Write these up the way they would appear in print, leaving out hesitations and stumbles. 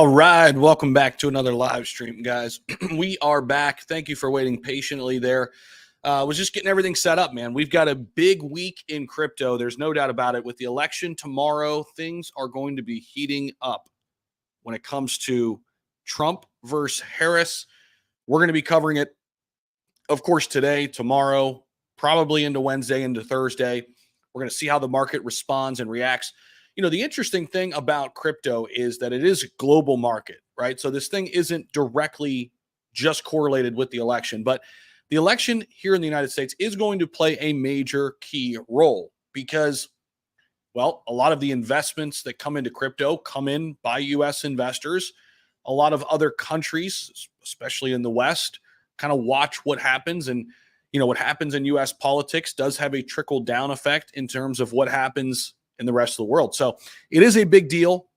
All right, welcome back to another live stream, guys. We are back. Thank you for waiting patiently there. Was just getting everything set up, man. We've got a big week in crypto. There's no doubt about it. With the election tomorrow, things are going to be heating up when it comes to Trump versus Harris. We're going to be covering it, of course, today, tomorrow, probably into Wednesday, into Thursday. We're going to see how the market responds and reacts. You know, the interesting thing about crypto is that it is a global market, right? So this thing isn't directly just correlated with the election, but the election here in the United States is going to play a major key role because, well, a lot of the investments that come into crypto come in by U.S. investors. A lot of other countries, especially in the West, kind of watch what happens. And, you know, what happens in U.S. politics does have a trickle down effect in terms of what happens in the rest of the world. So it is a big deal.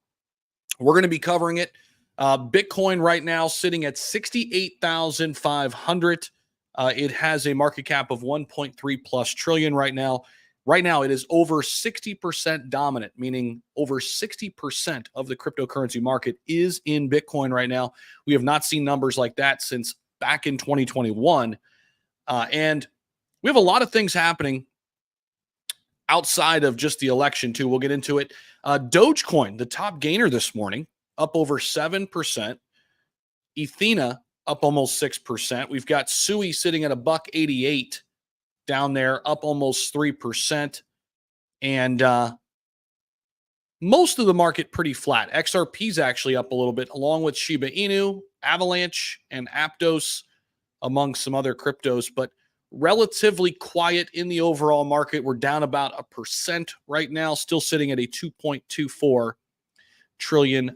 We're going to be covering it. Bitcoin right now sitting at 68,500. It has a market cap of 1.3 plus trillion right now. Right now, it is over 60% dominant, meaning over 60% of the cryptocurrency market is in Bitcoin right now. We have not seen numbers like that since back in 2021. And we have a lot of things happening outside of just the election, too. We'll get into it. Dogecoin, the top gainer this morning, up over 7%. Ethena up almost 6%. We've got SUI sitting at $1.88 down there, up almost 3%. And most of the market pretty flat. XRP's actually up a little bit, along with Shiba Inu, Avalanche, and Aptos, among some other cryptos. But relatively quiet in the overall market. We're down about 1% right now, still sitting at a $2.24 trillion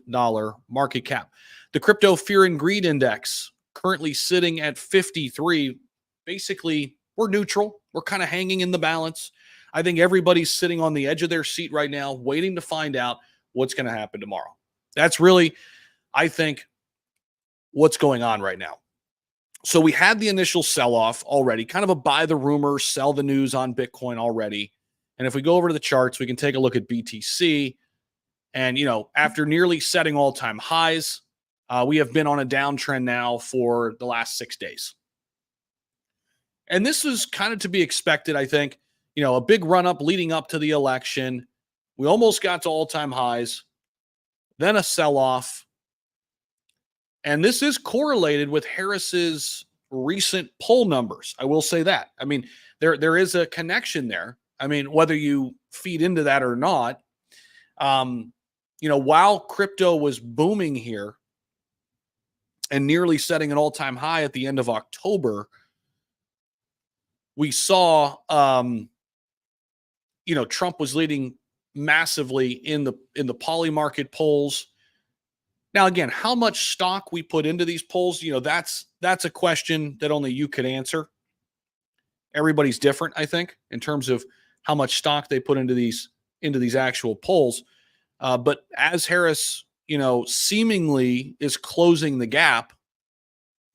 market cap. The Crypto Fear and Greed Index currently sitting at 53. Basically, we're neutral. We're kind of hanging in the balance. I think everybody's sitting on the edge of their seat right now, waiting to find out what's going to happen tomorrow. That's really, I think, what's going on right now. So we had the initial sell-off already, kind of a buy the rumor, sell the news on Bitcoin already. And if we go over to the charts, we can take a look at BTC. And, you know, after nearly setting all-time highs, we have been on a downtrend now for the last 6 days. And this was kind of to be expected, I think. You know, a big run-up leading up to the election. We almost got to all-time highs. Then a sell-off. And this is correlated with Harris's recent poll numbers. I will say that. I mean, there is a connection there. I mean, whether you feed into that or not, you know, while crypto was booming here and nearly setting an all-time high at the end of October, we saw, you know, Trump was leading massively in the poly market polls. Now, again, how much stock we put into these polls, you know, that's a question that only you could answer. Everybody's different, I think, in terms of how much stock they put into these actual polls. But as Harris, you know, seemingly is closing the gap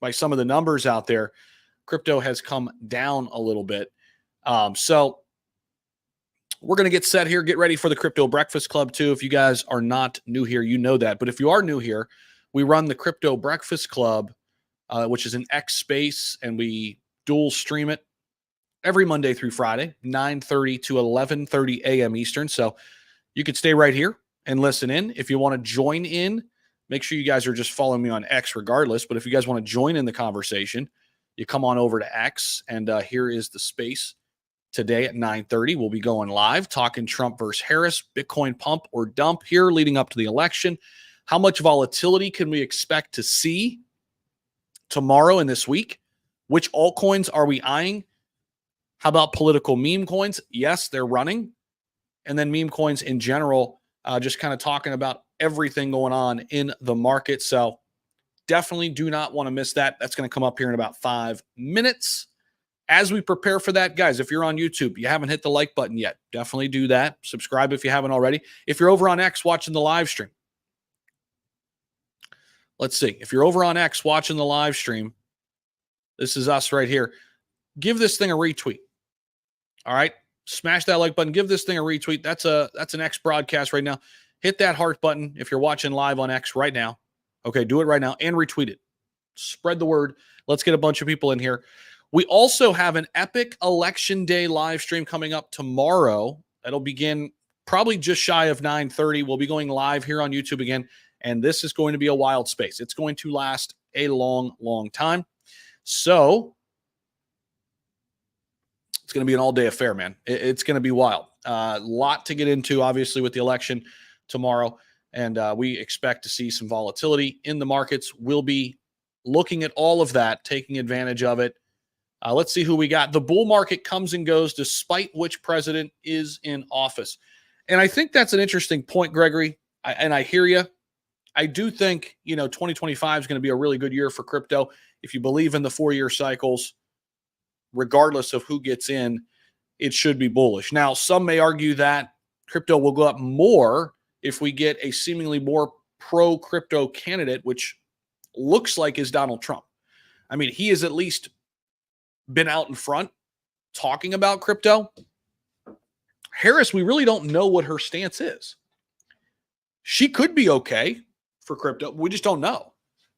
by some of the numbers out there, crypto has come down a little bit. So we're going to get set here. Get ready for the Crypto Breakfast Club, too. If you guys are not new here, you know that. But if you are new here, we run the Crypto Breakfast Club, which is an X space, and we dual stream it every Monday through Friday, 9:30 to 11:30 a.m. Eastern. So you could stay right here and listen in. If you want to join in, make sure you guys are just following me on X regardless. But if you guys want to join in the conversation, you come on over to X, and here is the space. Today at 9:30, we'll be going live, talking Trump versus Harris, Bitcoin pump or dump here leading up to the election. How much volatility can we expect to see tomorrow and this week? Which altcoins are we eyeing? How about political meme coins? Yes, they're running. And then meme coins in general, just kind of talking about everything going on in the market. So definitely do not want to miss that. That's going to come up here in about 5 minutes. As we prepare for that, guys, if you're on YouTube, you haven't hit the like button yet, definitely do that. Subscribe if you haven't already. If you're over on X watching the live stream, let's see. If you're over on X watching the live stream, this is us right here. Give this thing a retweet. All right? Smash that like button. Give this thing a retweet. That's an X broadcast right now. Hit that heart button if you're watching live on X right now. Okay, do it right now and retweet it. Spread the word. Let's get a bunch of people in here. We also have an epic election day live stream coming up tomorrow. That'll begin probably just shy of 9:30. We'll be going live here on YouTube again, and this is going to be a wild space. It's going to last a long, long time. So it's going to be an all-day affair, man. It's going to be wild. A lot to get into, obviously, with the election tomorrow, and we expect to see some volatility in the markets. We'll be looking at all of that, taking advantage of it. Let's see who we got. The bull market comes and goes despite which president is in office. And I think that's an interesting point, Gregory. I hear you. I do think, 2025 is going to be a really good year for crypto. If you believe in the 4-year cycles, regardless of who gets in, it should be bullish. Now, some may argue that crypto will go up more if we get a seemingly more pro-crypto candidate, which looks like is Donald Trump. I mean, he has at least been out in front talking about crypto. Harris, we really don't know what her stance is. She could be okay for crypto. We just don't know.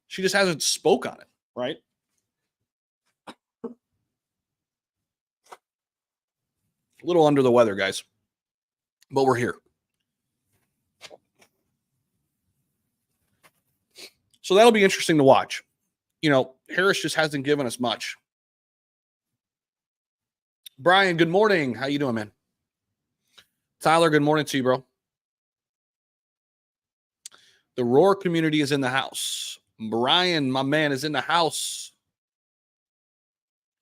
She just hasn't spoke on it, right? A little under the weather, guys, but we're here. So that'll be interesting to watch. Harris just hasn't given us much. Brian, good morning. How you doing, man? Tyler, good morning to you, bro. The Roar community is in the house. Brian, my man, is in the house.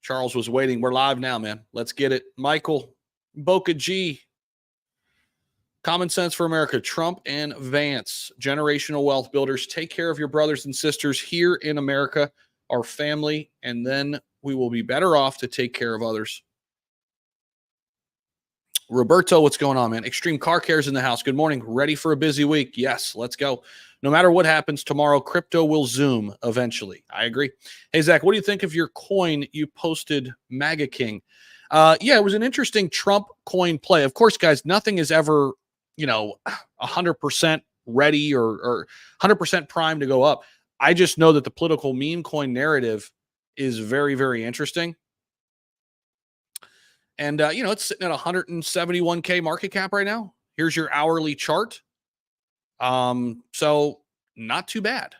Charles was waiting. We're live now, man. Let's get it. Michael, Boca G. Common Sense for America, Trump and Vance, generational wealth builders. Take care of your brothers and sisters here in America, our family, and then we will be better off to take care of others. Roberto, what's going on, man? Extreme Car Care's in the house. Good morning. Ready for a busy week? Yes, let's go. No matter what happens tomorrow, crypto will zoom eventually. I agree. Hey, Zach, what do you think of your coin you posted, MAGA King? Yeah, it was an interesting Trump coin play. Of course, guys, nothing is ever 100% ready or 100% primed to go up. I just know that the political meme coin narrative is very, very interesting. And, it's sitting at 171K market cap right now. Here's your hourly chart. So not too bad.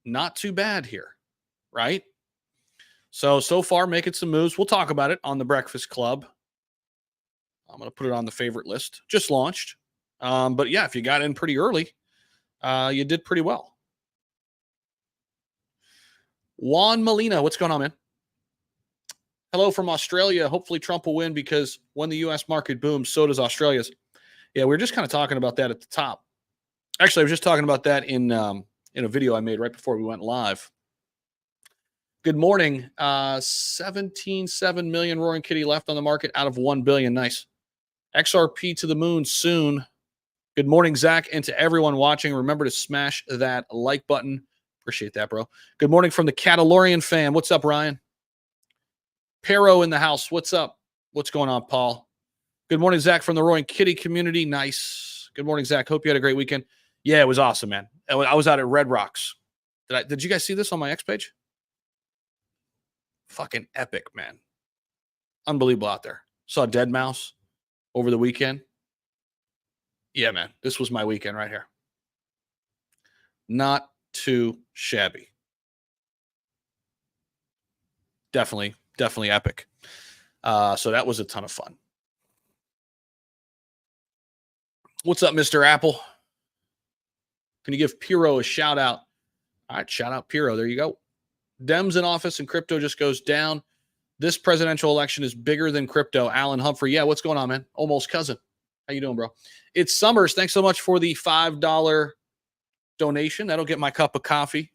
Not too bad here, right? So far making some moves. We'll talk about it on the Breakfast Club. I'm going to put it on the favorite list. Just launched. But yeah, if you got in pretty early, you did pretty well. Juan Molina, what's going on, man? Hello from Australia. Hopefully Trump will win because when the U.S. market booms, so does Australia's. Yeah, we were just kind of talking about that at the top. Actually, I was just talking about that in a video I made right before we went live. Good morning. 17.7 million Roaring Kitty left on the market out of 1 billion. Nice. XRP to the moon soon. Good morning, Zach, and to everyone watching. Remember to smash that like button. Appreciate that, bro. Good morning from the Catalorian fam. What's up, Ryan? Pero in the house. What's up? What's going on, Paul? Good morning, Zach, from the Roaring Kitty community. Nice. Good morning, Zach. Hope you had a great weekend. Yeah, it was awesome, man. I was out at Red Rocks. Did you guys see this on my X page? Fucking epic, man. Unbelievable out there. Saw Dead Mouse over the weekend. Yeah, man. This was my weekend right here. Not too shabby. Definitely epic. So that was a ton of fun. What's up, Mr. Apple? Can you give Piro a shout out? All right, shout out Piro. There you go. Dems in office and crypto just goes down. This presidential election is bigger than crypto. Alan Humphrey. Yeah, what's going on, man? Almost cousin. How you doing, bro? It's Summers. Thanks so much for the $5 donation. That'll get my cup of coffee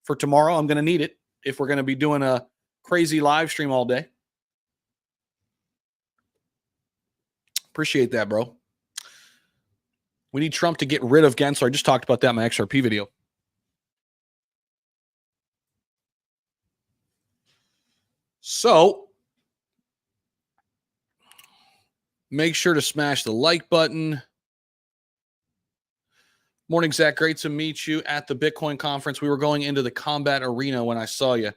for tomorrow. I'm going to need it if we're going to be doing a crazy live stream all day. Appreciate that, bro. We need Trump to get rid of Gensler. I just talked about that in my XRP video. So make sure to smash the like button. Morning, Zach. Great to meet you at the Bitcoin conference. We were going into the combat arena when I saw you.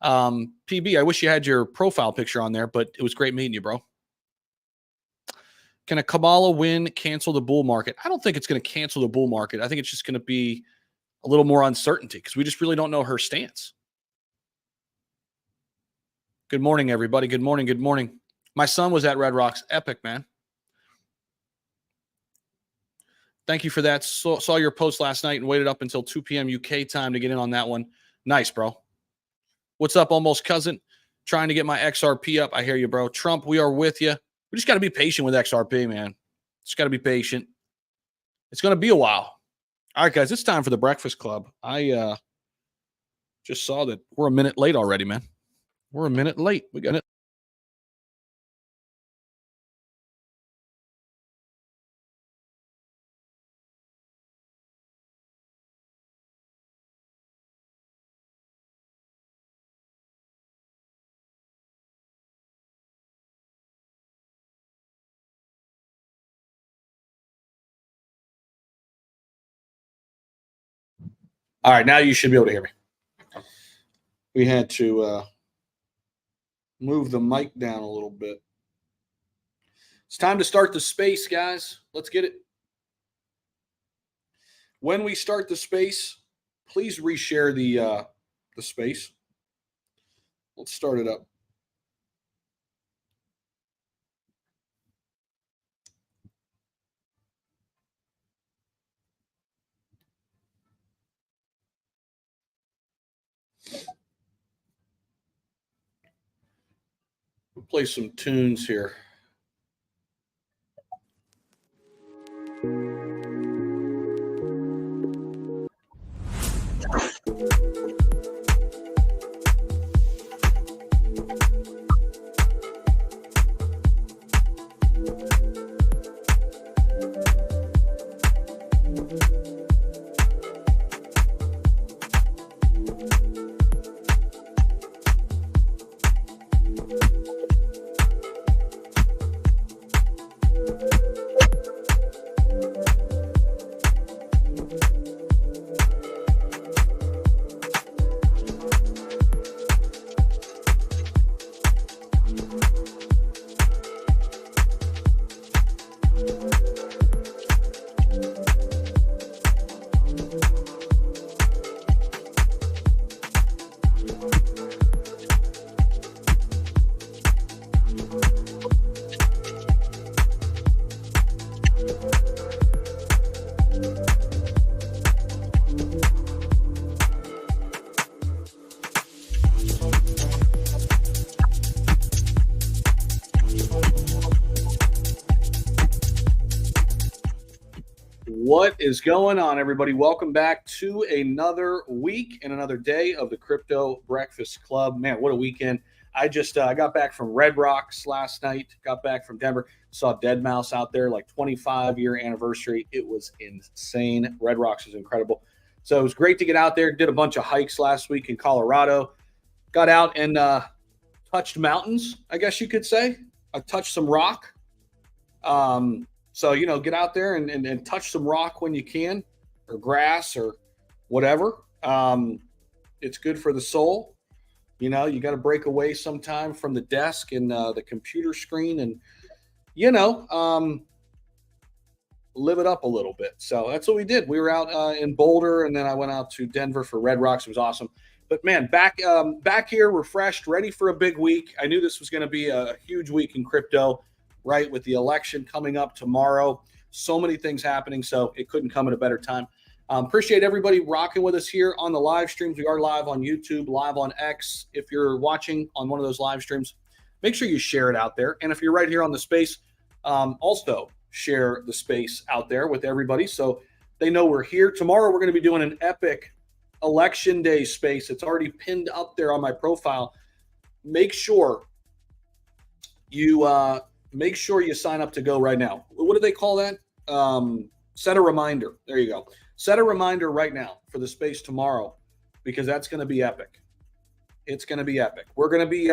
PB, I wish you had your profile picture on there, but it was great meeting you, bro. Can a Kamala win cancel the bull market? I don't think it's going to cancel the bull market. I think it's just going to be a little more uncertainty because we just really don't know her stance. Good morning, everybody. Good morning. Good morning. My son was at Red Rocks. Epic, man. Thank you for that. Saw your post last night and waited up until 2 p.m. UK time to get in on that one. Nice, bro. What's up, almost cousin? Trying to get my XRP up. I hear you, bro. Trump, we are with you. We just got to be patient with XRP, man. Just got to be patient. It's going to be a while. All right, guys, it's time for the Breakfast Club. I just saw that we're a minute late already, man. We're a minute late. We got it. All right, now you should be able to hear me. We had to move the mic down a little bit. It's time to start the space, guys. Let's get it. When we start the space, please reshare the space. Let's start it up. We'll play some tunes here. What is going on, everybody? Welcome back to another week and another day of the Crypto Breakfast Club. Man, what a weekend. I just I got back from Red Rocks last night, got back from Denver, saw Dead Mouse out there, like 25-year anniversary. It was insane. Red Rocks is incredible. So it was great to get out there. Did a bunch of hikes last week in Colorado. Got out and touched mountains, I guess you could say. I touched some rock. So, you know, get out there and touch some rock when you can, or grass or whatever. It's good for the soul. You know, you got to break away sometime from the desk and the computer screen and, you know, live it up a little bit. So that's what we did. We were out in Boulder, and then I went out to Denver for Red Rocks. It was awesome. But, man, back here, refreshed, ready for a big week. I knew this was going to be a huge week in crypto. Right, with the election coming up tomorrow. So many things happening, so it couldn't come at a better time. Appreciate everybody rocking with us here on the live streams. We are live on YouTube, live on X. If you're watching on one of those live streams, make sure you share it out there. And if you're right here on the space, also share the space out there with everybody so they know we're here. Tomorrow we're going to be doing an epic election day space. It's already pinned up there on my profile. Make sure you sign up to go right now. What do they call that? Set a reminder. There you go. Set a reminder right now for the space tomorrow, because that's going to be epic. It's going to be epic. We're going to be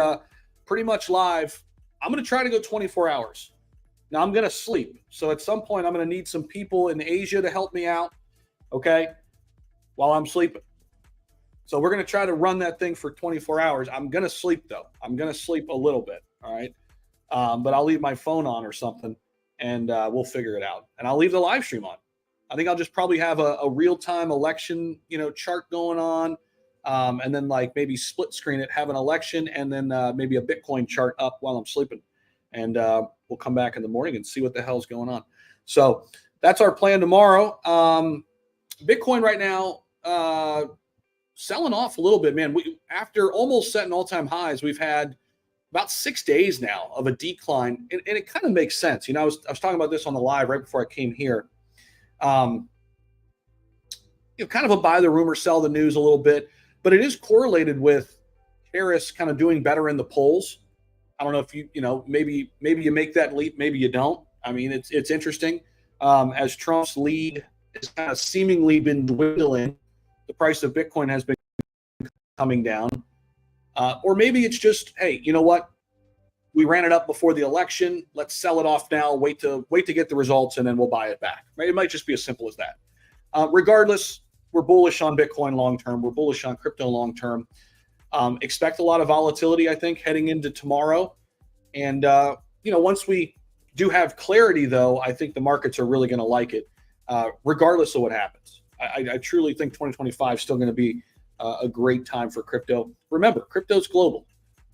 pretty much live. I'm going to try to go 24 hours. Now I'm going to sleep. So at some point I'm going to need some people in Asia to help me out. okay, while I'm sleeping. So we're going to try to run that thing for 24 hours. I'm going to sleep, though. I'm going to sleep a little bit, all right? But I'll leave my phone on or something, and we'll figure it out. And I'll leave the live stream on. I think I'll just probably have a real-time election, chart going on, and then like maybe split screen it, have an election, and then maybe a Bitcoin chart up while I'm sleeping. And we'll come back in the morning and see what the hell's going on. So that's our plan tomorrow. Bitcoin right now, selling off a little bit, man. After almost setting all-time highs, we've had about 6 days now of a decline, and it kind of makes sense. I was talking about this on the live right before I came here. Kind of a buy the rumor, sell the news a little bit, but it is correlated with Harris kind of doing better in the polls. I don't know if maybe you make that leap, maybe you don't. I mean, it's interesting. As Trump's lead has kind of seemingly been dwindling, the price of Bitcoin has been coming down. Or maybe it's just, hey, you know what? We ran it up before the election. Let's sell it off now. Wait to get the results, and then we'll buy it back. Right? It might just be as simple as that. Regardless, we're bullish on Bitcoin long term. We're bullish on crypto long term. Expect a lot of volatility, I think, heading into tomorrow. And once we do have clarity, though, I think the markets are really going to like it, regardless of what happens. I truly think 2025 is still going to be a great time for crypto. Remember, crypto's global.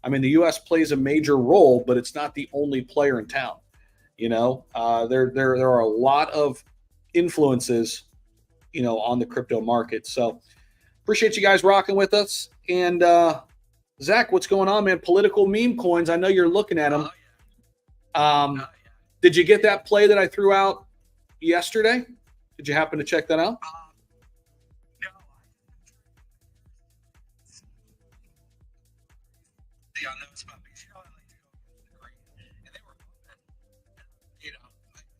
I mean, the U.S. plays a major role, but it's not the only player in town. There are a lot of influences, on the crypto market. So appreciate you guys rocking with us. And Zach, what's going on, man? Political meme coins. I know you're looking at them. Did you get that play that I threw out yesterday? Did you happen to check that out? On those puppies, I like to go against the grain, and they were I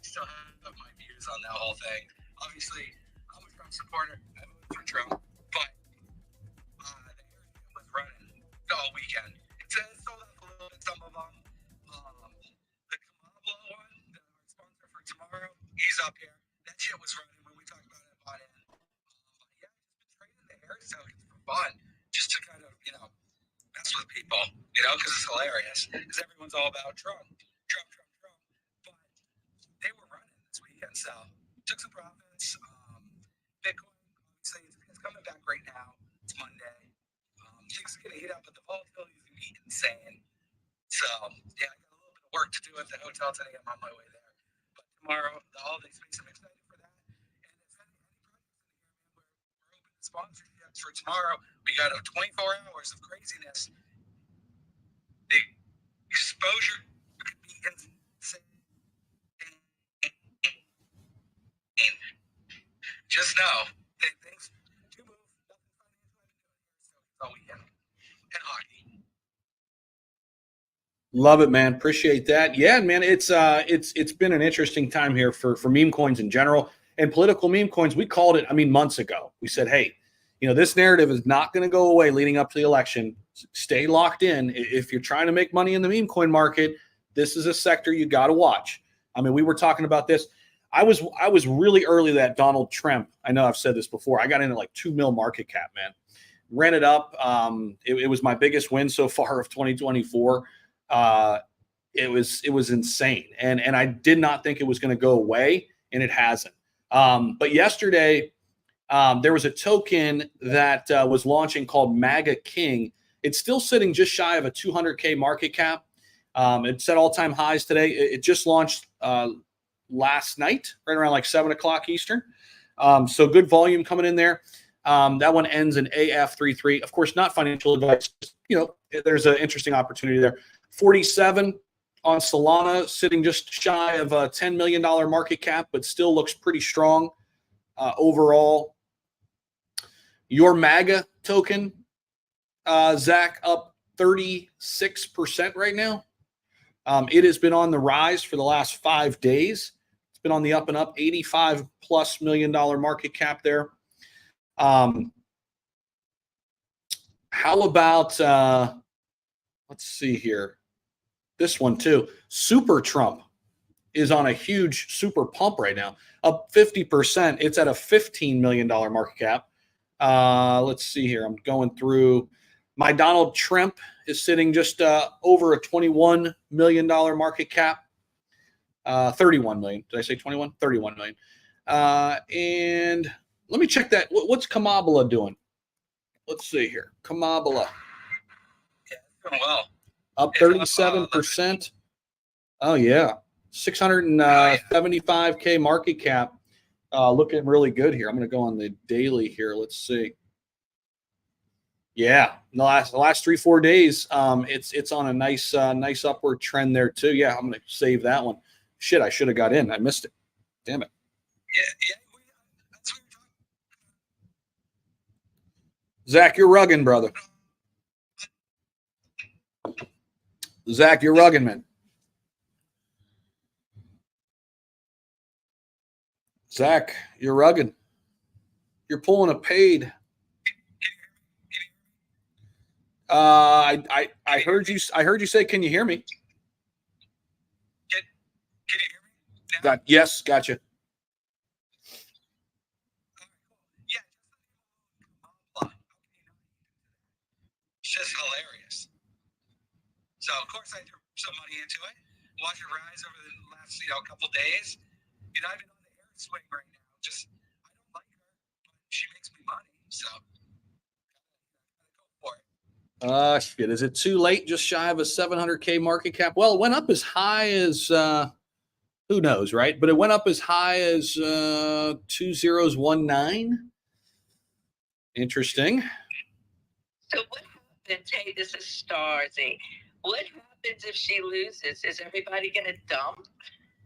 still have my views on that whole thing. Obviously, I'm a Trump supporter. I voted for Trump, but the area was running all weekend. It sold out a little bit, some of them. The Kamala one, our sponsor for tomorrow, he's up here. That shit was running when we talked about it on it. Yeah, just been trading the air, so it's for fun, just to kind of, mess with people, because it's hilarious. Because everyone's all about Trump. But they were running this weekend, so took some profits. Bitcoin, obviously, it's coming back right now. It's Monday. Things are going to heat up, but the volatility is going to be insane. So, yeah, I got a little bit of work to do at the hotel today. I'm on my way there. But tomorrow, the holiday space, I'm excited for that. And if any projects in here, we're open to sponsorships for tomorrow. We got 24 hours of craziness. The exposure could be insane. Just know that things do move. Nothing financial I've been doing here, so it's all weekend. And hockey. Love it, man. Appreciate that. Yeah, man, it's been an interesting time here for meme coins in general and political meme coins. We called it, months ago. We said, hey, this narrative is not going to go away leading up to the election. Stay locked in. If you're trying to make money in the meme coin market, this is a sector you got to watch. We were talking about this. I was really early that Donald Trump. I know I've said this before. I got in at like 2 mil market cap, man. Ran it up. It was my biggest win so far of 2024. It was insane, and I did not think it was going to go away, and it hasn't. But yesterday, there was a token that was launching called MAGA King. It's still sitting just shy of a 200K market cap. It set all-time highs today. It just launched last night, right around like 7 o'clock Eastern. So good volume coming in there. That one ends in AF33. Of course, not financial advice. There's an interesting opportunity there. 47 on Solana, sitting just shy of a $10 million market cap, but still looks pretty strong overall. Your MAGA token, Zach, up 36% right now. It has been on the rise for the last 5 days. It's been on the up and up, $85+ million market cap there. How about, let's see here. This one too, Super Trump. is on a huge super pump right now, up 50%. It's at a $15 million market cap. Let's see here. I'm going through. My Donald Trump is sitting just over a $21 million market cap. 31 million. Did I say 21? 31 million. And let me check that. What's Kamala doing? Let's see here. Kamala. Yeah, doing well. Up 37%. Oh, yeah. 675K market cap. Looking really good here. I'm going to go on the daily here. Let's see. Yeah, the last 3-4 days, it's on a nice upward trend there too. Yeah, I'm going to save that one. Shit, I should have got in. I missed it. Damn it. Yeah. That's what you're talking Zach, you're rugging, brother. Zach, you're rugging, man. Zach, you're rugging. You're pulling a paid. I heard you. I heard you say, "Can you hear me?" Can you hear me? Now? Yes, gotcha. Yeah. It's just hilarious. So of course I threw some money into it. Watch it rise over the last couple days. I've been on the air swing right now. Just I don't like her, but she makes me money. So go for it. Shit. Is it too late? Just shy of a 700K market cap. Well, it went up as high as who knows, right? But it went up as high as 2019. Interesting. So what happens? Hey, this is Starzy. What happens if she loses? Is everybody going to dump?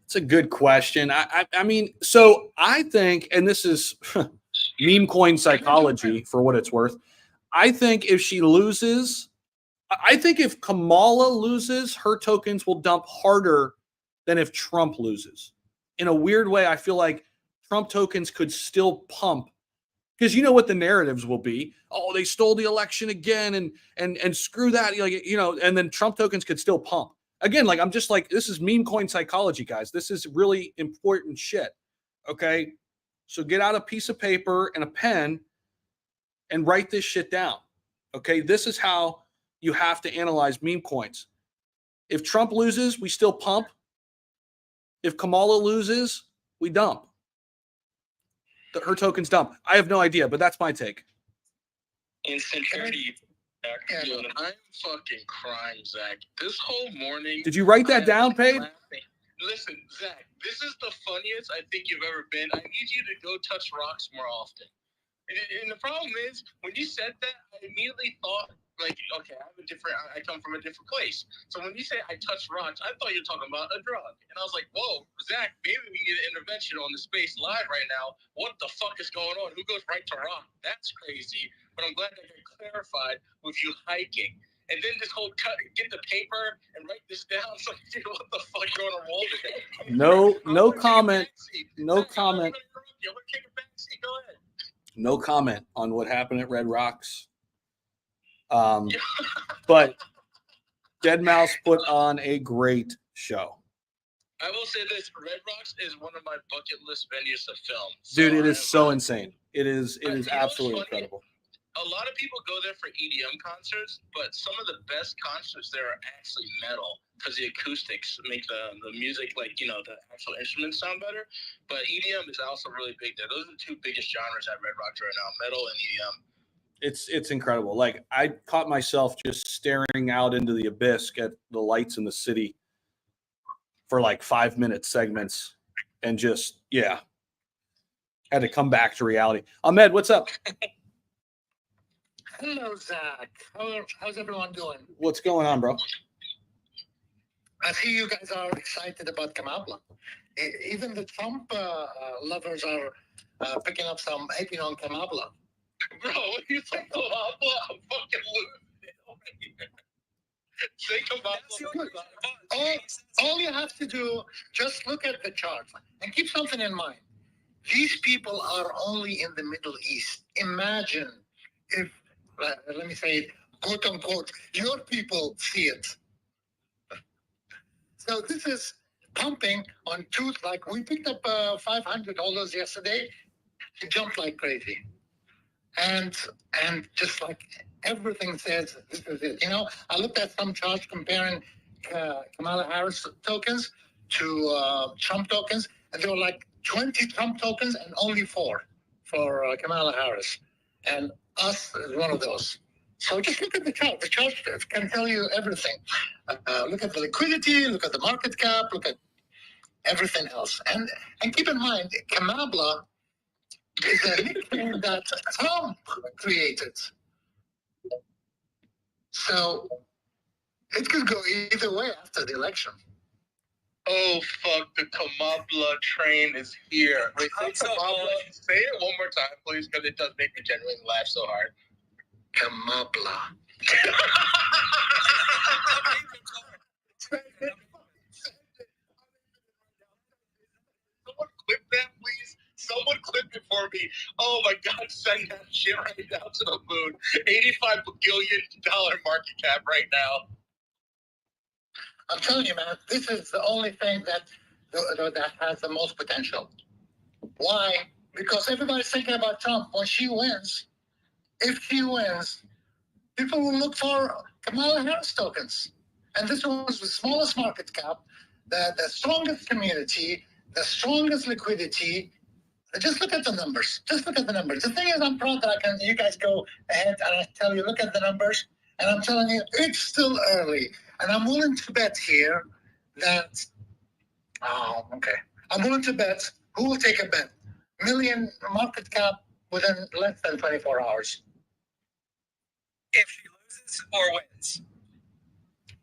It's a good question. I mean, so I think, and this is meme coin psychology for what it's worth. I think if she loses, I think if Kamala loses, her tokens will dump harder than if Trump loses. In a weird way, I feel like Trump tokens could still pump because you know what the narratives will be. Oh, they stole the election again, and screw that. And then Trump tokens could still pump. Again, I'm just like, this is meme coin psychology, guys. This is really important shit. Okay. So get out a piece of paper and a pen and write this shit down. Okay. This is how you have to analyze meme coins. If Trump loses, we still pump. If Kamala loses, we dump. Her tokens dump. I have no idea, but that's my take. Instant 30. Dude, I'm fucking crying, Zach. This whole morning. Did you write that down, Paige? Listen, Zach, this is the funniest I think you've ever been. I need you to go touch rocks more often. And the problem is, when you said that, I immediately thought, okay, I come from a different place. So when you say I touch rocks, I thought you were talking about a drug. And I was like, whoa, Zach, maybe we need an intervention on the Space Live right now. What the fuck is going on? Who goes right to rock? That's crazy. But I'm glad that got clarified with you hiking. And then this whole get the paper and write this down. It's like, dude, what the fuck going on wall today? No comment. No Zach, comment. I'm gonna take a backseat. Go ahead. No comment on what happened at Red Rocks. But Dead Mouse put on a great show. I will say this: Red Rocks is one of my bucket list venues to film. Dude, it is so insane. It is absolutely funny? incredible. A lot of people go there for EDM concerts, but some of the best concerts there are actually metal because the acoustics make the music, the actual instruments sound better. But EDM is also really big there. Those are the two biggest genres at Red Rocks right now: metal and EDM. It's incredible. I caught myself just staring out into the abyss at the lights in the city for 5-minute segments and just, had to come back to reality. Ahmed, what's up? Hello, Zach. How's everyone doing? What's going on, bro? I see you guys are excited about Kamala. Even the Trump lovers are picking up some hype on Kamala. Bro, what do you think of Kamala? I'm fucking losing. Say Kamala. All you have to do, just look at the chart and keep something in mind. These people are only in the Middle East. Imagine if, let me say it, quote unquote, your people see it. So this is pumping on two, like we picked up $500 yesterday. It jumped like crazy. And just like everything says, this is it. You know, I looked at some charts comparing Kamala Harris tokens to Trump tokens, and there were like 20 Trump tokens and only 4 for Kamala Harris. And us is one of those. So just look at the chart. The chart can tell you everything. Look at the liquidity, look at the market cap, look at everything else. And keep in mind, Kamala is a nickname that Trump created. So it could go either way after the election. Oh fuck! The Kamala train is here. Wait, say Kamala. Say it one more time, please, because it does make me genuinely laugh so hard. Kamala. Someone clip that, please. Someone clip it for me. Oh my God, send that shit right now to the moon. $85 billion market cap right now. I'm telling you, man, this is the only thing that has the most potential. Why? Because everybody's thinking about Trump. When she wins, if she wins, people will look for Kamala Harris tokens. And this was the smallest market cap, the strongest community, the strongest liquidity. Just look at the numbers. Just look at the numbers. The thing is, I'm proud that you guys go ahead and I tell you, look at the numbers. And I'm telling you, it's still early. And I'm willing to bet here that, I'm willing to bet, who will take a bet? Million market cap within less than 24 hours. If she loses or wins.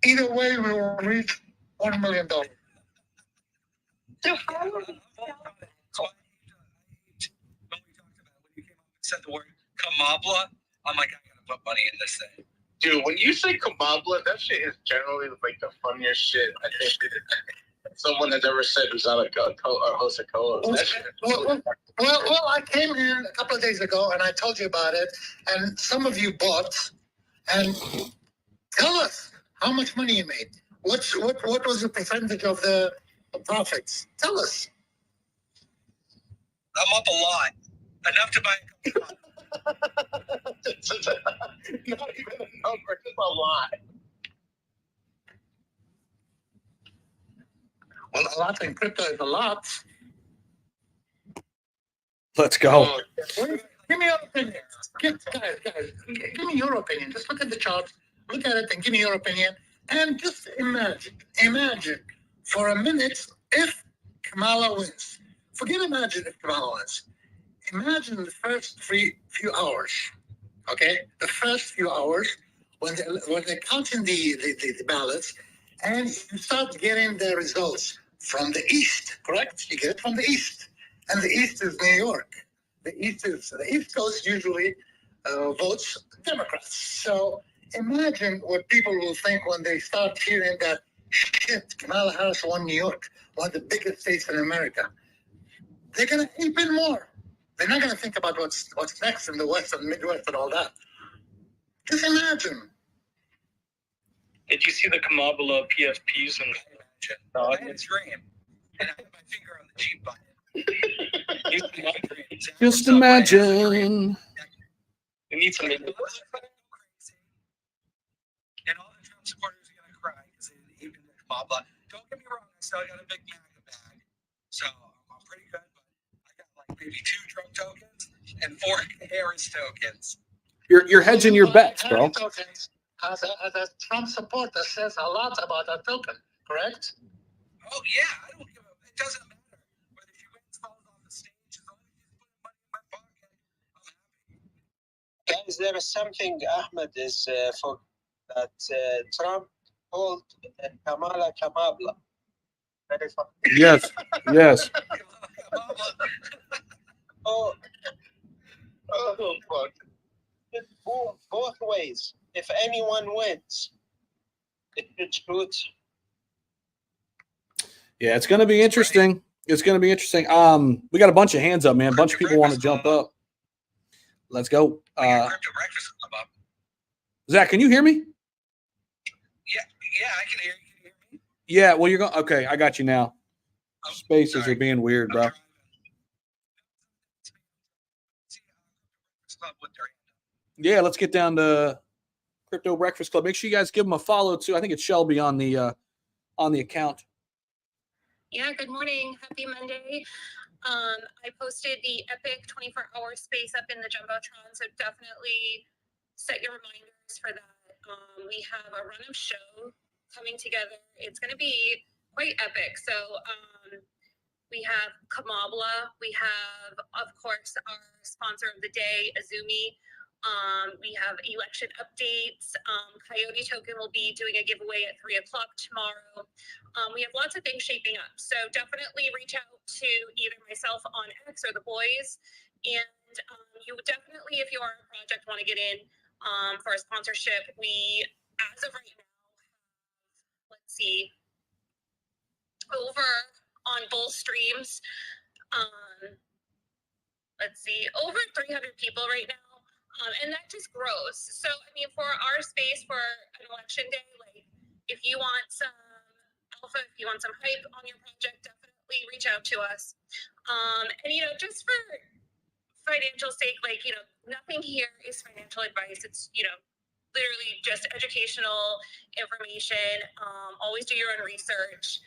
Either way, we will reach $1 million. So how So I hate, when we talked about when you came up and said the word Kamala, I'm like, I gotta put money in this thing. Dude, when you say Kamala, that shit is generally like the funniest shit I think someone has ever said who's not a host of co-host. That shit is really Well, I came in a couple of days ago and I told you about it, and some of you bought. And tell us how much money you made. What was the percentage of the profits? Tell us. I'm up a lot. Enough to buy a couple. not even a number, just a lot. Well, a lot in crypto is a lot. Let's go. Oh, Give me your opinion. Guys, give me your opinion. Just look at the chart, look at it, and give me your opinion. And just imagine for a minute if Kamala wins. Forget imagine if Kamala wins. Imagine the first few hours, okay? The first few hours when they're counting the ballots, and you start getting the results from the East, correct? You get it from the East. And the East is New York. The East Coast usually votes Democrats. So imagine what people will think when they start hearing that shit, Kamala Harris won New York, one of the biggest states in America. They're going to hate it more. They're not going to think about what's next in the West and Midwest and all that. Just imagine. Did you see the Kamala PFPs and I had a dream, and I had my finger on the Jeep button. Just imagine. we need some And all the Trump supporters are gonna cry because they didn't even Kamala. Don't get me wrong, I still got a big MAGA bag, so I'm pretty good. But I got like maybe 2 Trump tokens and 4 Harris tokens. You're hedging your bets, bro. Tokens has a Trump support that says a lot about that token, correct? Oh yeah, I don't give a. It doesn't matter whether she wins, falls off the stage. As long as she's putting money in my pocket, I'm happy. Guys, there is something Ahmed is for that Trump called Kamala. Very funny. Yes. Oh, oh fuck. both ways. If anyone wins, it should shoot. Yeah, it's going to be interesting. It's going to be interesting. We got a bunch of hands up, man. A bunch of people want to jump up. Let's go. We got Crypto Breakfast Club up. Zach, can you hear me? Yeah, I can hear you. Can you hear me? Yeah. Well, you're going. Okay, I got you now. Spaces are being weird, bro. Yeah, let's get down to Crypto Breakfast Club. Make sure you guys give them a follow too. I think it's Shelby on the account. Yeah, good morning. Happy Monday. I posted the Epic 24-hour space up in the Jumbotron, so definitely set your reminders for that. We have a run of show coming together. It's going to be quite epic. So we have Kamala. We have, of course, our sponsor of the day, Azumi. We have election updates. Coyote Token will be doing a giveaway at 3 o'clock tomorrow. We have lots of things shaping up. So definitely reach out to either myself on X or the boys. And you would definitely, if you are a project, want to get in for a sponsorship. We, as of right now, have, let's see, over on both streams, let's see, over 300 people right now. And that just grows. So, I mean, for our space for an election day, like if you want some alpha, if you want some hype on your project, definitely reach out to us. And, you know, just for financial sake, like, you know, nothing here is financial advice. It's, you know, literally just educational information. Always do your own research.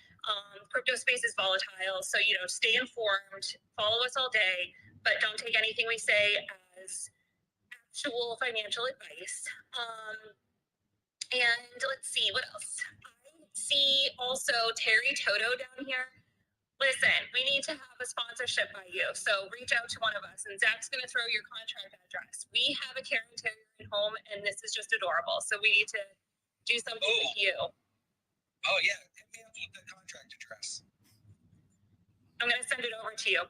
Crypto space is volatile. So, you know, stay informed, follow us all day, but don't take anything we say as actual financial advice. And let's see, what else? I see also Terry Toto down here. Listen, we need to have a sponsorship by you. So reach out to one of us, and Zach's going to throw your contract address. We have a caring terrier at home, and this is just adorable. So we need to do something with you. Oh, yeah. Hit me up with the contract address. I'm going to send it over to you.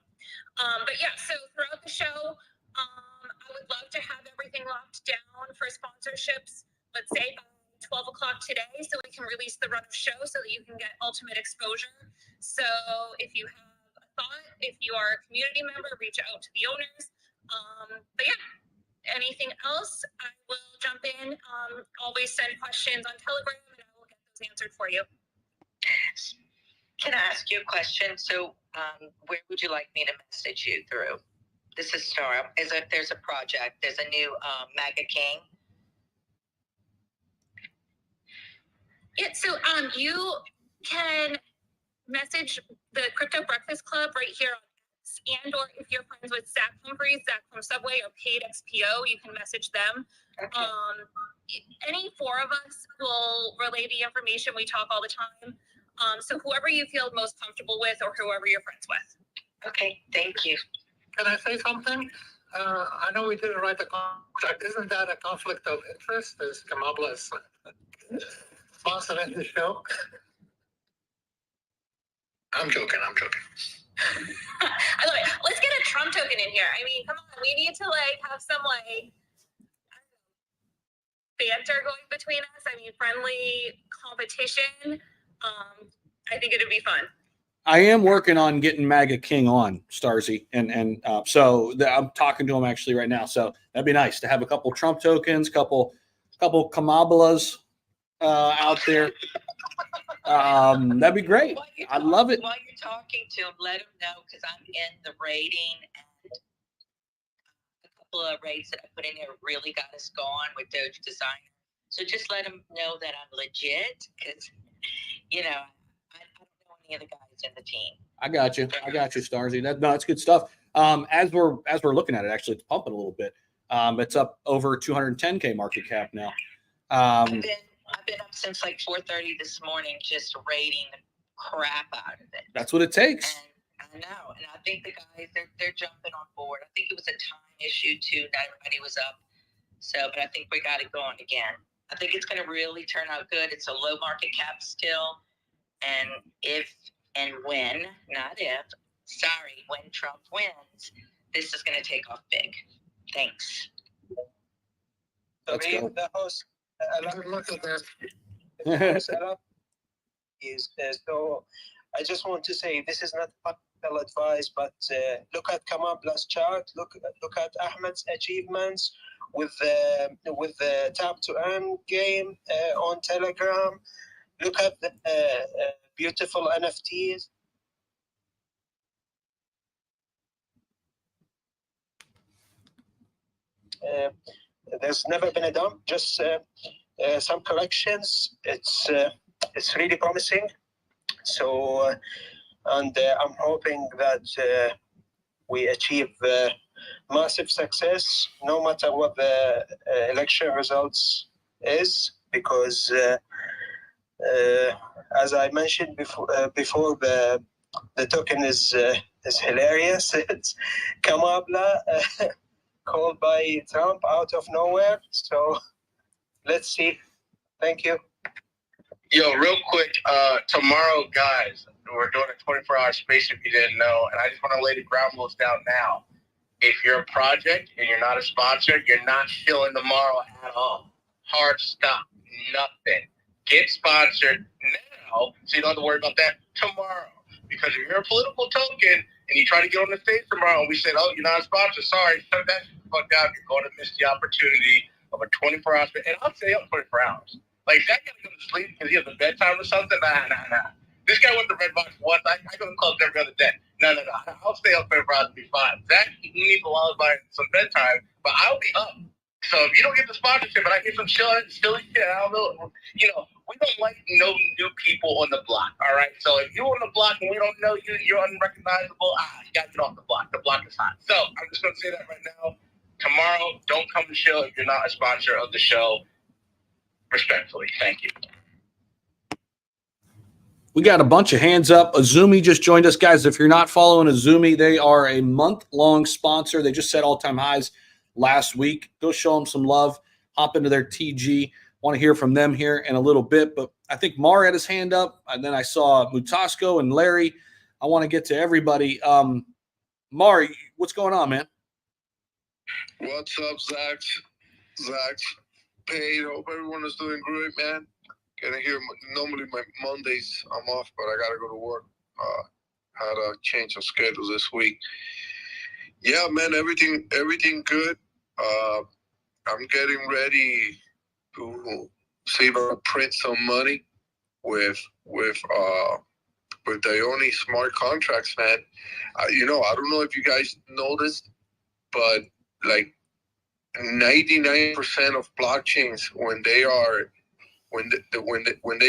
But yeah, so throughout the show, I would love to have everything locked down for sponsorships, let's say by 12 o'clock today, so we can release the run of show so that you can get ultimate exposure. So if you have a thought, if you are a community member, reach out to the owners. But yeah, anything else, I will jump in. Always send questions on Telegram, and I will get those answered for you. Can I ask you a question? So where would you like me to message you through? This is Star. There's a project. There's a new MAGA King. Yeah, so you can message the Crypto Breakfast Club right here on X, and or if you're friends with Zach Humphries, Zach from Subway or Paid XPO, you can message them. Okay. Any four of us will relay the information. We talk all the time. So whoever you feel most comfortable with or whoever you're friends with. Okay, thank you. Can I say something? I know we didn't write the contract. Isn't that a conflict of interest? Is Kamala's sponsoring the show? I'm joking. I love it. Let's get a Trump token in here. I mean, come on, we need to like have some like banter going between us. I mean, friendly competition. I think it'd be fun. I am working on getting MAGA King on, Starzy, and so I'm talking to him actually right now. So that'd be nice to have a couple Trump tokens, couple Kamabalas out there. That'd be great. I love it. While you're talking to him, let him know, because I'm in the rating, and a couple of rates that I put in there really got us going with Doge Designer. So just let him know that I'm legit, because, you know, I don't know any of the guys in the team. I got you, Starzy. That's good stuff. As we're looking at it, actually, it's pumping a little bit. It's up over 210K market cap now. I've been up since like 4:30 this morning, just rating the crap out of it. That's what it takes. And I know, and I think the guys they're jumping on board. I think it was a time issue too. Not everybody was up, so but I think we got it going again. I think it's going to really turn out good. It's a low market cap still, and if and when, not if, sorry, when Trump wins, this is going to take off big. Thanks. Let's go. The host, Look at that. so I just want to say this is not practical advice, but look at Kamala's chart. Look at Ahmed's achievements with the tap to earn game on Telegram. Look at the beautiful NFTs. There's never been a dump, just some corrections. It's really promising. So, and I'm hoping that we achieve massive success, no matter what the election results is, because as I mentioned before, the token is hilarious. It's Kamala called by Trump out of nowhere. So let's see. Thank you. Yo, real quick, tomorrow, guys, we're doing a 24-hour space if you didn't know, and I just want to lay the ground rules down now. If you're a project and you're not a sponsor, you're not shilling tomorrow at all. Hard stop. Nothing. Get sponsored now so you don't have to worry about that tomorrow. Because if you're a political token and you try to get on the stage tomorrow and we said, oh, you're not a sponsor, sorry, shut that fuck out. You're going to miss the opportunity of a 24-hour space. And I'll stay up 24 hours. Like, Zach got to go to sleep because he has a bedtime or something? Nah. This guy went to Red Box once. I go to clubs every other day. No. I'll stay up 24 hours and be fine. Zach, he needs a lullaby and some bedtime, but I'll be up. So if you don't get the sponsorship, but I get some silly shit, I don't know. You know, we don't like no new people on the block, all right? So if you're on the block and we don't know you, you're unrecognizable, you got to get off the block. The block is hot. So I'm just going to say that right now. Tomorrow, don't come to the show if you're not a sponsor of the show. Respectfully. Thank you. We got a bunch of hands up. Azumi just joined us. Guys, if you're not following Azumi, they are a month-long sponsor. They just set all-time highs last week. Go show them some love. Hop into their TG. Want to hear from them here in a little bit. But I think Mar had his hand up, and then I saw Mutasco and Larry. I want to get to everybody. Mar, what's going on, man? What's up, Zach? Paid. Hope everyone is doing great, man. Getting here. Normally my Mondays I'm off, but I gotta go to work. Had a change of schedule this week. Yeah, man, everything good. I'm getting ready to see if I can print some money with the only smart contracts, man. I don't know if you guys noticed, but like 99% of blockchains when they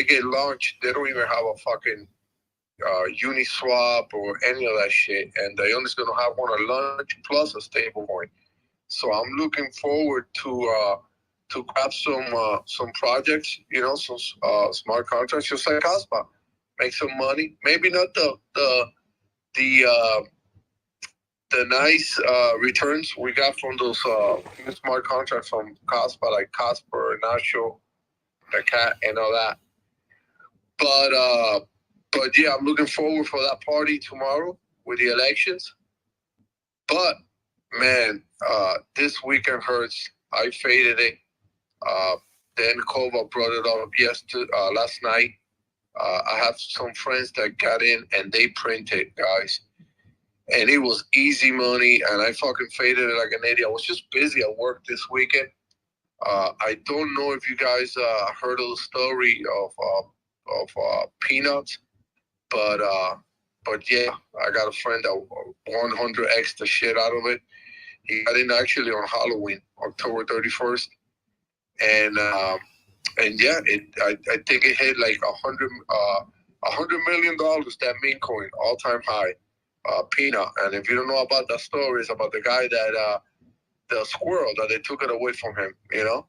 get launched, they don't even have a fucking Uniswap or any of that shit, and they're only going to have one at launch plus a stable coin. So I'm looking forward to grab some projects, some smart contracts, just like Caspa, make some money. Maybe not the nice returns we got from those smart contracts from Caspa, like Casper, Nacho, the Cat, and all that. But yeah, I'm looking forward for that party tomorrow with the elections. But man, this weekend hurts. I faded it. Then Kova brought it up last night. I have some friends that got in and they printed, guys. And it was easy money, and I fucking faded it like an idiot. I was just busy at work this weekend. I don't know if you guys heard of the story of Peanuts, but yeah, I got a friend that 100x the shit out of it. He got in actually on Halloween, October 31st, and yeah, I think it hit like $100 million. That meme coin, all time high. Peanut. And if you don't know about that story, it's about the guy that the squirrel that they took it away from him, and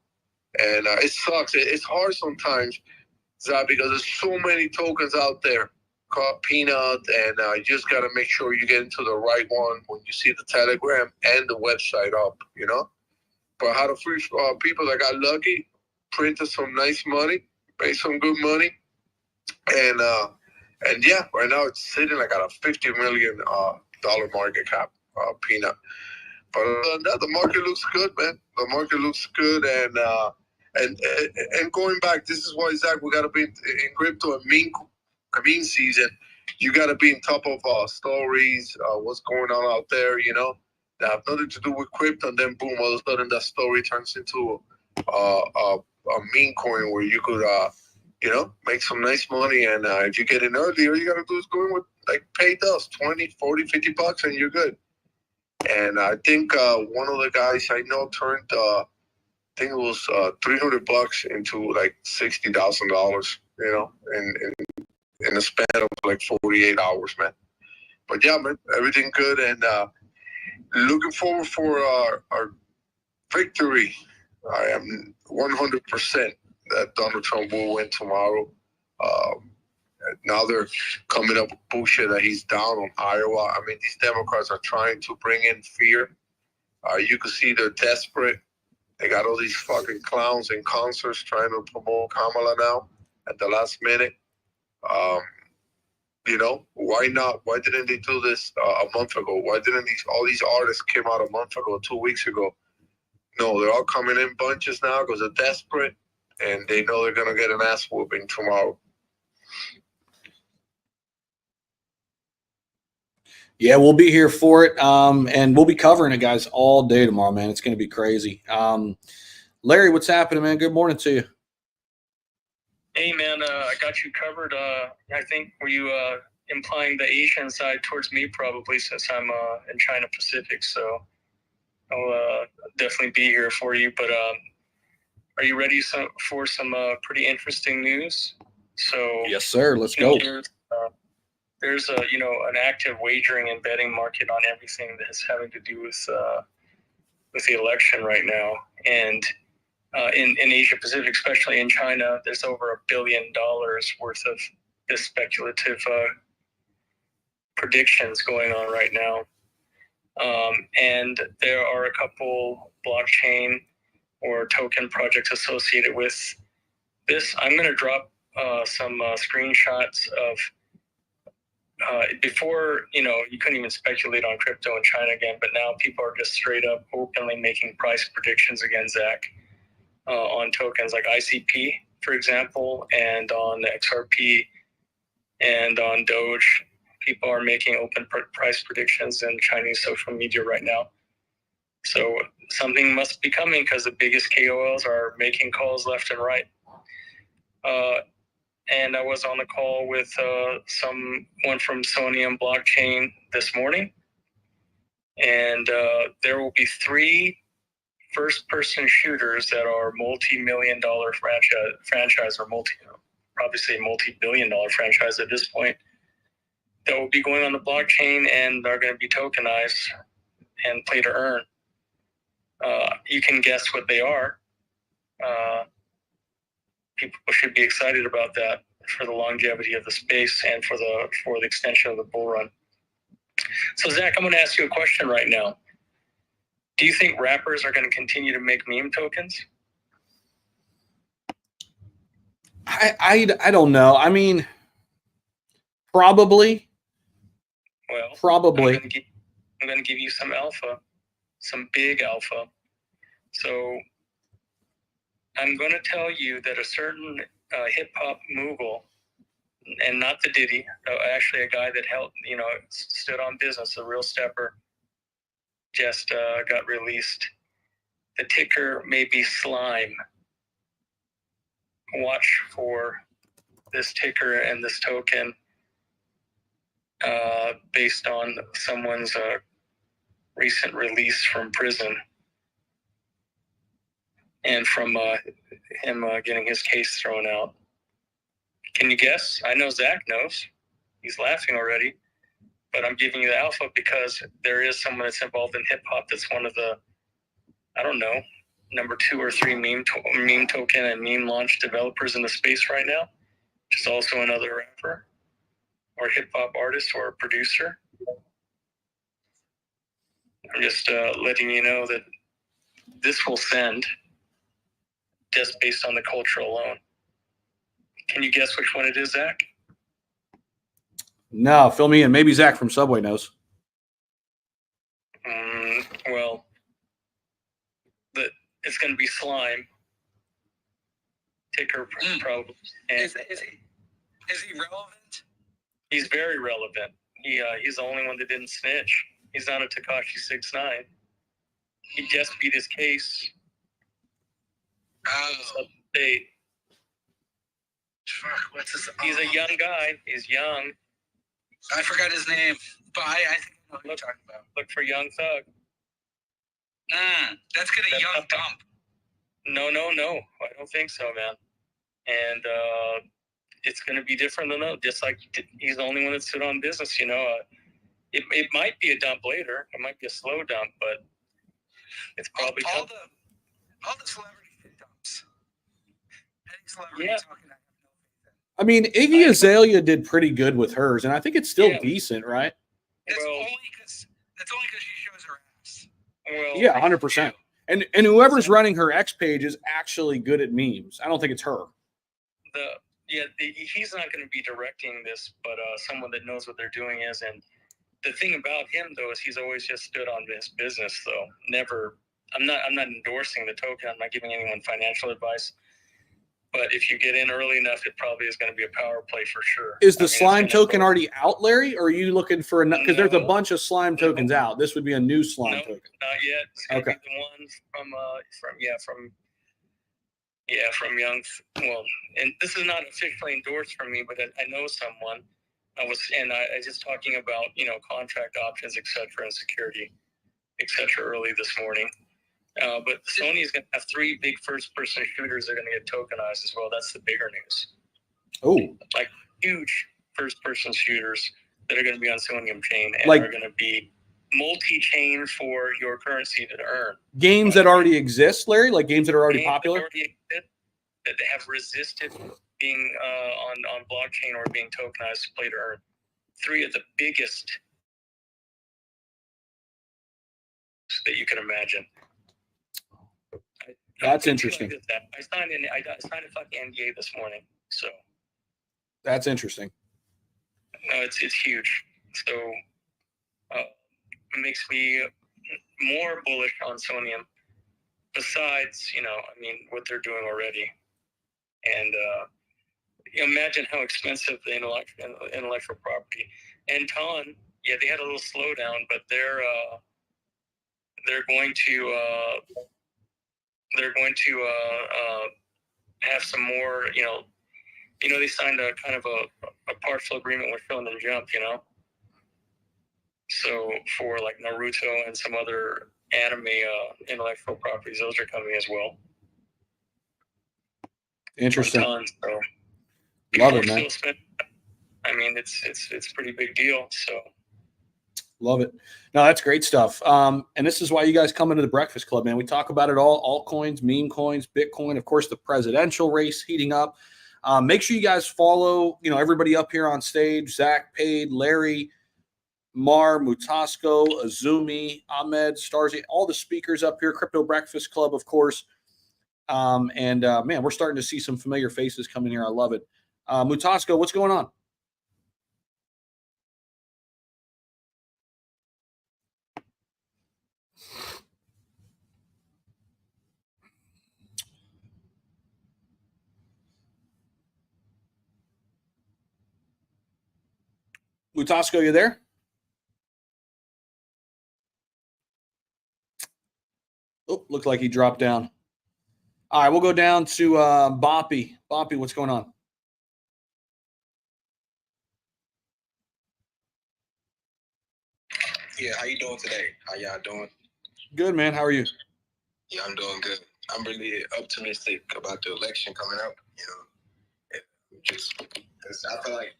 it sucks. It's hard sometimes, Zach, because there's so many tokens out there called Peanut, and you just got to make sure you get into the right one when you see the Telegram and the website up, But how to free people that got lucky, printed some nice money, made some good money, and yeah, right now it's sitting like at a $50 million market cap, Peanut. But the market looks good, man. The market looks good, and going back, this is why, Zach, we got to be in crypto and meme season. You got to be on top of stories, what's going on out there, that have nothing to do with crypto, and then boom, all of a sudden that story turns into a meme coin where you could make some nice money. And if you get in early, all you got to do is go in with like pay dust, $20, $40, $50, and you're good. And I think one of the guys I know turned, I think it was $300 into like $60,000, you know, in a span of like 48 hours, man. But yeah, man, everything good, and looking forward for our victory. I am 100% that Donald Trump will win tomorrow. Now they're coming up with bullshit that he's down on Iowa. I mean, these Democrats are trying to bring in fear. You can see they're desperate. They got all these fucking clowns in concerts trying to promote Kamala now at the last minute. You know, why not? Why didn't they do this a month ago? Why didn't all these artists came out a month ago, 2 weeks ago? No, they're all coming in bunches now because they're desperate and they know they're going to get an ass whooping tomorrow. Yeah, we'll be here for it, and we'll be covering it, guys, all day tomorrow, man. It's going to be crazy. Larry, what's happening, man? Good morning to you. Hey, man, I got you covered. I think were you implying the Asian side towards me probably, since I'm in China Pacific, so I'll definitely be here for you. But are you ready for some pretty interesting news? So yes, sir. Let's go. There's a an active wagering and betting market on everything that's having to do with the election right now, and in Asia Pacific, especially in China, there's over $1 billion worth of this speculative predictions going on right now, and there are a couple blockchain or token projects associated with this. I'm going to drop some screenshots of. Before, you couldn't even speculate on crypto in China again, but now people are just straight up openly making price predictions again, Zach, on tokens like ICP, for example, and on XRP and on Doge. People are making open price predictions in Chinese social media right now. So something must be coming because the biggest KOLs are making calls left and right. And I was on the call with someone from Sonium Blockchain this morning. And there will be 3 first-person shooters that are multi-million-dollar franchise or probably say multi-billion-dollar franchise at this point, that will be going on the blockchain and are going to be tokenized and play to earn. You can guess what they are. People should be excited about that for the longevity of the space and for the extension of the bull run. So, Zach, I'm going to ask you a question right now. Do you think rappers are going to continue to make meme tokens? I don't know. I mean, probably. Well, probably. I'm going to give you some alpha, some big alpha. So I'm going to tell you that a certain hip-hop mogul, and not the Diddy, actually a guy that stood on business, a real stepper, just got released. The ticker may be Slime. Watch for this ticker and this token based on someone's recent release from prison and from him getting his case thrown out. Can you guess? I know Zach knows. He's laughing already. But I'm giving you the alpha because there is someone that's involved in hip-hop that's one of the, I don't know, number 2 or 3 meme token and meme launch developers in the space right now, which is also another rapper or hip-hop artist or producer. I'm just letting you know that this will send just based on the culture alone. Can you guess which one it is, Zach? No, fill me in. Maybe Zach from Subway knows. Well, it's going to be Slime. Ticker probably. Is he relevant? He's very relevant. He's the only one that didn't snitch. He's not a Tekashi 6ix9ine. He just beat his case. State. What's his? He's a young guy. He's young. I forgot his name, but I think know who you're talking about. Look for Young Thug. That's gonna young dump. No. I don't think so, man. And it's going to be different than that. Just like he's the only one that stood on business, you know. It might be a dump later. It might be a slow dump, but it's probably all the celebrity dumps. Any celebrity talking, I have no faith in. I mean, Iggy Azalea did pretty good with hers, and I think it's still decent, right? That's only because she shows her ass. Well, Yeah, 100%. And whoever's running her X page is actually good at memes. I don't think it's her. He's not going to be directing this, but someone that knows what they're doing is. And the thing about him though is he's always just stood on his business. Though never, I'm not endorsing the token. I'm not giving anyone financial advice. But if you get in early enough, it probably is going to be a power play for sure. Is the slime token already out, Larry? Or are you looking for another? Because there's a bunch of slime tokens out. This would be a new slime token. Not yet. It's going to be the one from Young. Well, and this is not officially endorsed from me, but I know someone. I just talking about, you know, contract options, et cetera, and security, et cetera, early this morning. But Sony is going to have 3 big first-person shooters that are going to get tokenized as well. That's the bigger news. Oh, like huge first-person shooters that are going to be on Sonium chain and like, are going to be multi-chain for your currency to earn. Games that already exist, Larry, like games that are already popular, that they have resisted being on blockchain or being tokenized to play to earn. 3 of the biggest that you can imagine. That's interesting. I signed a fucking NDA this morning, so that's interesting. No, it's huge. So it makes me more bullish on Sonium. Besides, you know, I mean, what they're doing already, and imagine how expensive the intellectual property. And Ton, yeah, they had a little slowdown, but they're going to have some more, you know, they signed a kind of a partial agreement with Shonen Jump, you know. So for like Naruto and some other anime intellectual properties, those are coming as well. Interesting. So love it, man. I mean, it's pretty big deal. So love it. No, that's great stuff. And this is why you guys come into the Breakfast Club, man. We talk about it all: altcoins, meme coins, Bitcoin, of course, the presidential race heating up. Make sure you guys follow, you know, everybody up here on stage: Zach, Pade, Larry, Mar, Mutasco, Azumi, Ahmed, Starzy, all the speakers up here. Crypto Breakfast Club, of course. Man, we're starting to see some familiar faces coming here. I love it. Mutasco, what's going on? Mutasco, you there? Oh, looked like he dropped down. All right, we'll go down to Boppy. Boppy, what's going on? Yeah, how you doing today? How y'all doing? Good, man. How are you? Yeah, I'm doing good. I'm really optimistic about the election coming up. You know, just because I feel like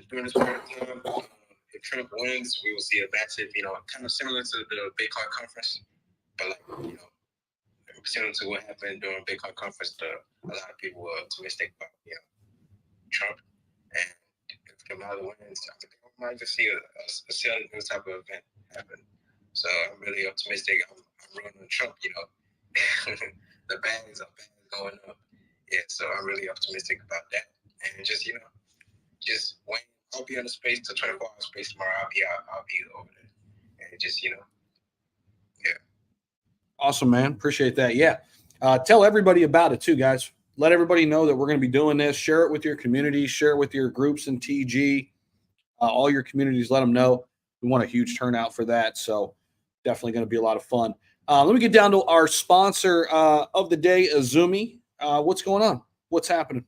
during this period of time, if Trump wins, we will see a massive, you know, kind of similar to the Bitcoin conference, but like, you know, similar to what happened during Bitcoin conference. A lot of people were optimistic about, you know, Trump, and if Kamala wins, I think we might just see a similar type of event happen. So I'm really optimistic. I'm running on Trump, you know. The bands are going up. Yeah, so I'm really optimistic about that. And just, you know, just when I'll be on the space till 24 hour space tomorrow, I'll be over there. And just, you know, yeah. Awesome, man. Appreciate that. Yeah. Tell everybody about it too, guys. Let everybody know that we're going to be doing this. Share it with your community. Share it with your groups in TG. All your communities, let them know. We want a huge turnout for that. So definitely going to be a lot of fun. Let me get down to our sponsor of the day, Azumi. What's going on? What's happening?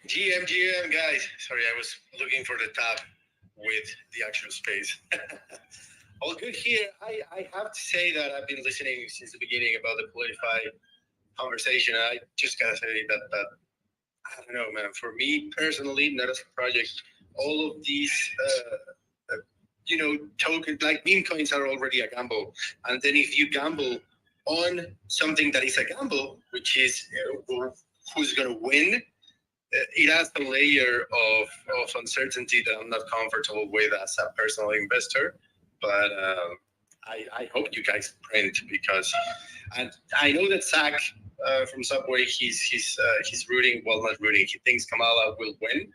GM, guys. Sorry, I was looking for the tab with the actual space. All good here. I have to say that I've been listening since the beginning about the Politify conversation. I just gotta say that I don't know, man. For me personally, not as a project, all of these, tokens like meme coins are already a gamble. And then if you gamble on something that is a gamble, which is who's gonna win, it adds a layer of uncertainty that I'm not comfortable with as a personal investor. But I hope you guys print because, and I know that Zach from Subway, he's rooting, well, not rooting. He thinks Kamala will win.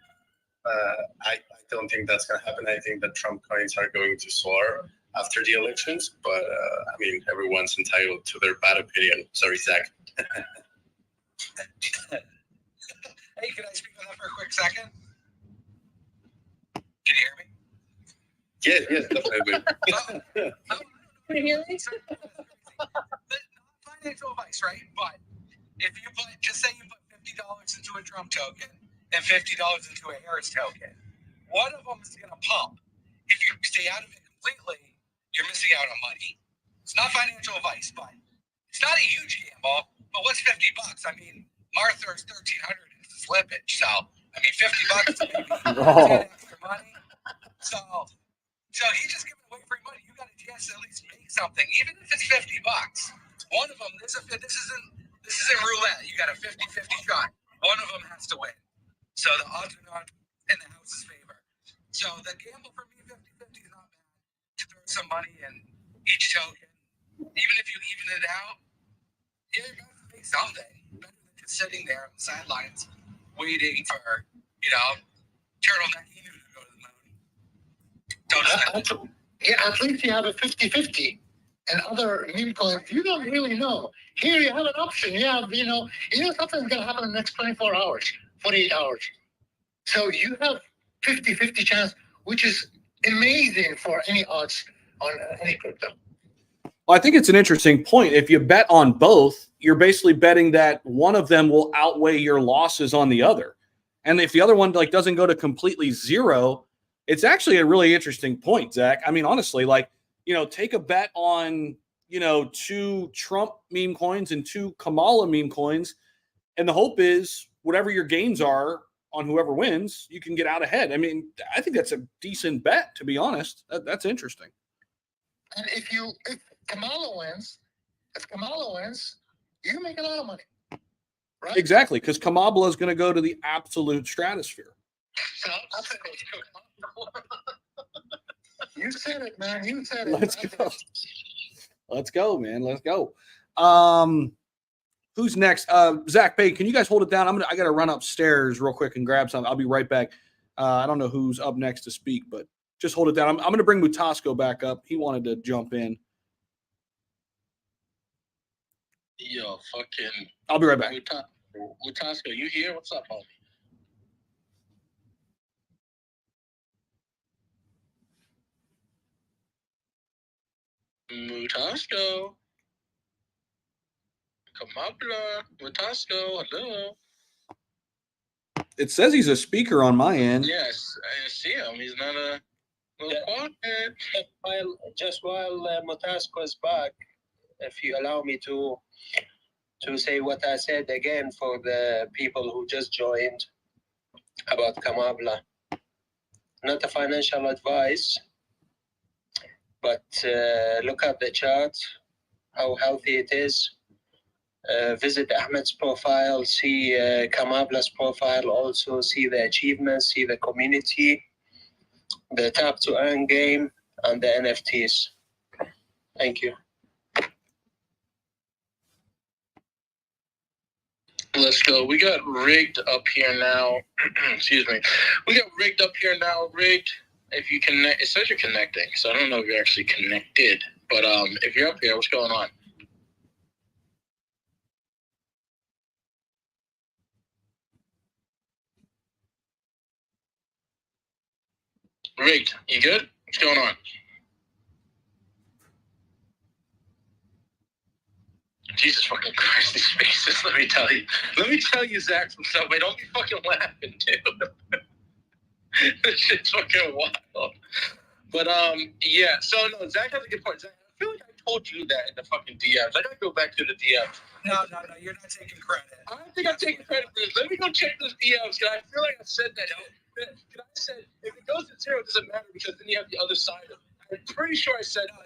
I don't think that's going to happen. I think that Trump coins are going to soar after the elections. But I mean, everyone's entitled to their bad opinion. Sorry, Zach. Hey, can I speak on that for a quick second? Can you hear me? Yes, definitely. Can you hear me? Not financial advice, right? But if you just say you put $50 into a Trump token and $50 into a Harris token, one of them is going to pump. If you stay out of it completely, you're missing out on money. It's not financial advice, but it's not a huge gamble. But what's $50? I mean, Martha is $1,300 is the slippage. So, I mean, $50 maybe 10 extra money. So he's just giving away free money. You got a chance to at least make something, even if it's $50. One of them, this isn't roulette. You got a 50-50 shot. One of them has to win. So the odds are not in the house's favor. So the gamble for me, 50-50 is not bad. To throw some money in each token, even if you even it out, you're going to make something better than just sitting there on the sidelines waiting for, turtleneck Emu to go to the moon. At least you have a 50-50. And other meme coins, you don't really know. Here you have an option. You have, something's going to happen in the next 24 hours, 48 hours. So you have 50-50 chance, which is amazing for any odds on any crypto. Well, I think it's an interesting point. If you bet on both, you're basically betting that one of them will outweigh your losses on the other. And if the other one doesn't go to completely zero, it's actually a really interesting point, Zach. I mean, honestly, take a bet on, 2 Trump meme coins and 2 Kamala meme coins. And the hope is whatever your gains are on whoever wins, you can get out ahead. I mean, I think that's a decent bet, to be honest. That's interesting. And if Kamala wins, you make a lot of money. Right? Exactly, because Kamala is going to go to the absolute stratosphere. You said it, man. You said it. Let's go. Let's go, man. Let's go. Who's next? Zach Pay, can you guys hold it down? I gotta run upstairs real quick and grab something. I'll be right back. I don't know who's up next to speak, but just hold it down. I'm gonna bring Mutasco back up. He wanted to jump in. Yo, fucking. I'll be right back. Mutasco, you here? What's up, homie? Mutasco. Kamala. Mutasco. Hello. It says he's a speaker on my end. Yes, I see him. He's not a little quiet. While Mutasco is back, if you allow me to say what I said again for the people who just joined about Kamala. Not a financial advice, but look at the chart, how healthy it is. Visit Ahmed's profile, see Kamala's profile, also see the achievements, see the community, the tap to earn game, and the NFTs. Thank you. Let's go. We got rigged up here now. Excuse me. We got rigged up here now. Rigged. If you connect, it says you're connecting, so I don't know if you're actually connected. But if you're up here, what's going on? Rigged. You good? What's going on? Jesus fucking Christ, these spaces. Let me tell you, Zach from Subway. Don't be fucking laughing, dude. This shit's fucking wild. But yeah. So no, Zach has a good point. Zach, I feel like I told you that in the fucking DMs. I gotta go back to the DMs. No, you're not taking credit. I don't think I'm taking credit for this. Let me go check those DMs because I feel like I said that. I said if it goes to zero, it doesn't matter because then you have the other side of it. I'm pretty sure I said No.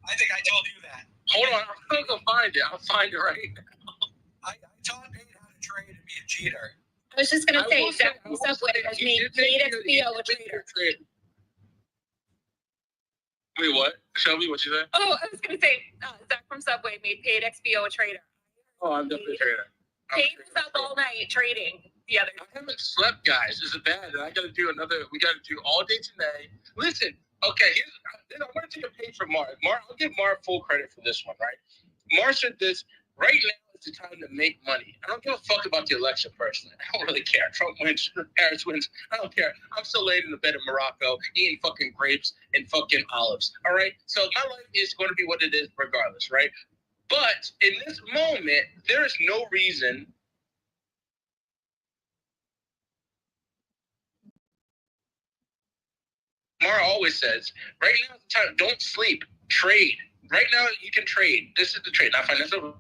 I think I told you that. Hold on, I'm gonna go find it. I'll find it right now. I taught Nate how to trade and be a cheater. I was just gonna say Zach from Subway has made paid XPO a trader. Wait, what? Shelby, what you say? Oh, I was gonna say Zach from Subway made paid XPO a trader. Oh, I'm definitely a trader. Paid was up all night trading the other I haven't slept, guys. Is it bad? I gotta do we gotta do all day today. Listen, okay, I'm gonna take a page from Mark. I'll give Mark full credit for this one, right? Mark said this, right now is the time to make money. I don't give a fuck about the election personally. I don't really care. Trump wins, Harris wins. I don't care. I'm still laying in the bed in Morocco eating fucking grapes and fucking olives. All right? So my life is going to be what it is regardless, right? But in this moment, there is no reason Mara always says, right now is the time, don't sleep, trade. Right now you can trade. This is the trade, not financial.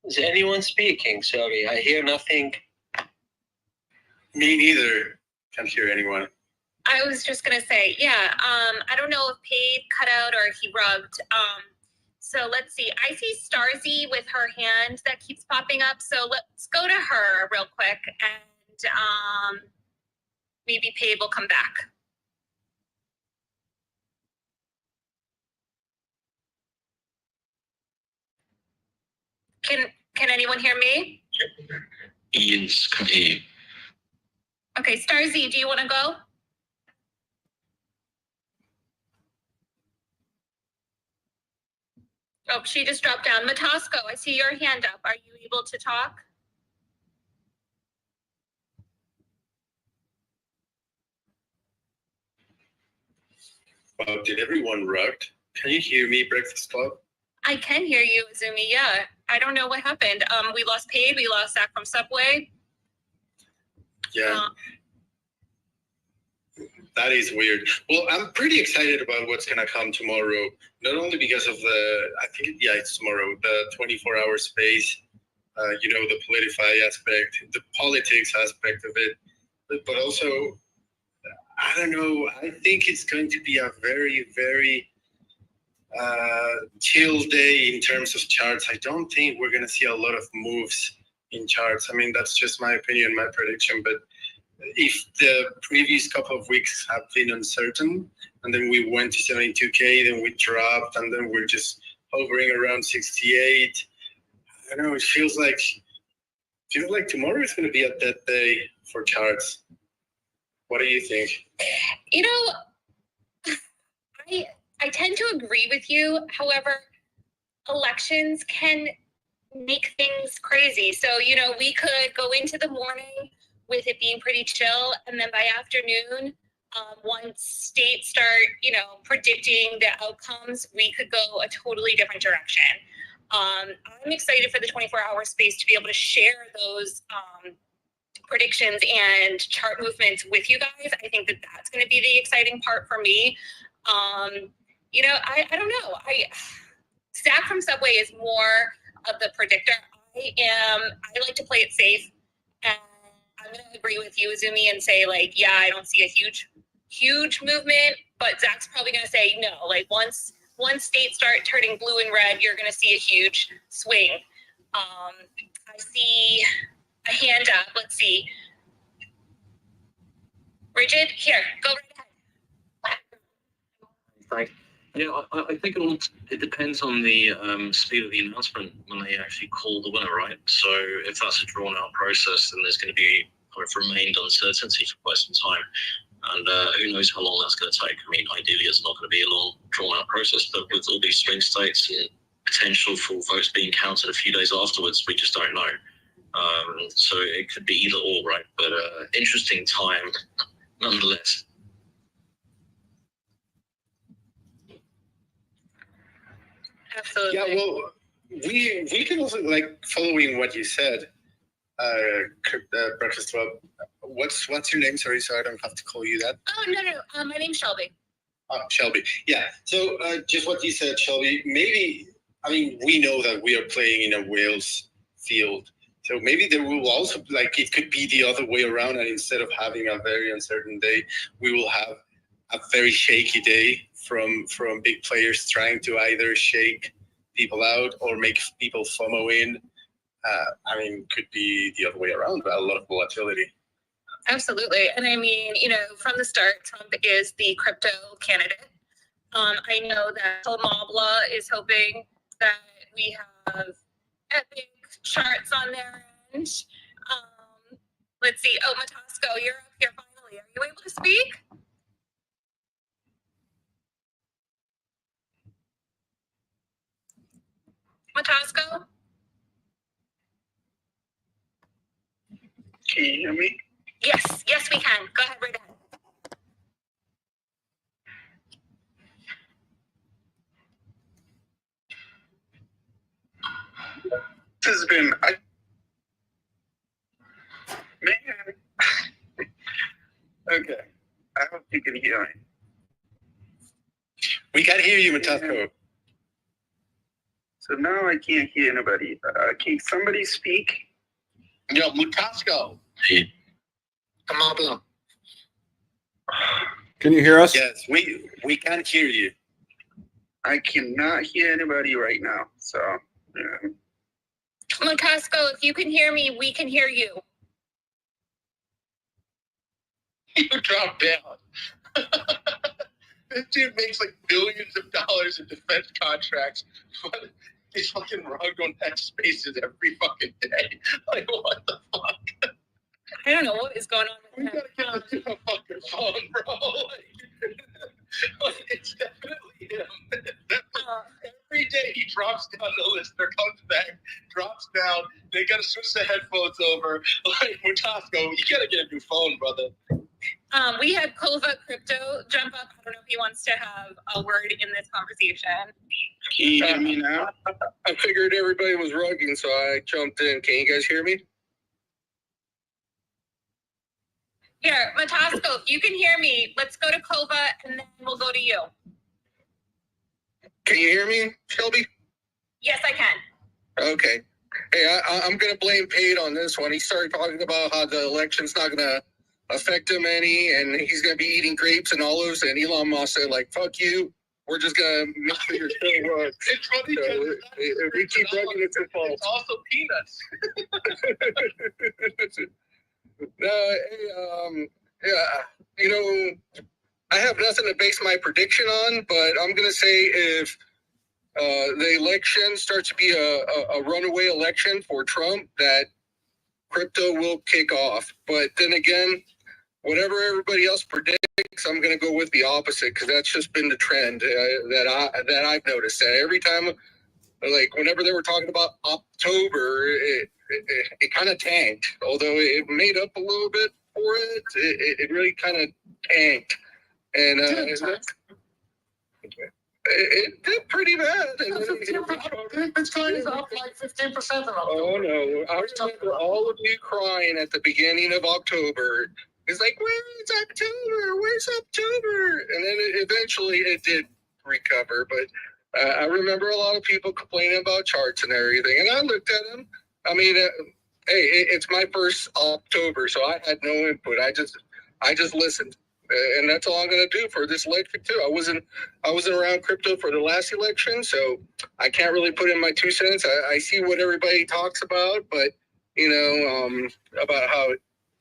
Is anyone speaking? Sorry, I hear nothing. Me neither. Can't hear anyone. I was just gonna say, yeah. I don't know if paid cut out or if he rugged. So let's see. I see Starzy with her hand that keeps popping up. So let's go to her real quick, and maybe paid will come back. Can anyone hear me? Yes, come here. Okay, Starzy, do you want to go? Oh, she just dropped down. Matasco, I see your hand up. Are you able to talk? Did everyone rugged? Can you hear me, Breakfast Club? I can hear you, Azumi. Yeah, I don't know what happened. We lost paid. We lost Zach from Subway. Yeah. That is weird. Well, I'm pretty excited about what's going to come tomorrow. Not only because of it's tomorrow, the 24-hour space, the politify aspect, the politics aspect of it, but also, I don't know, I think it's going to be a very, very chill day in terms of charts. I don't think we're going to see a lot of moves in charts. I mean, that's just my opinion, my prediction, but if the previous couple of weeks have been uncertain, and then we went to 72K, then we dropped, and then we're just hovering around 68. I don't know, it feels like tomorrow is going to be a dead day for charts. What do you think? You know, I tend to agree with you. However, elections can make things crazy. So, we could go into the morning with it being pretty chill, and then by afternoon, once states start, predicting the outcomes, we could go a totally different direction. I'm excited for the 24-hour space to be able to share those predictions and chart movements with you guys. I think that that's going to be the exciting part for me. I don't know. Zach from Subway is more of the predictor. I like to play it safe, and I'm going to agree with you, Azumi, and say, like, yeah, I don't see a huge movement, but Zach's probably going to say no. Like, once states start turning blue and red, you're going to see a huge swing. I see a hand up. Let's see. Rigid, here, go right ahead. Thanks. Yeah, I think it depends on the speed of the announcement when they actually call the winner, right? So if that's a drawn out process, then there's going to be remained uncertainty for quite some time. And who knows how long that's going to take. I mean, ideally, it's not going to be a long, drawn-out process, but with all these swing states and potential for votes being counted a few days afterwards, we just don't know. So it could be either or, right? But interesting time, nonetheless. Absolutely. Yeah, well, we can also, like, following what you said, Breakfast Club. What's your name? Sorry, so I don't have to call you that. Oh, no. My name's Shelby. Shelby. Yeah. So just what you said, Shelby, maybe, I mean, we know that we are playing in a Wales field. So maybe there will also, like, it could be the other way around. And instead of having a very uncertain day, we will have a very shaky day from big players trying to either shake people out or make people FOMO in. I mean, could be the other way around, a lot of volatility. Absolutely. And I mean, from the start, Trump is the crypto candidate. I know that Kamala is hoping that we have epic charts on their end. Let's see. Oh, Matasco, you're up here finally. Are you able to speak? Matasco? Can you hear me? Yes, we can. Go ahead, right ahead. This has been, man. Okay, I hope you can hear me. We can hear you, Matasco. So now I can't hear anybody. Can somebody speak? Yo, Matasco. Kamala. Can you hear us? Yes, we can hear you. I cannot hear anybody right now. So, yeah. Matasco, if you can hear me, we can hear you. You dropped down. This dude makes like billions of dollars in defense contracts, but he's fucking rugged on X Spaces every fucking day. Like, what the fuck? I don't know what is going on We with gotta get the fucking phone, bro. Like, it's definitely him. Every day he drops down the list, there comes back, drops down. They gotta switch the headphones over. Like, Mutasco, you gotta get a new phone, brother. We had Kova Crypto jump up. I don't know if he wants to have a word in this conversation. Can you hear me now? I figured everybody was rugging, so I jumped in. Can you guys hear me? Here, Matasco, if you can hear me, let's go to Kova and then we'll go to you. Can you hear me, Shelby? Yes, I can. Okay. Hey, I'm going to blame Pate on this one. He started talking about how the election's not going to affect him any, and he's going to be eating grapes and olives, and Elon Musk said, like, fuck you. We're just going to make sure you're still rugged. It's funny because So if we keep rugging, it's his fault. it's also peanuts. No, hey, I have nothing to base my prediction on, but I'm going to say if the election starts to be a runaway election for Trump, that crypto will kick off. But then again, whatever everybody else predicts, I'm going to go with the opposite, because that's just been the trend that I've noticed. That every time, like whenever they were talking about October, it kind of tanked. Although it made up a little bit for it, it really kind of tanked. And it did pretty bad. Bitcoin is up like 15%. Oh no! I remember all of you crying at the beginning of October. It's like, where's October? Where's October? And then eventually it did recover. But I remember a lot of people complaining about charts and everything, and I looked at them. I mean, hey, it's my first October, so I had no input. I just listened, and that's all I'm gonna do for this election too. I wasn't around crypto for the last election, so I can't really put in my 2 cents. I see what everybody talks about, but about how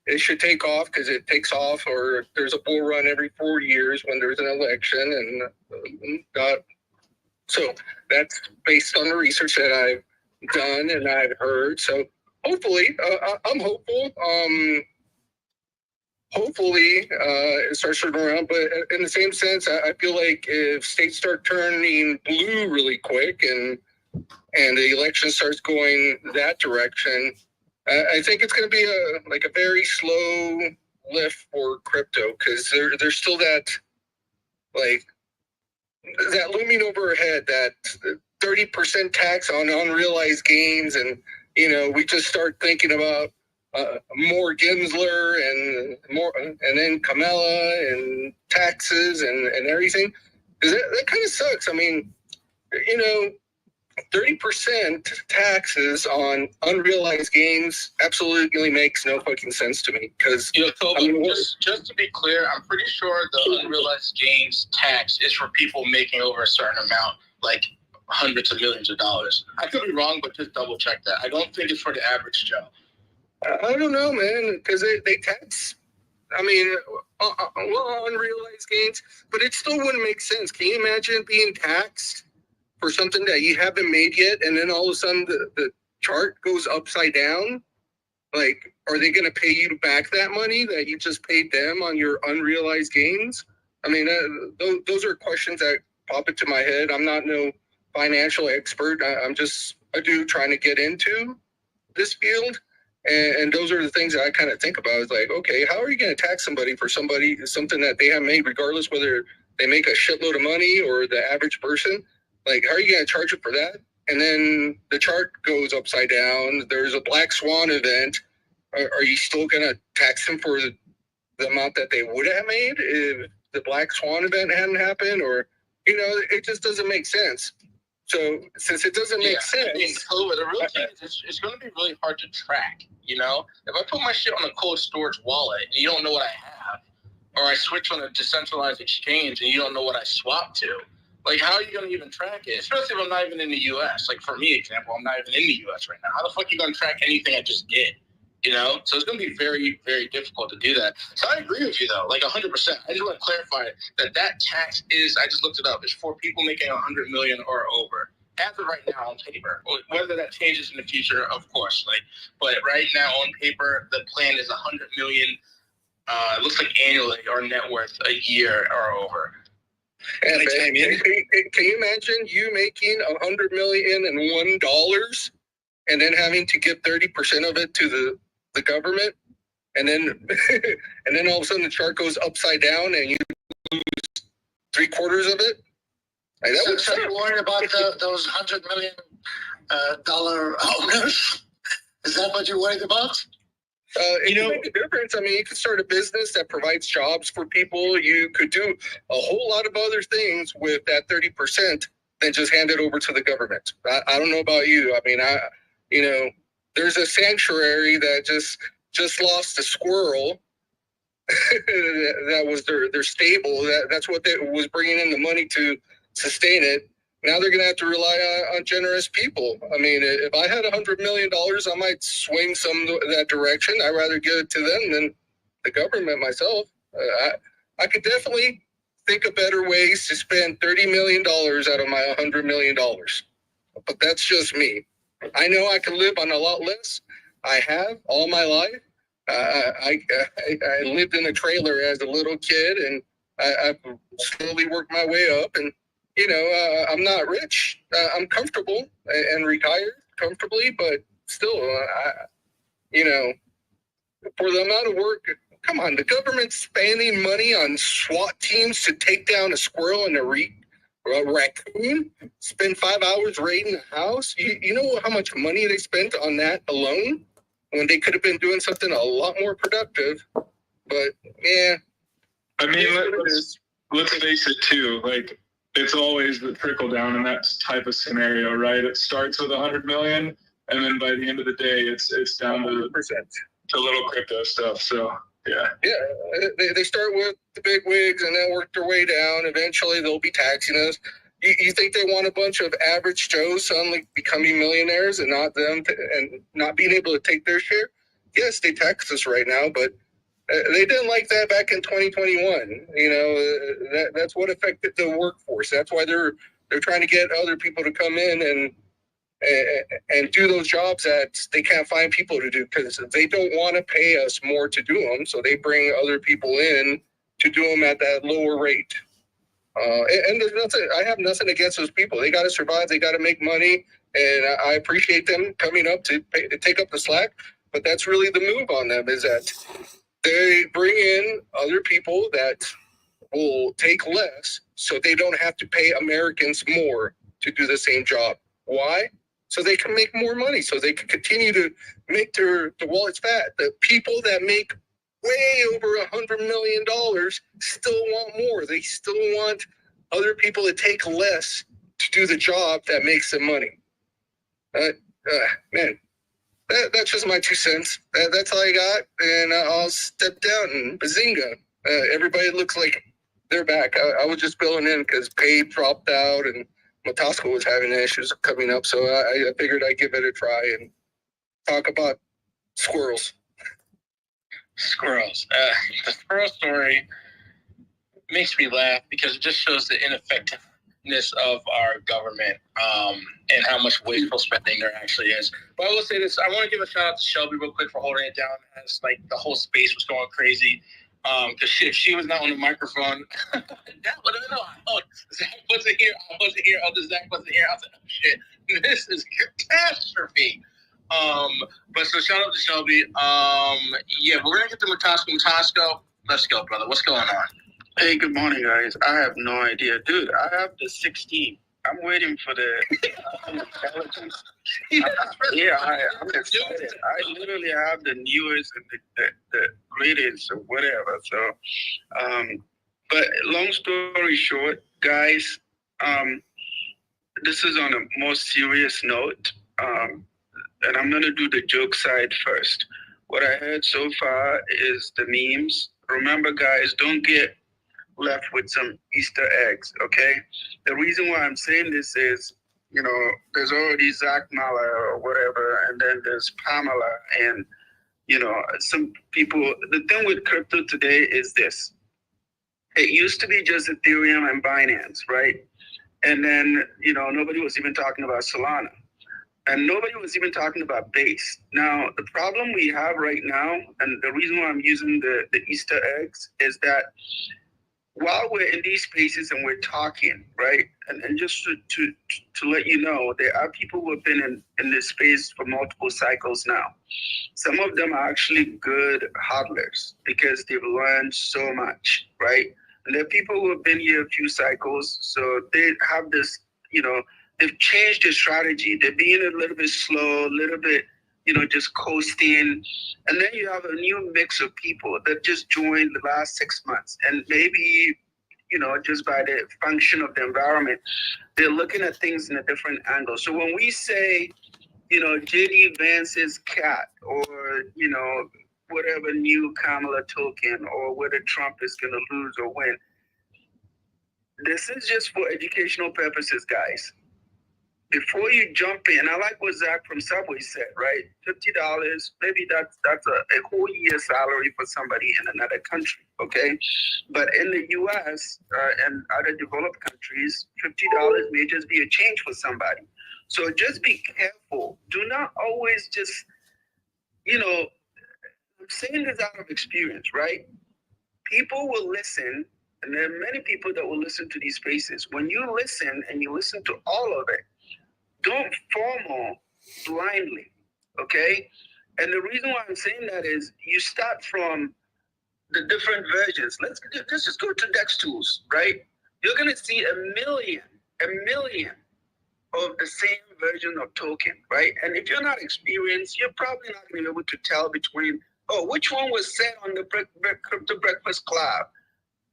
it should take off because it takes off, or there's a bull run every 4 years when there's an election, and so that's based on the research that I've done and I've heard. So hopefully, I'm hopeful. Hopefully, it starts turning around. But in the same sense, I feel like if states start turning blue really quick and the election starts going that direction, I think it's going to be a very slow lift for crypto because there's still that looming over our head, that 30% tax on unrealized gains, and we just start thinking about more Gensler and then Kamala and taxes and everything. That kind of sucks. I mean, 30% taxes on unrealized gains absolutely makes no fucking sense to me. Because just to be clear, I'm pretty sure the unrealized gains tax is for people making over a certain amount, like hundreds of millions of dollars. I could be wrong, but just double check that. I don't think it's for the average Joe. I don't know, man, because they tax. I mean, unrealized gains, but it still wouldn't make sense. Can you imagine being taxed for something that you haven't made yet, and then all of a sudden the chart goes upside down? Like, are they going to pay you back that money that you just paid them on your unrealized gains? I mean, those are questions that pop into my head. I'm not no financial expert. I'm just a dude trying to get into this field. And those are the things that I kind of think about. It's like, okay, how are you going to tax somebody for something that they have made, regardless whether they make a shitload of money or the average person? Like, how are you going to charge it for that? And then the chart goes upside down. There's a black swan event. Are you still going to tax them for the amount that they would have made if the black swan event hadn't happened? Or, it just doesn't make sense. So since it doesn't make sense. I mean, the real thing is it's going to be really hard to track, If I put my shit on a cold storage wallet and you don't know what I have, or I switch on a decentralized exchange and you don't know what I swap to, like, how are you going to even track it? Especially if I'm not even in the U.S. Like, for me, example, I'm not even in the U.S. right now. How the fuck are you going to track anything I just did? So it's going to be very, very difficult to do that. So I agree with you, though, like 100%. I just want to clarify that tax is, I just looked it up, it's for people making 100 million or over. As of right now on paper, whether that changes in the future, of course. But right now on paper, the plan is 100 million. It looks like annually or net worth a year or over. And can you imagine you making $100 million and $1 and then having to give 30% of it to the government, and then all of a sudden the chart goes upside down and you lose 3/4 of it? Like, so you're worried about those $100 million dollar owners? Is that what you're worried about? It can make a difference. I mean, you could start a business that provides jobs for people. You could do a whole lot of other things with that 30% than just hand it over to the government. I don't know about you. I mean, there's a sanctuary that just lost a squirrel. That was their stable. That's what was bringing in the money to sustain it. Now they're going to have to rely on generous people. I mean, if I had $100 million, I might swing some that direction. I'd rather give it to them than the government myself. I could definitely think of better ways to spend $30 million out of my $100 million. But that's just me. I know I can live on a lot less. I have all my life. I lived in a trailer as a little kid, and I've slowly worked my way up. And I'm not rich. I'm comfortable and retired comfortably, but still, for the amount of work, come on, the government's spending money on SWAT teams to take down a squirrel and a raccoon, spend 5 hours raiding a house. You know how much money they spent on that alone when they could have been doing something a lot more productive. But yeah, I mean, let's face it too. Like, it's always the trickle down in that type of scenario, right? It starts with 100 million, and then by the end of the day, it's down to 100%. the little crypto stuff. So yeah, they start with the big wigs and then work their way down. Eventually, they'll be taxing us. You think they want a bunch of average Joes suddenly becoming millionaires and not them and not being able to take their share? Yes, they tax us right now, but they didn't like that back in 2021. You know, that's what affected the workforce. That's why they're trying to get other people to come in and do those jobs that they can't find people to do because they don't want to pay us more to do them. So they bring other people in to do them at that lower rate. And there's nothing. I have nothing against those people. They got to survive. They got to make money, and I appreciate them coming up to take up the slack. But that's really the move on them is that they bring in other people that will take less, so they don't have to pay Americans more to do the same job. Why? So they can make more money. So they can continue to make the wallets fat. The people that make way over $100 million still want more. They still want other people to take less to do the job that makes them money. Man, that's just my 2 cents. That's all I got, and I'll step down and bazinga. Everybody looks like they're back. I was just filling in because Pay dropped out and Matasco was having issues coming up, so I figured I'd give it a try and talk about squirrels. Squirrels. The squirrel story makes me laugh because it just shows the ineffectiveness of our government and how much wasteful spending there actually is. But I will say this: I want to give a shout out to Shelby real quick for holding it down as like the whole space was going crazy. Because if she was not on the microphone, that would have been on. Zach wasn't here. I wasn't here. Other Zach wasn't here. I was like, oh, shit, this is catastrophe. But so shout out to Shelby. Yeah, we're gonna get to Matasco. Let's go, brother. What's going on? Hey, good morning, guys. I have no idea, dude. I have the 16. I'm waiting for the intelligence. I'm excited. I literally have the newest and the greatest or whatever. So, but long story short, guys, this is on a more serious note. And I'm going to do the joke side first. What I heard so far is the memes. Remember, guys, don't get left with some Easter eggs, okay? The reason why I'm saying this is, you know, there's already Zach or whatever, and then there's Kamala, and, you know, some people. The thing with crypto today is this. It used to be just Ethereum and Binance, right? And then, you know, nobody was even talking about Solana. And nobody was even talking about base. Now, the problem we have right now, and the reason why I'm using the Easter eggs, is that while we're in these spaces and we're talking, right, and just to let you know, there are people who have been in this space for multiple cycles now. Some of them are actually good hodlers because they've learned so much, right? And there are people who have been here a few cycles, so they have this, you know, they've changed their strategy. They're being a little bit slow, a little bit, you know, just coasting. And then you have a new mix of people that just joined the last 6 months. And maybe, you know, just by the function of the environment, they're looking at things in a different angle. So when we say, you know, JD Vance's cat or, you know, whatever new Kamala token or whether Trump is going to lose or win, this is just for educational purposes, guys. Before you jump in, I like what Zach from Subway said, right? $50, maybe that's a whole year's salary for somebody in another country, okay? But in the U.S. And other developed countries, $50 may just be a change for somebody. So just be careful. Do not always just, you know, I'm saying this out of experience, right? People will listen, and there are many people that will listen to these spaces. When you listen and you listen to all of it, don't FOMO blindly, okay? And the reason why I'm saying that is you start from the different versions. Let's just go to DEX tools, right? You're gonna see a million of the same version of token, right? And if you're not experienced, you're probably not gonna be able to tell between, oh, which one was set on the Crypto Breakfast Club?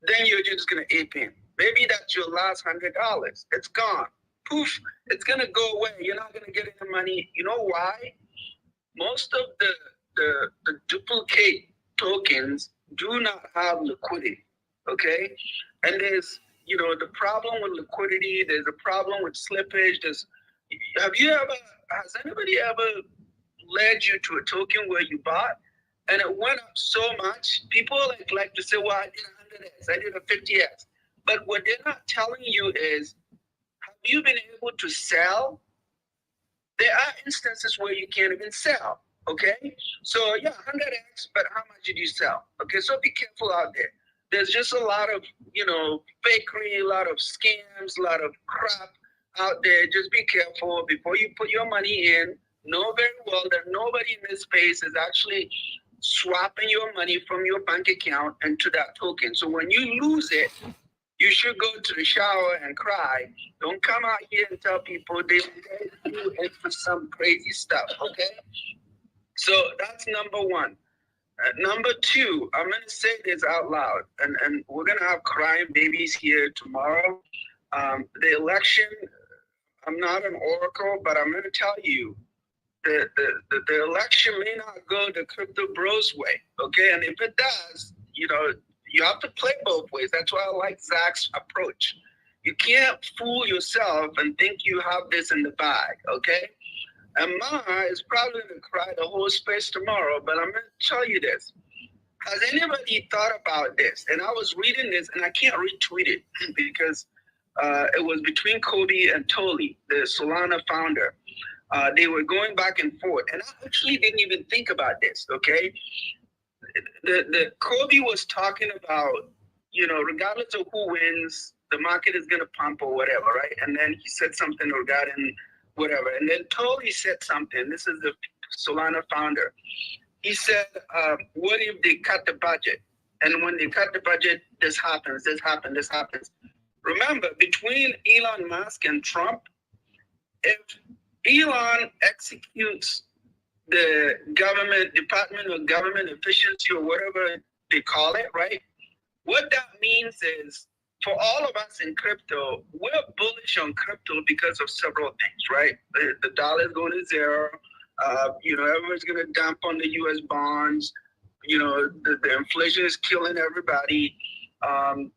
Then you're just gonna ape in. Maybe that's your last $100. It's gone. Poof, it's gonna go away. You're not gonna get any money. You know why? Most of the duplicate tokens do not have liquidity. Okay? And there's, you know, the problem with liquidity, there's a problem with slippage. Has anybody ever led you to a token where you bought and it went up so much? People like to say, well, I did 100x, I did a 50x. But what they're not telling you is, have you been able to sell? There are instances where you can't even sell, okay? So yeah, 100x, but how much did you sell? Okay, so be careful out there. There's just a lot of, you know, fakery, a lot of scams, a lot of crap out there. Just be careful before you put your money in. Know very well that nobody in this space is actually swapping your money from your bank account into that token. So when you lose it, you should go to the shower and cry. Don't come out here and tell people they do it for some crazy stuff, okay? So that's number one. Number two, I'm going to say this out loud, and we're going to have crying babies here tomorrow. The election, I'm not an oracle, but I'm going to tell you, the election may not go the crypto bros way, okay? And if it does, you know, you have to play both ways. That's why I like Zach's approach. You can't fool yourself and think you have this in the bag, okay? And Ma is probably going to cry the whole space tomorrow, but I'm going to tell you this. Has anybody thought about this? And I was reading this, and I can't retweet it because it was between Kobe and Tolly, the Solana founder. They were going back and forth, and I actually didn't even think about this, okay? The Kobe was talking about, you know, regardless of who wins, the market is going to pump or whatever, right? And then he said something regarding whatever. And then Tolly said something. This is the Solana founder. He said, what if they cut the budget? And when they cut the budget, this happens, this happens, this happens. Remember, between Elon Musk and Trump, if Elon executes the government, Department of Government Efficiency or whatever they call it, right? What that means is, for all of us in crypto, we're bullish on crypto because of several things, right? The dollar is going to zero. You know, everyone's going to dump on the U.S. bonds. You know, the inflation is killing everybody.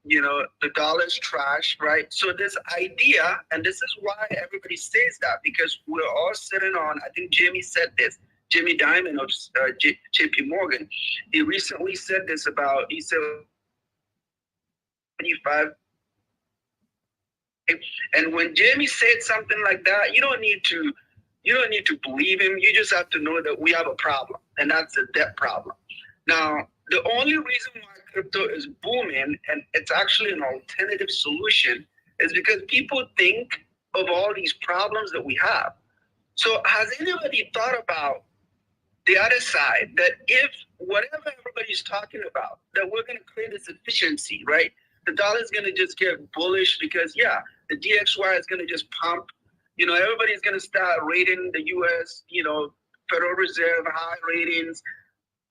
You know, the dollar is trash, right? So this idea, and this is why everybody says that, because we're all sitting on, I think Jamie said this, Jamie Dimon of JP Morgan, he recently said this about, he said, 25. And when Jamie said something like that, you don't need to believe him. You just have to know that we have a problem, and that's a debt problem. Now, the only reason why crypto is booming, and it's actually an alternative solution, is because people think of all these problems that we have. So has anybody thought about the other side, that if whatever everybody's talking about, that we're going to create this efficiency, right? The dollar is going to just get bullish because, yeah, the DXY is going to just pump. You know, everybody's going to start rating the U.S., you know, Federal Reserve high ratings.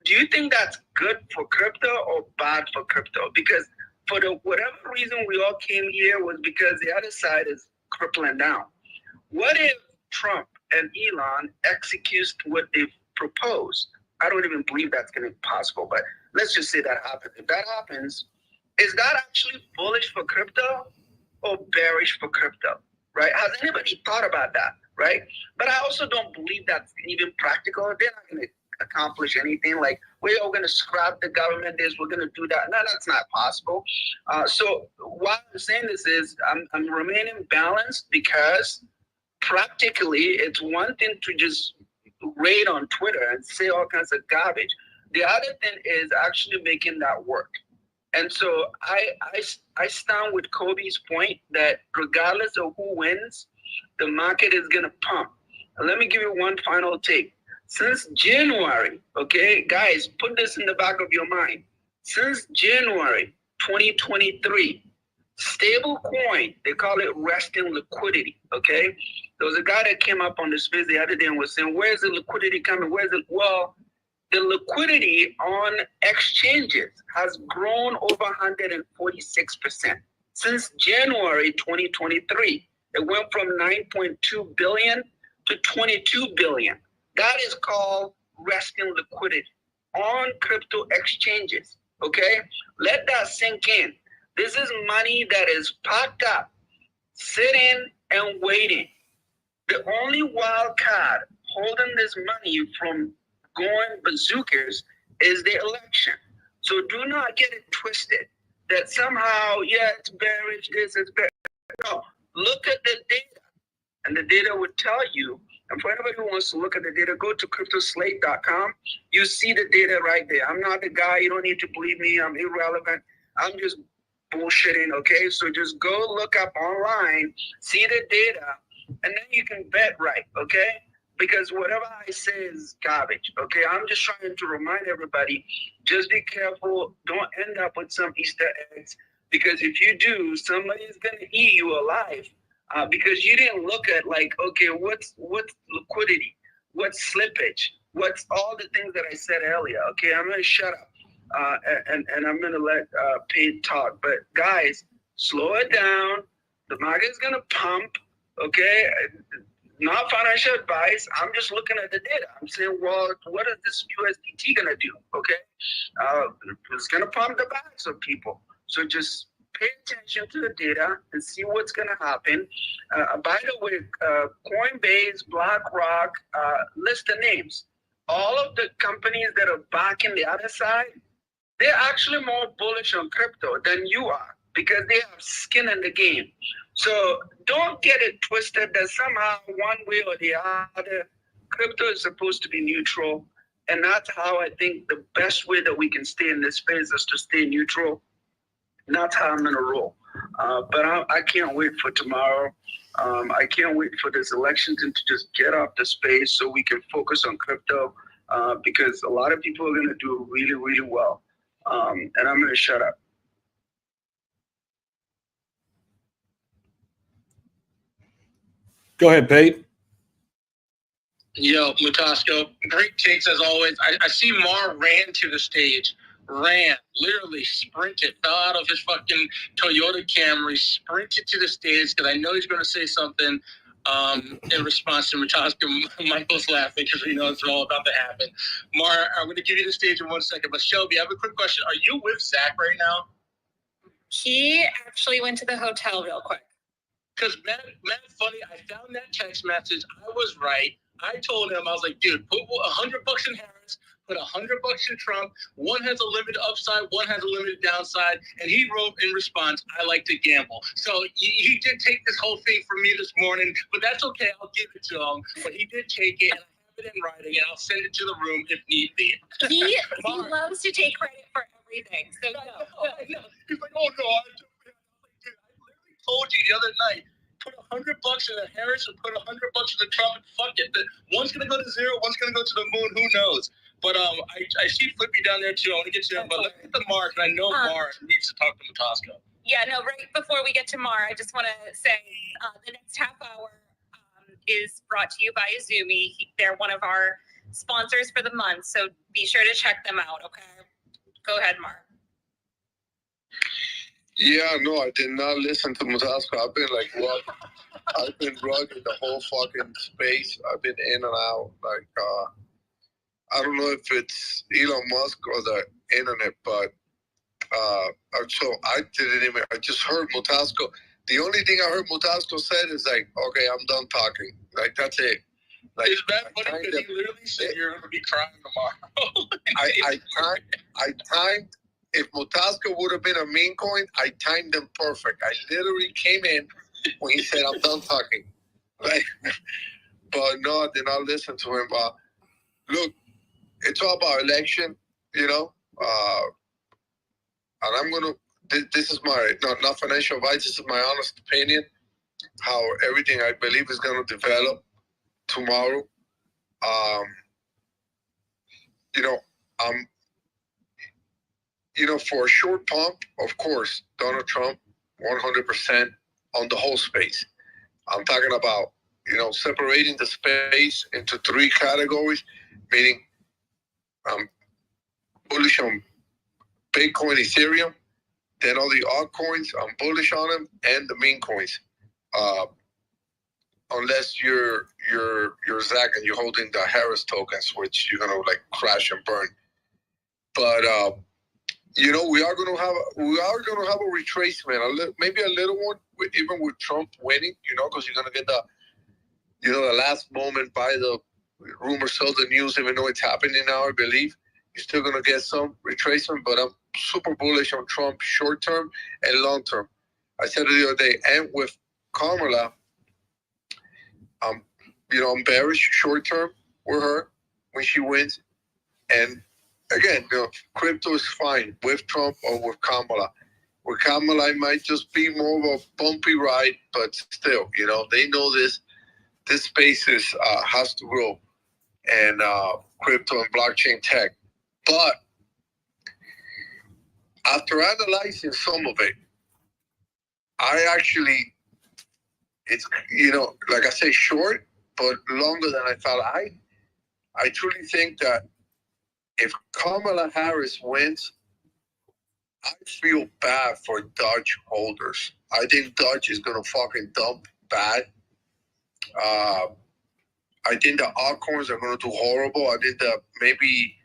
Do you think that's good for crypto or bad for crypto? Because for the whatever reason we all came here was because the other side is crippling down. What if Trump and Elon executes what they've proposed? I don't even believe that's going to be possible, but let's just say that happens. If that happens, is that actually bullish for crypto or bearish for crypto, right? Has anybody thought about that, right? But I also don't believe that's even practical. They're not going to accomplish anything. Like, we're all going to scrap the government this, we're going to do that. No, that's not possible. So why I'm saying this is I'm remaining balanced because practically it's one thing to just raid on Twitter and say all kinds of garbage. The other thing is actually making that work. And so I stand with Kobe's point that regardless of who wins, the market is going to pump. And let me give you one final take. Since January, okay, guys, put this in the back of your mind. Since January 2023, stable coin, they call it resting liquidity, okay? There was a guy that came up on the space the other day and was saying, where's the liquidity coming? Where's it? Well, the liquidity on exchanges has grown over 146% since January 2023. It went from 9.2 billion to 22 billion. That is called resting liquidity on crypto exchanges. Okay, let that sink in. This is money that is packed up, sitting and waiting. The only wild card holding this money from going bazookas is the election. So do not get it twisted that somehow, yeah, it's bearish, this is bearish. No, look at the data, and the data would tell you. And for anybody who wants to look at the data, go to cryptoslate.com. You see the data right there. I'm not the guy. You don't need to believe me. I'm irrelevant. I'm just bullshitting, okay? So just go look up online, see the data, and then you can bet right, okay? Because whatever I say is garbage, okay? I'm just trying to remind everybody, just be careful. Don't end up with some Easter eggs, because if you do, somebody is going to eat you alive because you didn't look at, like, okay, what's liquidity? What's slippage? What's all the things that I said earlier, okay? I'm going to shut up and I'm going to let Pete talk. But, guys, slow it down. The market is going to pump, okay? Not financial advice. I'm just looking at the data. I'm saying, well, what is this USDT going to do? Okay. It's going to pump the backs of people. So just pay attention to the data and see what's going to happen. By the way, Coinbase, BlackRock, list the names. All of the companies that are backing the other side, they're actually more bullish on crypto than you are because they have skin in the game. So don't get it twisted that somehow one way or the other, crypto is supposed to be neutral. And that's how I think the best way that we can stay in this space is to stay neutral. And that's how I'm going to roll. But I can't wait for tomorrow. I can't wait for this election to just get off the space so we can focus on crypto because a lot of people are going to do really, really well. And I'm going to shut up. Go ahead, Pete. Yo, Mutasco, great takes as always. I see Mar ran to the stage, literally sprinted, fell out of his fucking Toyota Camry, sprinted to the stage because I know he's going to say something in response to Mutasco. Michael's laughing because we know it's all about to happen. Mar, I'm going to give you the stage in 1 second, but Shelby, I have a quick question. Are you with Zach right now? He actually went to the hotel real quick. Because, man, funny, I found that text message. I was right. I told him, I was like, dude, put $100 in Harris, put $100 in Trump. One has a limited upside, one has a limited downside. And he wrote in response, I like to gamble. So he did take this whole thing from me this morning, but that's okay. I'll give it to him. But he did take it, and I have it in writing, and I'll send it to the room if need be. He loves to take credit for everything. So no. He's like, oh, no, I literally told you the other night, put $100 in the Harris and put $100 in the Trump and fuck it. One's gonna go to zero, one's gonna go to the moon. Who knows? But I see Flippy down there too. I want to get to him, but let's get the Mark. And I know Mar needs to talk to Mutasco. Yeah, no. Right before we get to Mar, I just want to say the next half hour is brought to you by Izumi. They're one of our sponsors for the month, so be sure to check them out. Okay, go ahead, Mar. Yeah, no, I did not listen to Mutasco. I've been like, what? I've been rugging the whole fucking space. I've been in and out. Like, I don't know if it's Elon Musk or the internet, but so I didn't even, I just heard Mutasco. The only thing I heard Mutasco said is like, okay, I'm done talking. Like, that's it. Like, it's bad funny because he literally said you're going to be crying tomorrow. I timed. If Mutasco would have been a meme coin, I timed him perfect. I literally came in when he said, I'm done talking. Right? But no, I did not listen to him. Look, it's all about election, you know. And I'm going to, this is my, not financial advice, this is my honest opinion, how everything I believe is going to develop tomorrow. For a short pump, of course, Donald Trump, 100% on the whole space. I'm talking about, separating the space into 3 categories, meaning I'm bullish on Bitcoin, Ethereum, Then all the altcoins, I'm bullish on them, and the meme coins. Unless you're Zach and you're holding the Harris tokens, which you're gonna like crash and burn. But you know, we are gonna have a retracement, maybe a little one, even with Trump winning. You know, because you're gonna get the last moment by the rumor, sell the news, even though it's happening now. I believe you're still gonna get some retracement, but I'm super bullish on Trump short term and long term. I said it the other day, and with Kamala, I'm bearish short term with her when she wins. And again, crypto is fine with Trump or with Kamala. With Kamala, it might just be more of a bumpy ride, but still, they know this space has to grow, and crypto and blockchain tech. But after analyzing some of it, it's, like I say, short, but longer than I thought. I truly think that if Kamala Harris wins, I feel bad for Dodge holders. I think Dodge is going to fucking dump bad. I think the altcoins are going to do horrible. I think that maybe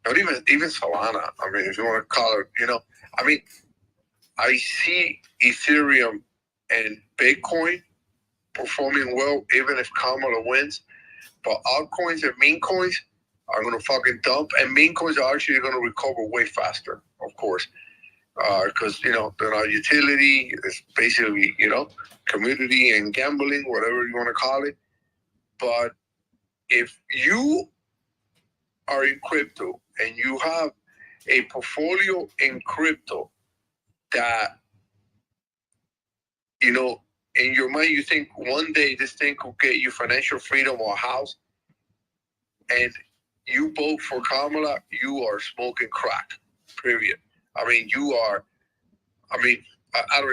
not even Solana. I mean, if you want to call it, I see Ethereum and Bitcoin performing well, even if Kamala wins. But altcoins and meme coins are going to fucking dump, and meme coins are actually going to recover way faster, of course, because they're not utility. It's basically community and gambling, whatever you want to call it. But if you are in crypto and you have a portfolio in crypto that in your mind you think one day this thing could get you financial freedom or a house, and you vote for Kamala, you are smoking crack, period. I don't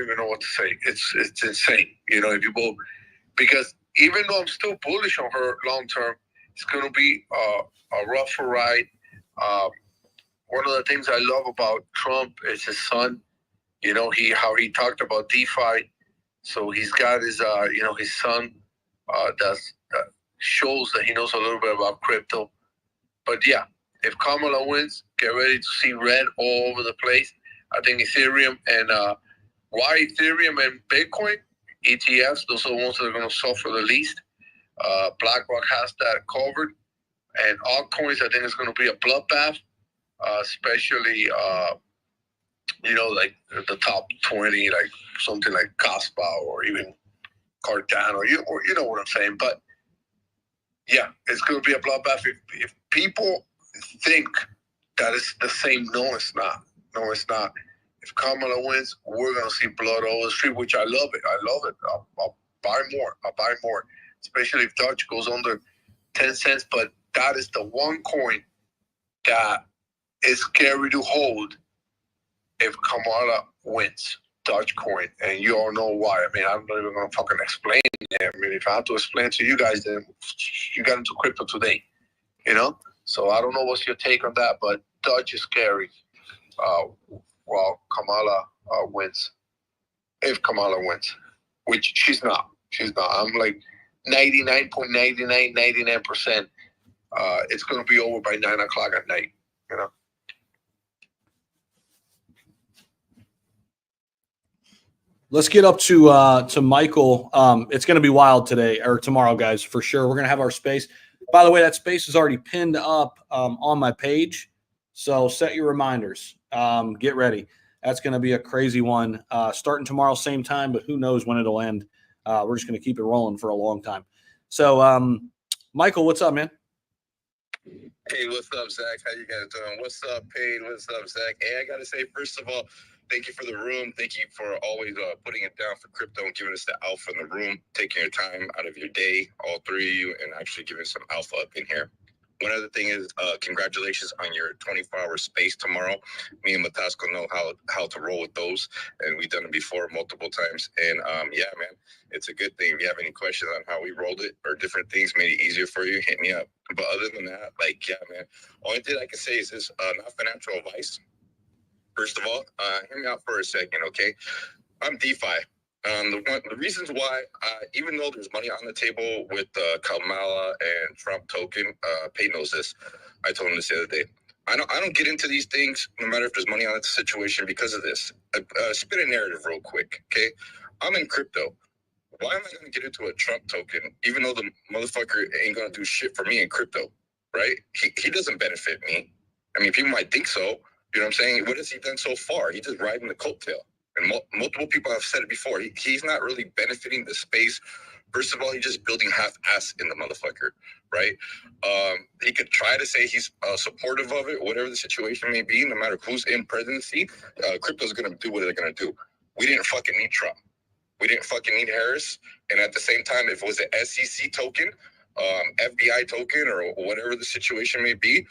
even know what to say. It's insane, if you vote, because even though I'm still bullish on her long term, it's going to be a rougher ride. One of the things I love about Trump is his son. How he talked about DeFi. So he's got his his son that shows that he knows a little bit about crypto. But yeah, if Kamala wins, get ready to see red all over the place. I think Ethereum and why Ethereum and Bitcoin ETFs, those are the ones that are going to suffer the least. BlackRock has that covered, and altcoins, I think it's going to be a bloodbath, especially like the top 20, like something like Caspa or even Cardano, or you know what I'm saying. But yeah, it's going to be a bloodbath. If people think that it's the same, no, it's not. No, it's not. If Kamala wins, we're going to see blood over the street, which I love it. I'll buy more. I'll buy more, especially if Dodge goes under 10 cents. But that is the one coin that is scary to hold if Kamala wins, Dogecoin. And you all know why. I mean, I'm not even going to fucking explain it. I mean, if I have to explain to you guys, then you got into crypto today, So I don't know what's your take on that, but Doge is scary. While Kamala wins, if Kamala wins, which she's not. I'm like 99.99%. It's going to be over by 9 o'clock at night, Let's get up to Michael. It's going to be wild today or tomorrow, guys, for sure. We're going to have our space. By the way, that space is already pinned up on my page, so set your reminders. Get ready. That's going to be a crazy one. Starting tomorrow, same time, but who knows when it'll end. We're just going to keep it rolling for a long time. So, Michael, what's up, man? Hey, what's up, Zach? How you guys doing? What's up, Payne? What's up, Zach? Hey, I got to say, first of all, thank you for the room. Thank you for always putting it down for crypto and giving us the alpha in the room, taking your time out of your day, all three of you, and actually giving some alpha up in here. One other thing is congratulations on your 24-hour space tomorrow. Me and Matasco know how to roll with those, and we've done it before multiple times. And yeah, man, it's a good thing. If you have any questions on how we rolled it or different things made it easier for you, hit me up. But other than that, yeah, man, only thing I can say is this, not financial advice. First of all, hear me out for a second, okay? I'm DeFi. The reasons why, even though there's money on the table with Kamala and Trump token, Pay knows this. I told him this the other day. I don't get into these things, no matter if there's money on the situation, because of this. Spin a narrative real quick, okay? I'm in crypto. Why am I going to get into a Trump token, even though the motherfucker ain't going to do shit for me in crypto, right? He doesn't benefit me. I mean, people might think so. You know what I'm saying? What has he done so far? He's just riding the coattail. And multiple people have said it before. He's not really benefiting the space. First of all, he's just building half-ass in the motherfucker, right? He could try to say he's supportive of it, whatever the situation may be, no matter who's in presidency. Crypto's going to do what they're going to do. We didn't fucking need Trump. We didn't fucking need Harris. And at the same time, if it was an SEC token, FBI token, or whatever the situation may be,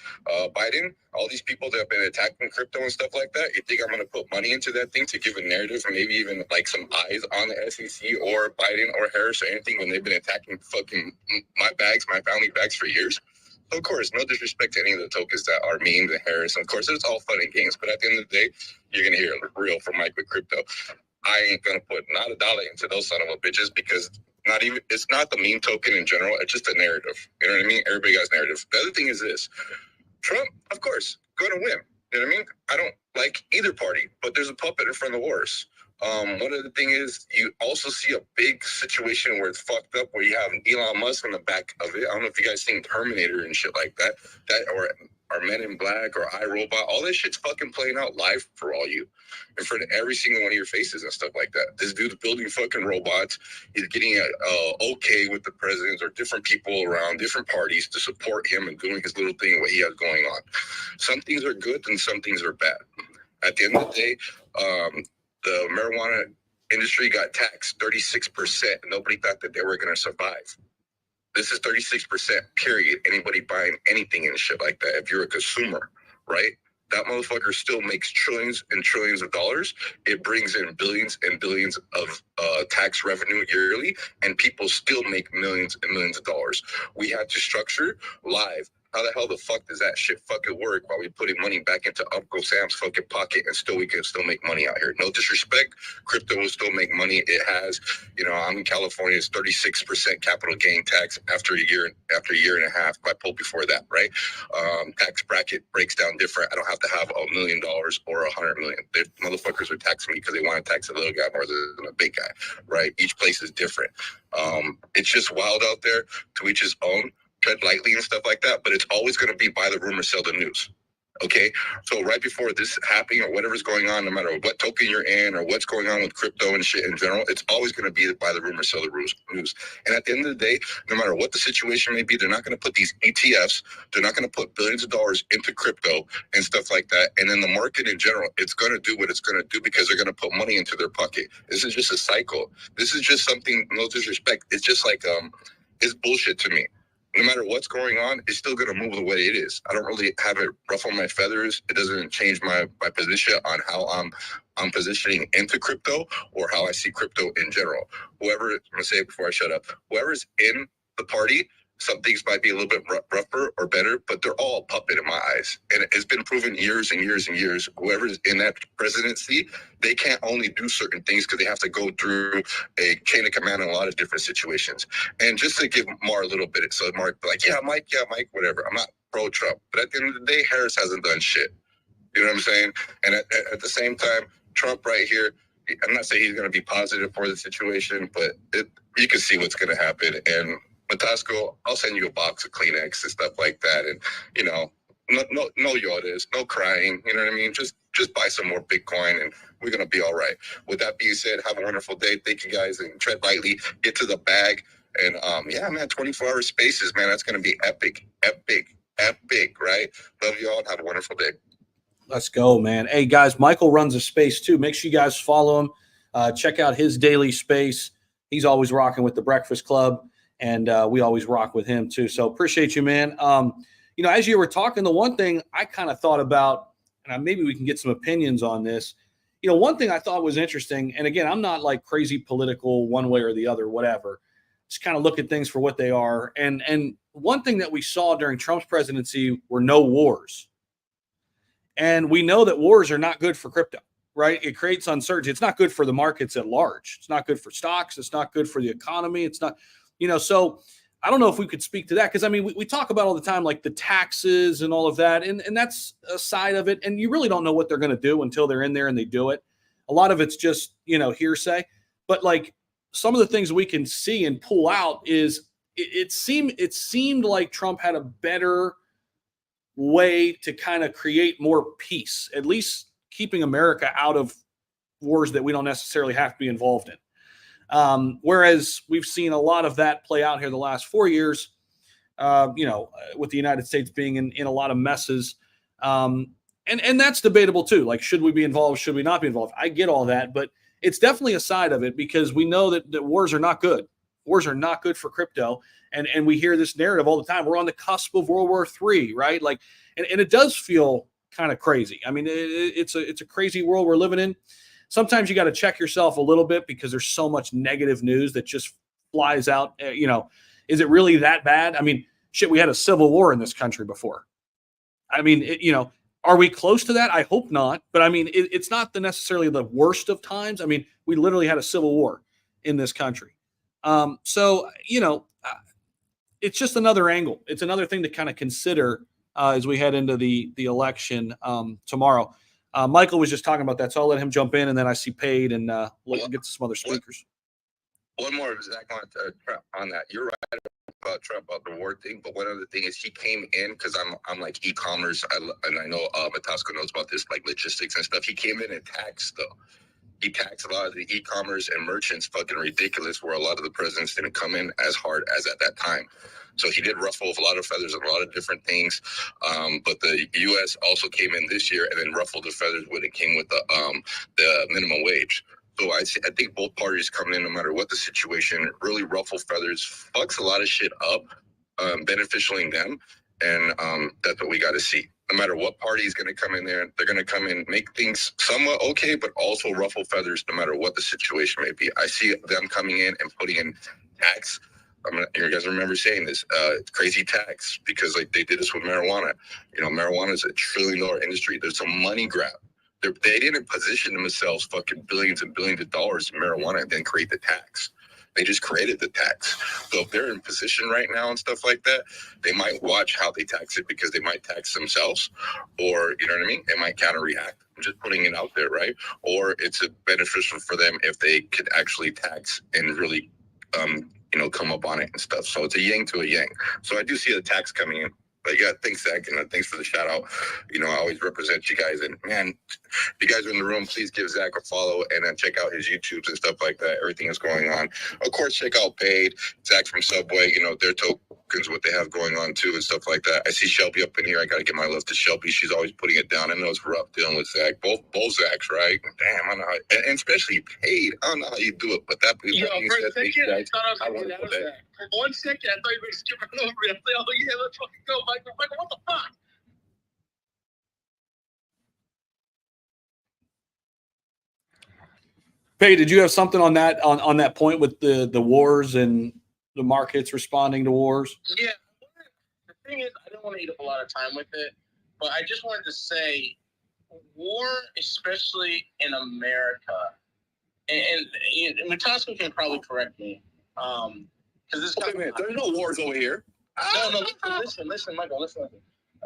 Biden, all these people that have been attacking crypto and stuff like that, you think I'm going to put money into that thing to give a narrative, and maybe even like some eyes on the SEC or Biden or Harris or anything when they've been attacking fucking my bags, my family bags for years? So of course, no disrespect to any of the tokens that are memed and Harris. And of course, it's all fun and games, but at the end of the day, you're going to hear it real from Mike with crypto. I ain't going to put not a dollar into those son of a bitches, because it's not the meme token in general. It's just a narrative. You know what I mean? Everybody got narrative. The other thing is this: Trump, of course, going to win. You know what I mean? I don't like either party, but there's a puppet in front of the horse. One of the thing is, you also see a big situation where it's fucked up, where you have Elon Musk on the back of it. I don't know if you guys seen Terminator and shit like that, or Men in Black or iRobot. All this shit's fucking playing out live for all you, in front of every single one of your faces and stuff like that. This dude's building fucking robots. He's getting okay with the presidents or different people around different parties to support him and doing his little thing, what he has going on. Some things are good and some things are bad. At the end of the day, the marijuana industry got taxed 36%. Nobody thought that they were going to survive. This is 36%, period. Anybody buying anything and shit like that, if you're a consumer, right? That motherfucker still makes trillions and trillions of dollars. It brings in billions and billions of tax revenue yearly, and people still make millions and millions of dollars. We had to structure live. How the hell the fuck does that shit fucking work while we putting money back into Uncle Sam's fucking pocket, and we can still make money out here? No disrespect, crypto will still make money. It has, I'm in California. It's 36% capital gain tax after a year and a half. I pulled before that, right? Tax bracket breaks down different. I don't have to have $1 million or $100 million. The motherfuckers are taxing me because they want to tax a little guy more than a big guy, right? Each place is different. It's just wild out there. To each his own. Tread lightly and stuff like that, but it's always going to be buy the rumor, sell the news. Okay, so right before this happening or whatever's going on, no matter what token you're in or what's going on with crypto and shit in general, it's always going to be buy the rumor, sell the news. And at the end of the day, no matter what the situation may be, they're not going to put these ETFs, they're not going to put billions of dollars into crypto and stuff like that. And then the market in general, it's going to do what it's going to do because they're going to put money into their pocket. This is just a cycle. This is just something, no disrespect, it's just like, it's bullshit to me. No matter what's going on, it's still going to move the way it is. I don't really have it ruffle my feathers. It doesn't change my position on how I'm positioning into crypto or how I see crypto in general. Whoever, I'm going to say it before I shut up, whoever's in the party, some things might be a little bit rougher or better, but they're all a puppet in my eyes. And it's been proven years and years and years. Whoever's in that presidency, they can't only do certain things because they have to go through a chain of command in a lot of different situations. And just to give Mar a little bit, so Mark, like, yeah, Mike, whatever. I'm not pro-Trump. But at the end of the day, Harris hasn't done shit. You know what I'm saying? And at the same time, Trump right here, I'm not saying he's going to be positive for the situation, but you can see what's going to happen. And Matasco, I'll send you a box of Kleenex and stuff like that. And, no Yodas, no crying. You know what I mean? Just buy some more Bitcoin and we're going to be all right. With that being said, have a wonderful day. Thank you guys, and tread lightly, get to the bag. And yeah, man, 24-hour spaces, man, that's going to be epic, right? Love you all and have a wonderful day. Let's go, man. Hey, guys, Michael runs a space too. Make sure you guys follow him. Check out his daily space. He's always rocking with the Breakfast Club. And we always rock with him too. So appreciate you, man. As you were talking, the one thing I kind of thought about, and maybe we can get some opinions on this. One thing I thought was interesting, and again, I'm not like crazy political one way or the other, whatever. Just kind of look at things for what they are. And one thing that we saw during Trump's presidency were no wars. And we know that wars are not good for crypto, right? It creates uncertainty. It's not good for the markets at large. It's not good for stocks. It's not good for the economy. It's not, so I don't know if we could speak to that, because I mean, we talk about all the time, like the taxes and all of that, and that's a side of it. And you really don't know what they're going to do until they're in there and they do it. A lot of it's just, hearsay. But like some of the things we can see and pull out is it seemed like Trump had a better way to kind of create more peace, at least keeping America out of wars that we don't necessarily have to be involved in. Whereas we've seen a lot of that play out here the last 4 years, with the United States being in a lot of messes. And that's debatable too. Like, should we be involved? Should we not be involved? I get all that, but it's definitely a side of it, because we know that wars are not good. Wars are not good for crypto. And we hear this narrative all the time. We're on the cusp of World War III, right? Like, and it does feel kind of crazy. I mean, it's a crazy world we're living in. Sometimes you got to check yourself a little bit, because there's so much negative news that just flies out. Is it really that bad? I mean, shit, we had a civil war in this country before. I mean, are we close to that? I hope not. But I mean, it's not necessarily the worst of times. I mean, we literally had a civil war in this country. It's just another angle. It's another thing to kind of consider as we head into the election tomorrow. Michael was just talking about that, so I'll let him jump in, and then I see Paid, and we'll get to some other speakers. One more, Zach, on that. You're right about Trump, about the war thing, but one other thing is he came in, because I'm like e-commerce, and I know Matasco knows about this, like logistics and stuff. He came in and taxed, though. He taxed a lot of the e-commerce and merchants fucking ridiculous, where a lot of the presidents didn't come in as hard as at that time. So he did ruffle a lot of feathers and a lot of different things. But the U.S. also came in this year and then ruffled the feathers when it came with the minimum wage. So I think both parties coming in, no matter what the situation, really ruffle feathers, fucks a lot of shit up, beneficialing them. And that's what we got to see. No matter what party is going to come in there, they're going to come in, make things somewhat okay, but also ruffle feathers no matter what the situation may be. I see them coming in and putting in tax. You guys remember saying this, crazy tax, because like they did this with marijuana. Marijuana is $1 trillion industry. There's a money grab. They didn't position themselves fucking billions and billions of dollars in marijuana and then create the tax. They just created the tax. So if they're in position right now and stuff like that, they might watch how they tax it, because they might tax themselves, or, you know what I mean? They might counter react. I'm just putting it out there, right? Or it's beneficial for them if they could actually tax and really, come up on it and stuff. So it's a yin to a yang. So I do see the tax coming in. But yeah, thanks, Zach, and thanks for the shout out. I always represent you guys. And man, if you guys are in the room, please give Zach a follow and then check out his YouTubes and stuff like that. Everything is going on. Of course, check out Paid, Zach from Subway, their tokens, what they have going on too and stuff like that. I see Shelby up in here. I got to give my love to Shelby. She's always putting it down. I know it's rough dealing with Zach. Both Zachs, right? Damn, I don't know how, and especially Paid. I don't know how you do it, but that For one second, I thought you were skipping over it. I thought, oh yeah, let's fucking go, Michael. Michael, what the fuck? Pay, did you have something on that point with the wars and the markets responding to wars? Yeah. The thing is, I don't want to eat up a lot of time with it, but I just wanted to say, war, especially in America, and Matasco can probably correct me, because this guy, there's no wars over here. No, listen, Michael, listen.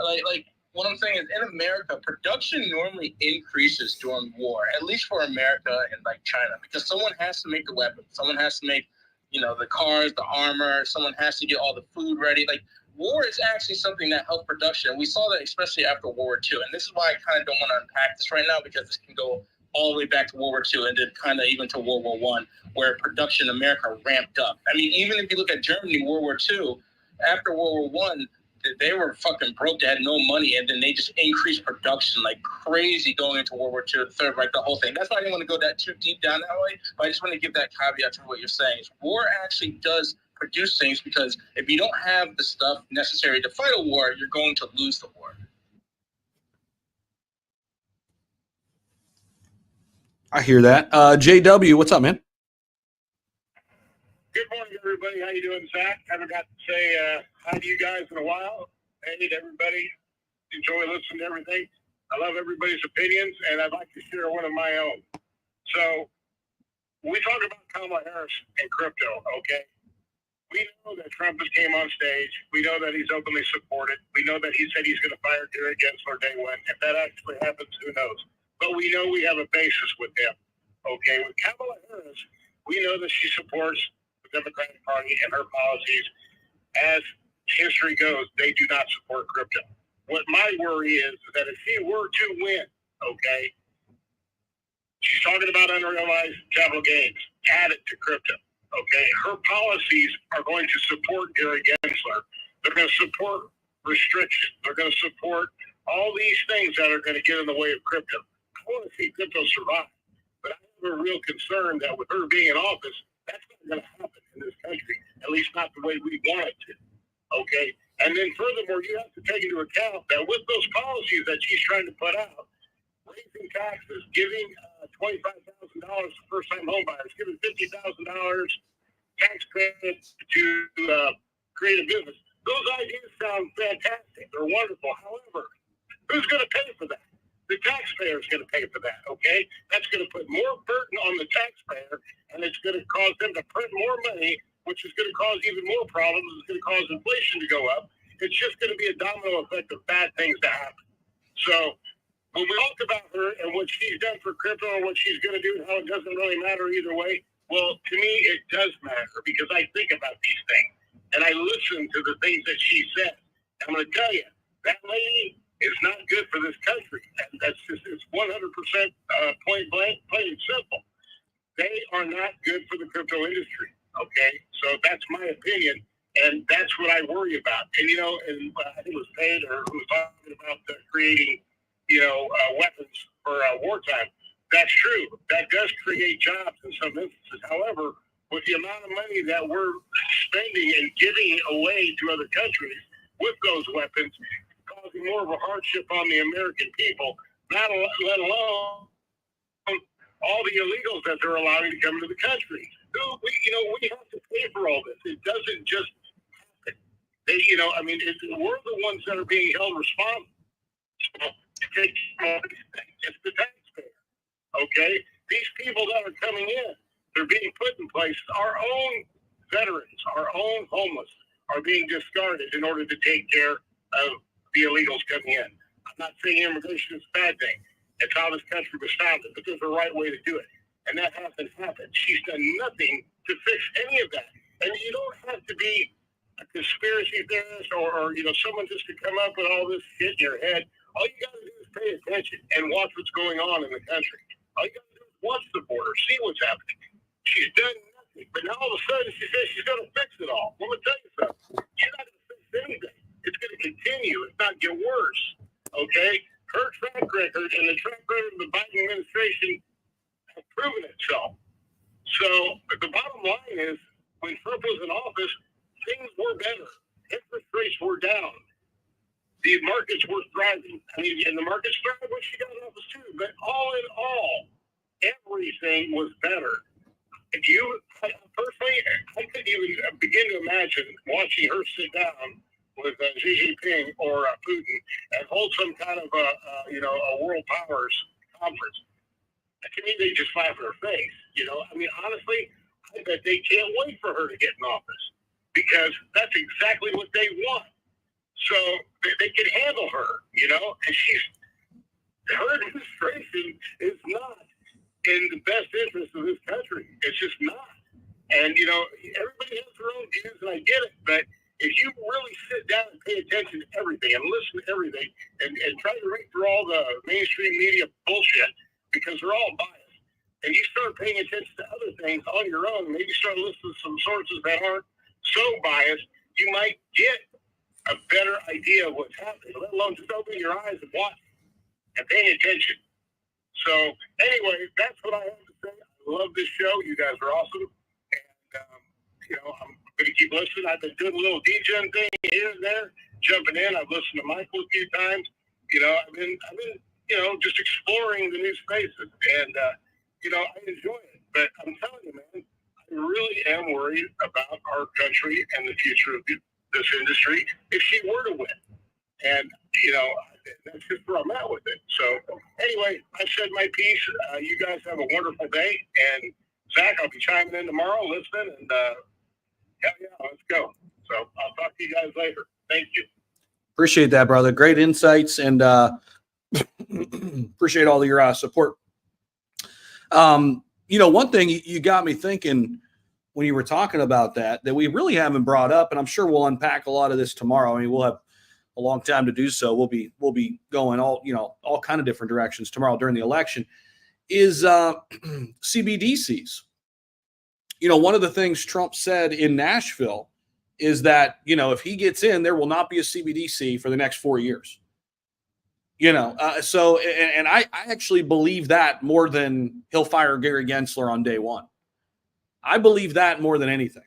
Like what I'm saying is, in America, production normally increases during war, at least for America and like China, because someone has to make the weapons, someone has to make, the cars, the armor, someone has to get all the food ready. Like, war is actually something that helps production. We saw that especially after World War II, and this is why I kind of don't want to unpack this right now, because this can go all the way back to World War II and then kind of even to World War I, where production in America ramped up. I mean, even if you look at Germany, World War II, after World War I, they were fucking broke. They had no money, and then they just increased production like crazy going into World War II, the Third Reich, the whole thing. That's why I didn't want to go that too deep down that way, but I just want to give that caveat to what you're saying. Is war actually does produce things, because if you don't have the stuff necessary to fight a war, you're going to lose the war. I hear that. JW, what's up, man? Good morning, everybody. How you doing, Zach? Haven't got to say hi to you guys in a while. Hey to everybody. Enjoy listening to everything. I love everybody's opinions, and I'd like to share one of my own. So we talk about Kamala Harris and crypto, okay? We know that Trump has came on stage. We know that he's openly supported. We know that he said he's going to fire Gary Gensler day one. If that actually happens, who knows? But we know we have a basis with him, okay? With Kamala Harris, we know that she supports the Democratic Party and her policies. As history goes, they do not support crypto. What my worry is that if she were to win, okay, she's talking about unrealized capital gains, add it to crypto, okay? Her policies are going to support Gary Gensler. They're going to support restrictions. They're going to support all these things that are going to get in the way of crypto. I want to see crypto survive, but I have a real concern that with her being in office, that's not going to happen in this country, at least not the way we want it to, okay? And then furthermore, you have to take into account that with those policies that she's trying to put out, raising taxes, giving $25,000 to first-time homebuyers, giving $50,000 tax credit to create a business. Those ideas sound fantastic. They're wonderful. However, who's going to pay for that? The taxpayer is going to pay for that, okay? That's going to put more burden on the taxpayer, and it's going to cause them to print more money, which is going to cause even more problems. It's going to cause inflation to go up. It's just going to be a domino effect of bad things to happen. So when we talk about her and what she's done for crypto and what she's going to do and how it doesn't really matter either way, well, to me, it does matter because I think about these things and I listen to the things that she said. I'm going to tell you, that lady is not good for this country. And that's just, it's 100% point blank, plain and simple. They are not good for the crypto industry. Okay. So that's my opinion. And that's what I worry about. And, you know, and I think it was Payne who was talking about creating, weapons for wartime. That's true. That does create jobs in some instances. However, with the amount of money that we're spending and giving away to other countries with those weapons, causing more of a hardship on the American people, not let alone all the illegals that they're allowing to come into the country. We have to pay for all this. It doesn't just happen. We're the ones that are being held responsible. It's the taxpayer, okay? These people that are coming in, they're being put in place. Our own veterans, our own homeless are being discarded in order to take care of the illegals coming in. I'm not saying immigration is a bad thing. It's how this country was founded, but there's a right way to do it. And that hasn't happened. She's done nothing to fix any of that. And you don't have to be a conspiracy theorist or someone just to come up with all this shit in your head. All you got to do is pay attention and watch what's going on in the country. All you got to do is watch the border, see what's happening. She's done nothing, but now all of a sudden she says she's going to fix it all. Well, let me tell you something. She's not going to fix anything. It's going to continue, if not get worse. Okay? Her track record and the track record of the Biden administration have proven itself. So the bottom line is, when Trump was in office, things were better. Interest rates were down. The markets were thriving. And the markets thrived when she got in office too. But all in all, everything was better. Personally, I couldn't even begin to imagine watching her sit down with Xi Jinping or Putin and hold some kind of a world powers conference. To me, they just laugh in her face. Honestly, I bet they can't wait for her to get in office because that's exactly what they want. So they can handle her, and her administration is not in the best interest of this country. It's just not. And, everybody has their own views, and I get it, but if you really sit down and pay attention to everything and listen to everything and try to read through all the mainstream media bullshit, because they're all biased, and you start paying attention to other things on your own, maybe start listening to some sources that aren't so biased, you might get a better idea of what's happening, let alone just open your eyes and watch and paying attention. So anyway, that's what I have to say. I love this show. You guys are awesome. And, I'm going to keep listening. I've been doing a little DJing thing here and there, jumping in. I've listened to Michael a few times. I've been just exploring the new spaces, and I enjoy it. But I'm telling you, man, I really am worried about our country and the future of this industry if she were to win. And, that's just where I'm at with it. So anyway, I said my piece. You guys have a wonderful day. And Zach, I'll be chiming in tomorrow, listening, and yeah, let's go. So I'll talk to you guys later. Thank you. Appreciate that, brother. Great insights, and appreciate all your support. One thing you got me thinking when you were talking about that we really haven't brought up, and I'm sure we'll unpack a lot of this tomorrow. I mean, we'll have a long time to do so. We'll be going all kind of different directions tomorrow during the election. Is CBDCs. One of the things Trump said in Nashville is that, if he gets in, there will not be a CBDC for the next 4 years. So I actually believe that more than he'll fire Gary Gensler on day one. I believe that more than anything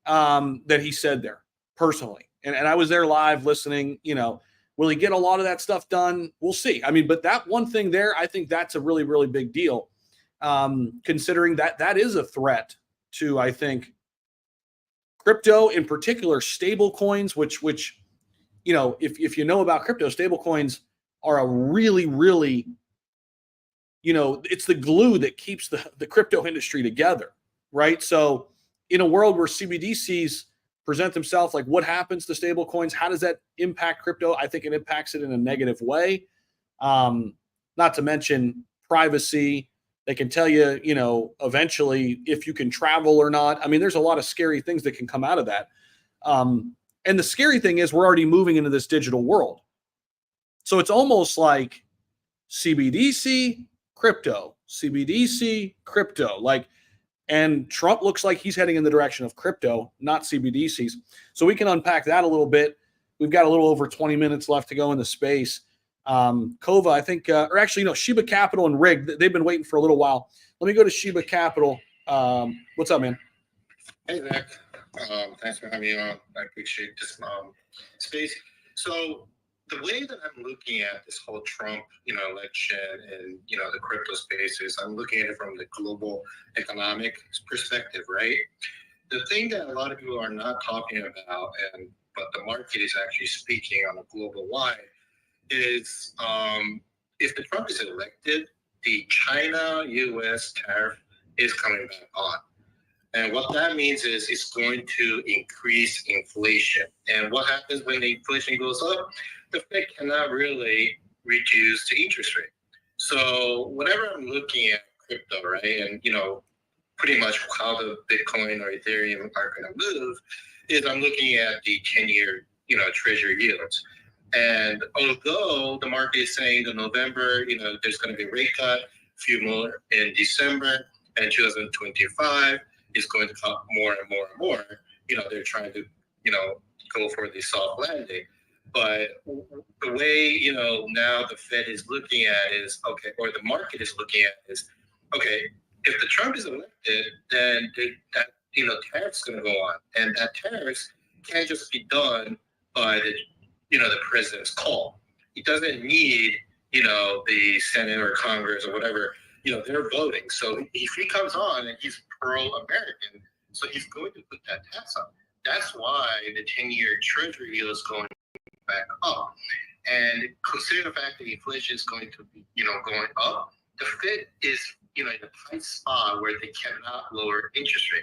that he said there personally. And I was there live listening. Will he get a lot of that stuff done? We'll see. I mean, but that one thing there, I think that's a really, really big deal, considering that is a threat to, I think, crypto, in particular, stable coins, which if you know about crypto, stable coins are a really, really, it's the glue that keeps the crypto industry together, right? So in a world where CBDCs present themselves, like what happens to stable coins? How does that impact crypto? I think it impacts it in a negative way. Not to mention privacy. They can tell you, eventually if you can travel or not. I mean, there's a lot of scary things that can come out of that. And the scary thing is we're already moving into this digital world. So it's almost like CBDC, crypto, CBDC, crypto. And Trump looks like he's heading in the direction of crypto, not CBDCs. So we can unpack that a little bit. We've got a little over 20 minutes left to go in the space. Kova, I think, or actually, Shiba Capital and Rig, they've been waiting for a little while. Let me go to Shiba Capital. What's up, man? Hey, Zach. Thanks for having me on. I appreciate this space. So the way that I'm looking at this whole Trump, election and, the crypto space is I'm looking at it from the global economic perspective, right? The thing that a lot of people are not talking about, but the market is actually speaking on a global wide, is if the Trump is elected, the China-U.S. tariff is coming back on. And what that means is it's going to increase inflation. And what happens when the inflation goes up? The Fed cannot really reduce the interest rate. So whenever I'm looking at crypto, right, and, pretty much how the Bitcoin or Ethereum are going to move, is I'm looking at the 10-year, treasury yields. And although the market is saying in November, there's going to be a rate cut, a few more in December, and 2025 is going to cut more and more and more, they're trying to, go for the soft landing. But the way, now the Fed is looking at is, okay, or the market is looking at is, okay, if the Trump is elected, then that tariff's going to go on. And that tariff can't just be done by the president's call. He doesn't need, the Senate or Congress or whatever, they're voting. So if he comes on and he's pro-American, so he's going to put that tax on. That's why the 10-year treasury yield is going back up. And consider the fact that inflation is going to be, going up, the Fed is, in a tight spot where they cannot lower interest rate.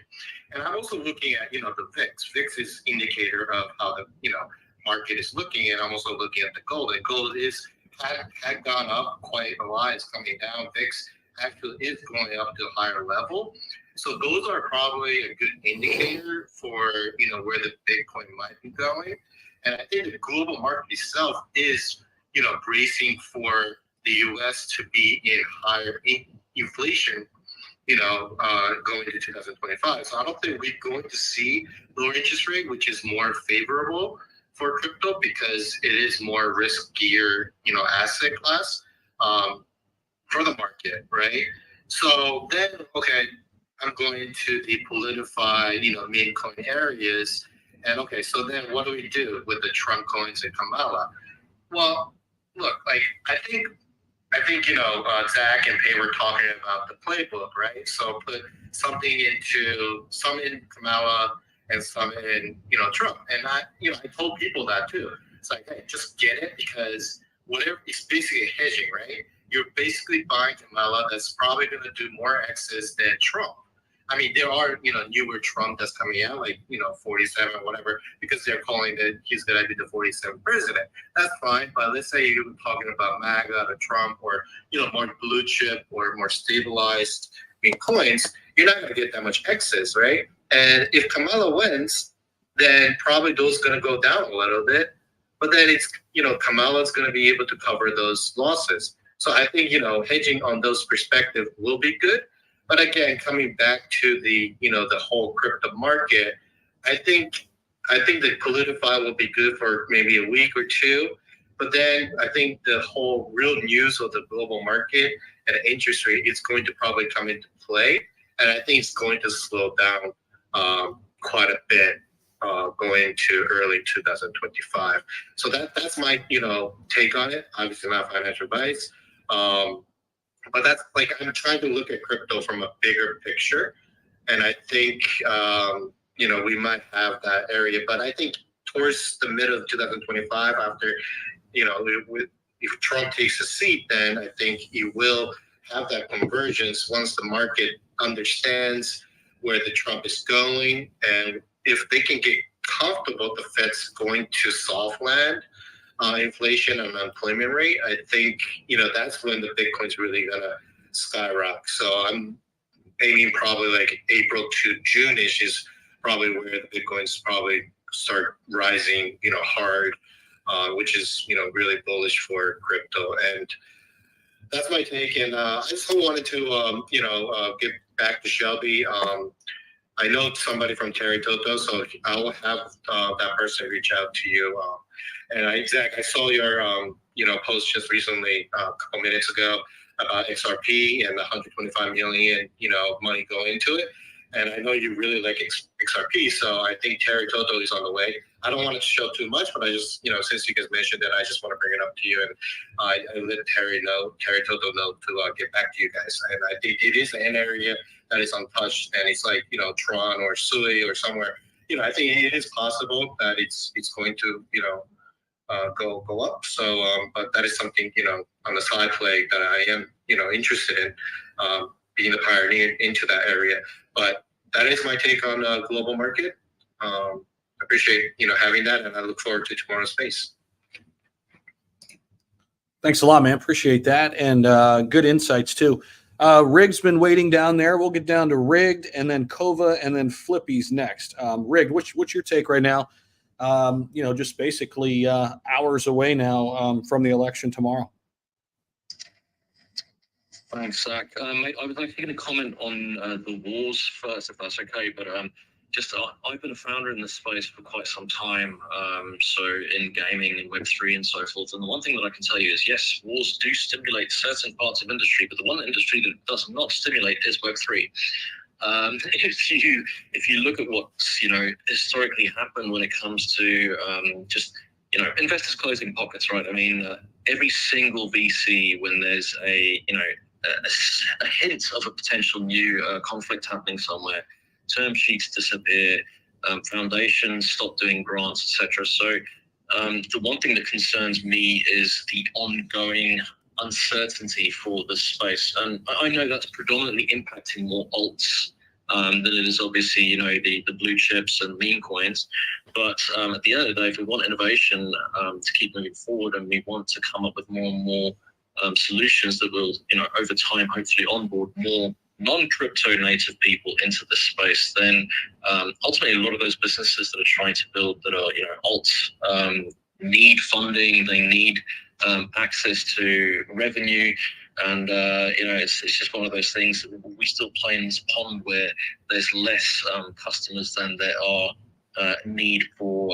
And I'm also looking at, the VIX. VIX is indicator of how the, market is looking, and I'm also looking at the gold. And gold had gone up quite a lot. It's coming down. VIX actually is going up to a higher level. So those are probably a good indicator for, where the Bitcoin might be going. And I think the global market itself is, bracing for the U.S. to be in higher inflation, going into 2025. So I don't think we're going to see lower interest rate, which is more favorable for crypto because it is more riskier, asset class for the market, right? So then, okay, I'm going to the politicized, meme coin areas. And okay, so then what do we do with the Trump coins and Kamala? Well, look, I think Zach and Pay were talking about the playbook, right? So put something into some in Kamala and some in Trump, and I told people that too. It's like, hey, just get it because whatever, it's basically hedging, right? You're basically buying Kamala that's probably going to do more excess than Trump. I mean, there are, newer Trump that's coming out, like, 47 or whatever, because they're calling that he's going to be the 47th president. That's fine. But let's say you're talking about MAGA or Trump or, more blue chip or more stabilized coins, you're not going to get that much excess, right? And if Kamala wins, then probably those are going to go down a little bit. But then it's, Kamala's going to be able to cover those losses. So I think, hedging on those perspectives will be good. But again, coming back to the, the whole crypto market, I think the Politify will be good for maybe a week or two. But then I think the whole real news of the global market and interest rate is going to probably come into play. And I think it's going to slow down quite a bit going to early 2025. So that's my, take on it. Obviously not financial advice. But that's like, I'm trying to look at crypto from a bigger picture. And I think, we might have that area. But I think towards the middle of 2025, after, if Trump takes a seat, then I think he will have that convergence once the market understands where the Trump is going. And if they can get comfortable the Fed's going to soft land inflation and unemployment rate, I think, that's when the Bitcoin's really going to skyrocket. So I'm aiming probably like April to June-ish is probably where the Bitcoins probably start rising, hard, which is, really bullish for crypto. And that's my take. And I just wanted to, get back to Shelby. I know somebody from Terry Toto, so I will have that person reach out to you. And Zach, I saw your post just recently, a couple minutes ago about XRP and the 125 million, money going into it. And I know you really like XRP, so I think Terry Toto is on the way. I don't want to show too much, but I just, since you guys mentioned it, I just want to bring it up to you. And I let Terry Toto know to get back to you guys. And I think it is an area that is untouched, and it's like, Tron or Sui or somewhere. I think it is possible that it's going to, go up. So, but that is something, on the side play that I am, interested in, being the pioneer into that area. But that is my take on the global market. Appreciate, having that, and I look forward to tomorrow's space. Thanks a lot, man. Appreciate that. And good insights too. Rig's been waiting down there. We'll get down to Rigged and then Kova and then Flippy's next. Rigged, what's your take right now? Just basically hours away now from the election tomorrow. Thanks, Zach. Mate, I was actually going to comment on the wars first, if that's okay. But I've been a founder in this space for quite some time. So in gaming and Web3 and so forth. And the one thing that I can tell you is, yes, wars do stimulate certain parts of industry, but the one industry that does not stimulate is Web3. If you look at what's historically happened when it comes to investors closing pockets, right? I mean, every single VC, when there's a hint of a potential new conflict happening somewhere, term sheets disappear, foundations stop doing grants, etc. So the one thing that concerns me is the ongoing uncertainty for the space. And I know that's predominantly impacting more alts than it is obviously, the blue chips and meme coins. But at the end of the day, if we want innovation to keep moving forward and we want to come up with more and more solutions that will, over time, hopefully onboard more non-crypto native people into this space, then ultimately a lot of those businesses that are trying to build that are, alts need funding, they need access to revenue. And, it's just one of those things that we still play in this pond where there's less customers than there are need for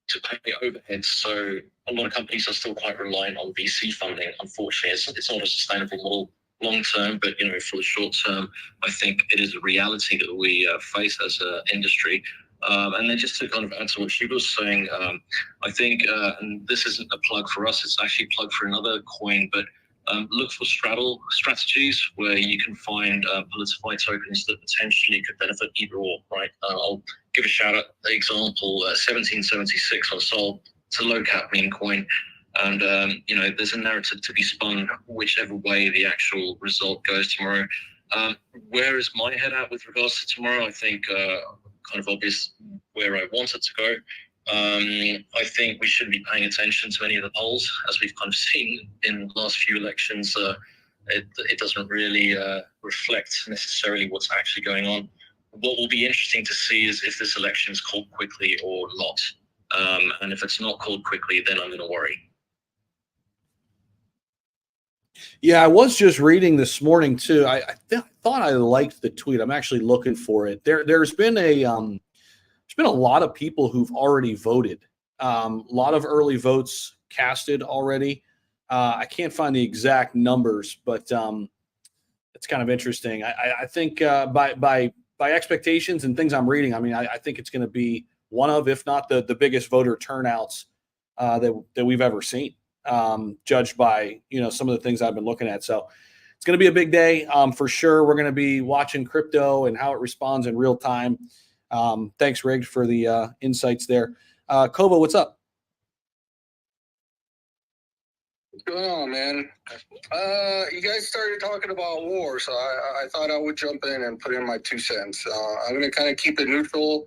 to pay overheads. So a lot of companies are still quite reliant on VC funding. Unfortunately, it's not a sustainable model long term, but for the short term, I think it is a reality that we face as an industry. And then just to kind of add to what she was saying, I think, and this isn't a plug for us, it's actually a plug for another coin, but look for straddle strategies where you can find Politify tokens that potentially could benefit either or, right? I'll give a shout out, the example, 1776 I sold a low cap meme coin. And, there's a narrative to be spun whichever way the actual result goes tomorrow. Where is my head at with regards to tomorrow? I think kind of obvious where I want it to go. I think we should be paying attention to any of the polls, as we've kind of seen in the last few elections. It doesn't really reflect necessarily what's actually going on. What will be interesting to see is if this election is called quickly or not. And if it's not called quickly, then I'm going to worry. Yeah, I was just reading this morning too. I thought I liked the tweet. I'm actually looking for it. There's been a lot of people who've already voted. A lot of early votes casted already. I can't find the exact numbers, but it's kind of interesting. I think by expectations and things I'm reading, I mean, I think it's going to be one of, if not the biggest voter turnouts that we've ever seen. Judged by some of the things I've been looking at. So it's going to be a big day for sure. We're going to be watching crypto and how it responds in real time. Thanks, Rigged, for the insights there. Kova, what's up? What's going on, man? You guys started talking about war, so I thought I would jump in and put in my 2 cents. I'm going to kind of keep it neutral.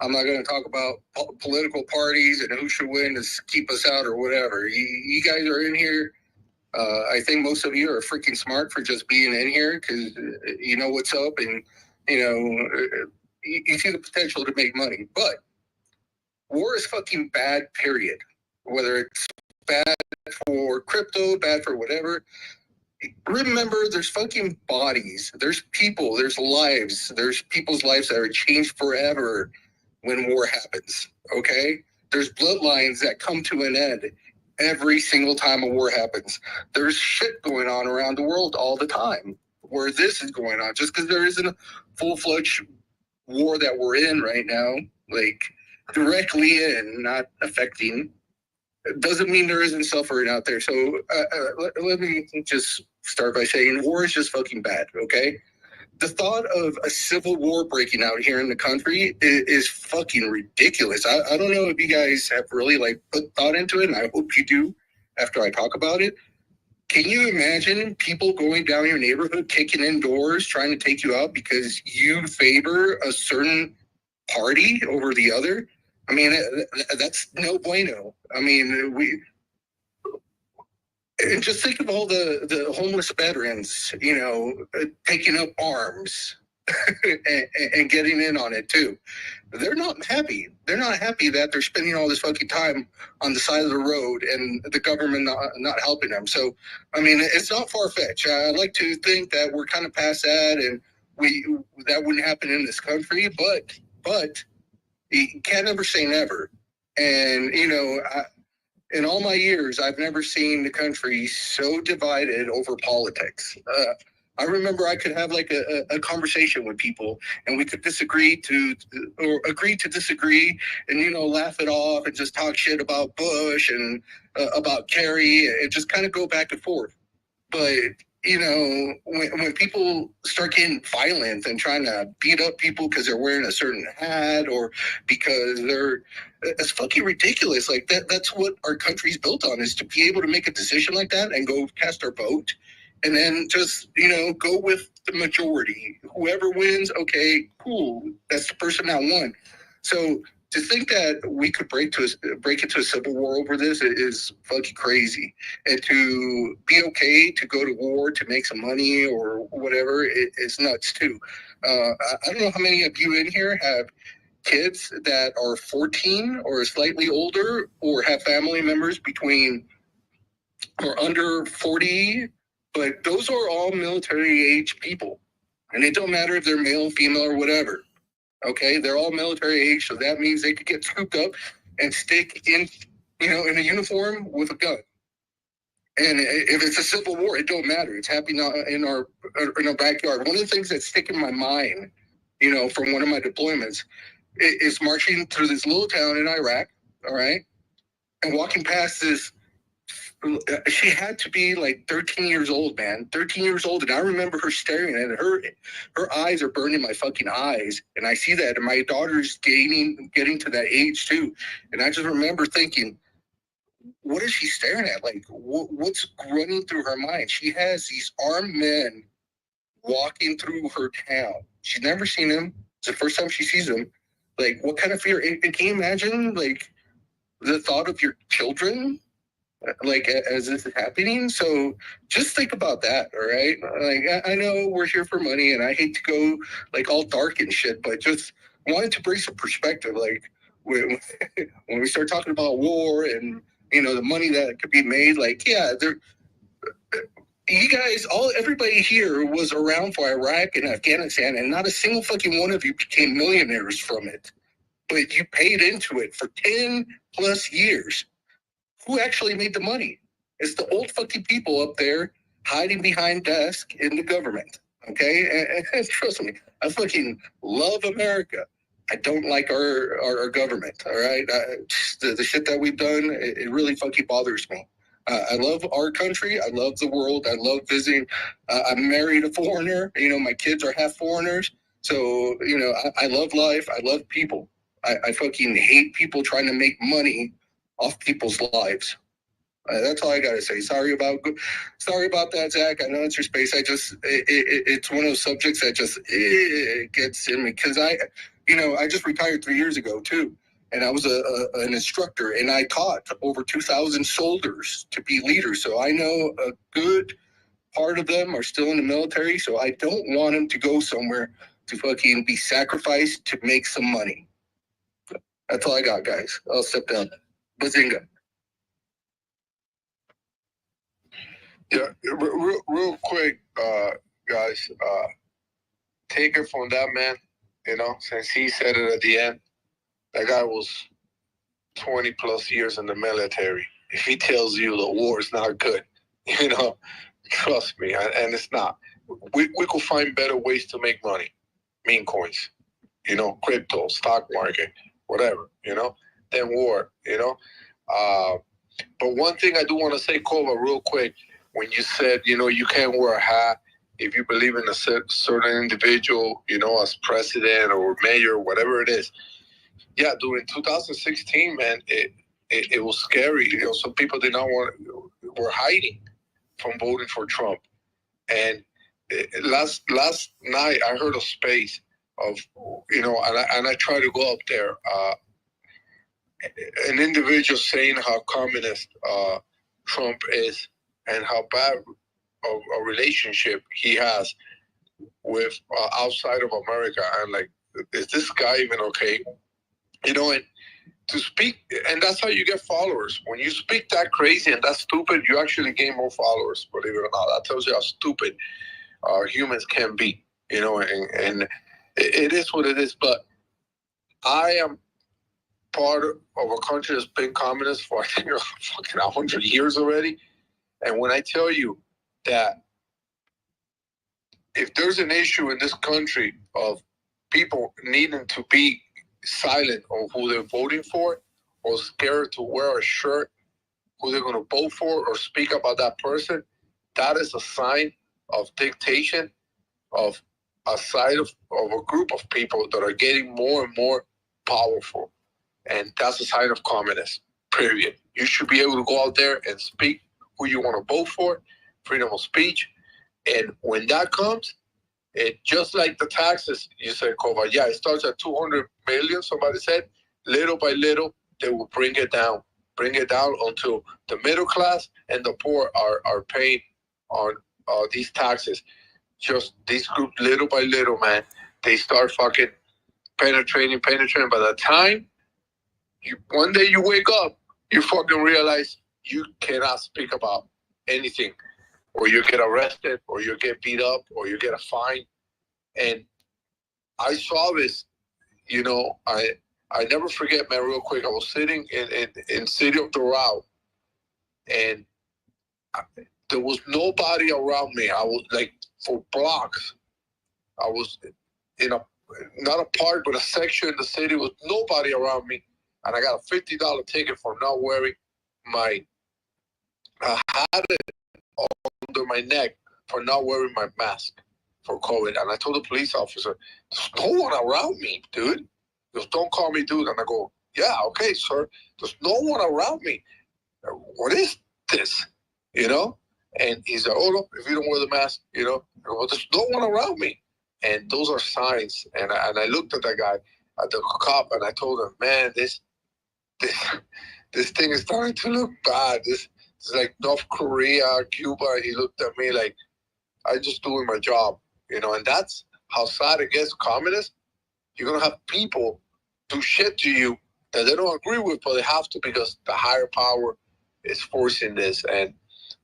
I'm not going to talk about political parties and who should win to keep us out or whatever. You guys are in here. I think most of you are freaking smart for just being in here because you know what's up and, you see the potential to make money. But war is fucking bad, period. Whether it's bad for crypto, bad for whatever. Remember, there's fucking bodies, there's people, there's lives, there's people's lives that are changed forever when war happens, okay? There's bloodlines that come to an end every single time a war happens. There's shit going on around the world all the time where this is going on. Just because there isn't a full-fledged war that we're in right now, like directly in, not affecting, it doesn't mean there isn't suffering out there. So let me just start by saying war is just fucking bad, okay? The thought of a civil war breaking out here in the country is fucking ridiculous. I don't know if you guys have really put thought into it, and I hope you do after I talk about it. Can you imagine people going down your neighborhood, kicking in doors, trying to take you out because you favor a certain party over the other? I mean, that's no bueno. I mean, and just think of all the homeless veterans, taking up arms and getting in on it too. They're not happy. They're not happy that they're spending all this fucking time on the side of the road and the government not helping them. So, I mean, it's not far-fetched. I like to think that we're kind of past that and that wouldn't happen in this country, but you can't ever say never. And, in all my years, I've never seen the country so divided over politics. I remember I could have a conversation with people and we could disagree or agree to disagree and, laugh it off and just talk shit about Bush and about Kerry and just kind of go back and forth. But, when people start getting violent and trying to beat up people because they're wearing a certain hat or because it's fucking ridiculous. Like that's what our country's built on, is to be able to make a decision like that and go cast our vote and then just, go with the majority. Whoever wins, okay, cool. That's the person that won. So to think that we could break into a civil war over this is fucking crazy. And to be okay to go to war to make some money or whatever is nuts too. I don't know how many of you in here have kids that are 14 or slightly older or have family members between or under 40, but those are all military age people. And it don't matter if they're male, female, or whatever. Okay, they're all military age, so that means they could get scooped up and stick in, in a uniform with a gun. And if it's a civil war, it don't matter. It's happening in our backyard. One of the things that's sticking in my mind, from one of my deployments, is marching through this little town in Iraq, all right, and walking past this. She had to be 13 years old, man. 13 years old. And I remember her staring at it. Her eyes are burning my fucking eyes. And I see that. And my daughter's getting to that age too. And I just remember thinking, what is she staring at? Like, what's running through her mind? She has these armed men walking through her town. She's never seen them. It's the first time she sees them. Like, what kind of fear? And can you imagine, like, the thought of your children, like, as this is happening? So just think about that, all right? Like, I know we're here for money, and I hate to go, like, all dark and shit, but just wanted to bring some perspective. Like, when we start talking about war and, you know, the money that could be made, like, yeah, you guys, everybody here was around for Iraq and Afghanistan, and not a single fucking one of you became millionaires from it. But you paid into it for 10 plus years. Who actually made the money? It's the old fucking people up there hiding behind desks in the government. Okay? And trust me, I fucking love America. I don't like our government. All right? The shit that we've done, it really fucking bothers me. I love our country. I love the world. I love visiting. I'm married a foreigner. You know, my kids are half foreigners. So, you know, I love life. I love people. I fucking hate people trying to make money off people's lives. That's all I got to say. Sorry about that, Zach. I know it's your space. It's one of those subjects that just gets in me because I just retired 3 years ago too. And I was an instructor, and I taught over 2,000 soldiers to be leaders. So I know a good part of them are still in the military. So I don't want them to go somewhere to fucking be sacrificed to make some money. That's all I got, guys. I'll step down. Bazinga. Yeah, real quick, guys. Take it from that man, you know, since he said it at the end. That guy was 20 plus years in the military. If he tells you the war is not good, you know, trust me, and it's not. We could find better ways to make money. Meme coins, you know, crypto, stock market, whatever, you know, than war, you know. But one thing I do want to say, Kova, real quick, when you said, you know, you can't wear a hat if you believe in a certain individual, you know, as president or mayor, whatever it is. Yeah, during 2016, man, it was scary. You know, some people did not were hiding from voting for Trump. And last night, I heard a space of, you know, and I try to go up there. An individual saying how communist Trump is and how bad of a relationship he has with outside of America. And like, is this guy even okay? You know, and to speak, and that's how you get followers. When you speak that crazy and that stupid, you actually gain more followers, believe it or not. That tells you how stupid humans can be, you know, and it is what it is. But I am part of a country that's been communist for, I think, fucking 100 years already. And when I tell you that if there's an issue in this country of people needing to be silent on who they're voting for or scared to wear a shirt who they're going to vote for or speak about that person, that is a sign of dictation of a side of a group of people that are getting more and more powerful. And that's a sign of communism, period. You should be able to go out there and speak who you want to vote for, freedom of speech. And when that comes, it just like the taxes, you said, Kova, yeah, it starts at 200 million, somebody said. Little by little, they will bring it down until the middle class and the poor are paying on these taxes. Just these groups, little by little, man, they start fucking penetrating. By the time one day you wake up, you fucking realize you cannot speak about anything, or you get arrested, or you get beat up, or you get a fine. And I saw this, you know, I never forget, man, real quick. I was sitting in City of Doral, and there was nobody around me. I was like, for blocks, I was in not a part, but a section in the city with nobody around me. And I got a $50 ticket for not wearing my hat under my neck, for not wearing my mask for COVID. And I told the police officer, there's no one around me, dude. Just don't call me dude. And I go, yeah, okay, sir. There's no one around me. what is this? You know? And he's like, oh, no, if you don't wear the mask, you know, well, there's no one around me. And those are signs. And I looked at that guy, at the cop, and I told him, man, this thing is starting to look bad. This is like North Korea, Cuba. He looked at me like, I'm just doing my job, you know, and that's how sad it gets. Communists, you're going to have people do shit to you that they don't agree with, but they have to because the higher power is forcing this. And,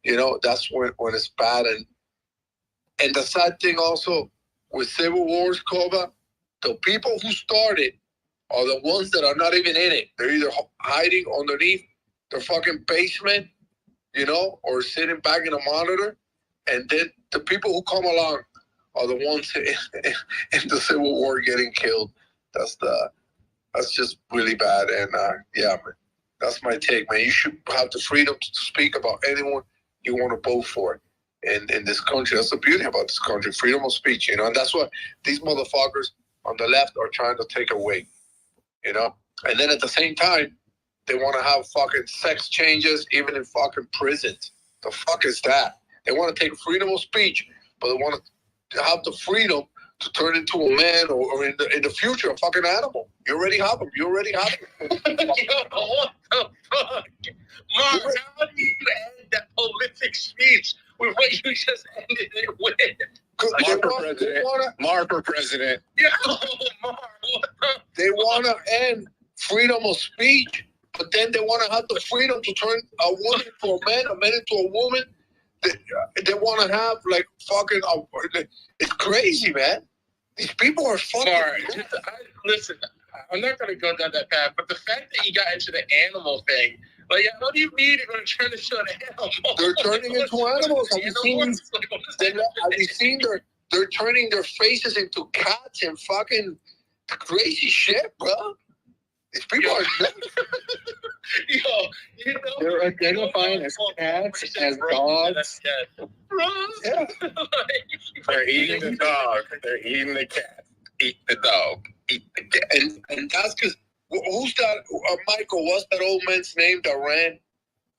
you know, that's when it's bad. And the sad thing also with civil wars, Koba, the people who started are the ones that are not even in it. They're either hiding underneath the fucking basement, you know, or sitting back in a monitor. And then the people who come along are the ones in the Civil War getting killed. That's just really bad. And yeah, man, that's my take, man. You should have the freedom to speak about anyone you want to vote for in this country. That's the beauty about this country, freedom of speech, you know. And that's what these motherfuckers on the left are trying to take away, you know. And then at the same time, they want to have fucking sex changes even in fucking prisons. The fuck is that? They want to take freedom of speech, but they want to have the freedom to turn into a man or in the future a fucking animal. You already have them. You already have them. Yo, what the fuck? Mark, how do you end that prolific speech with what you just ended it with? Mark for president. Yeah, Mark, they want to end freedom of speech, but then they want to have the freedom to turn a woman into a man into a woman. They want to have like fucking. It's crazy, man. These people are fucking. Listen, I'm not going to go down that path, but the fact that you got into the animal thing, like, what do you mean you're going to turn this into an animal? They're turning into animals. Have you seen they're turning their faces into cats and fucking crazy shit, bro? These people are. They're identifying as cats, as dogs. Yeah. They're eating the dog. They're eating the cat. Eat the dog. Eat the cat. And that's because who's that? Michael, what's that old man's name that ran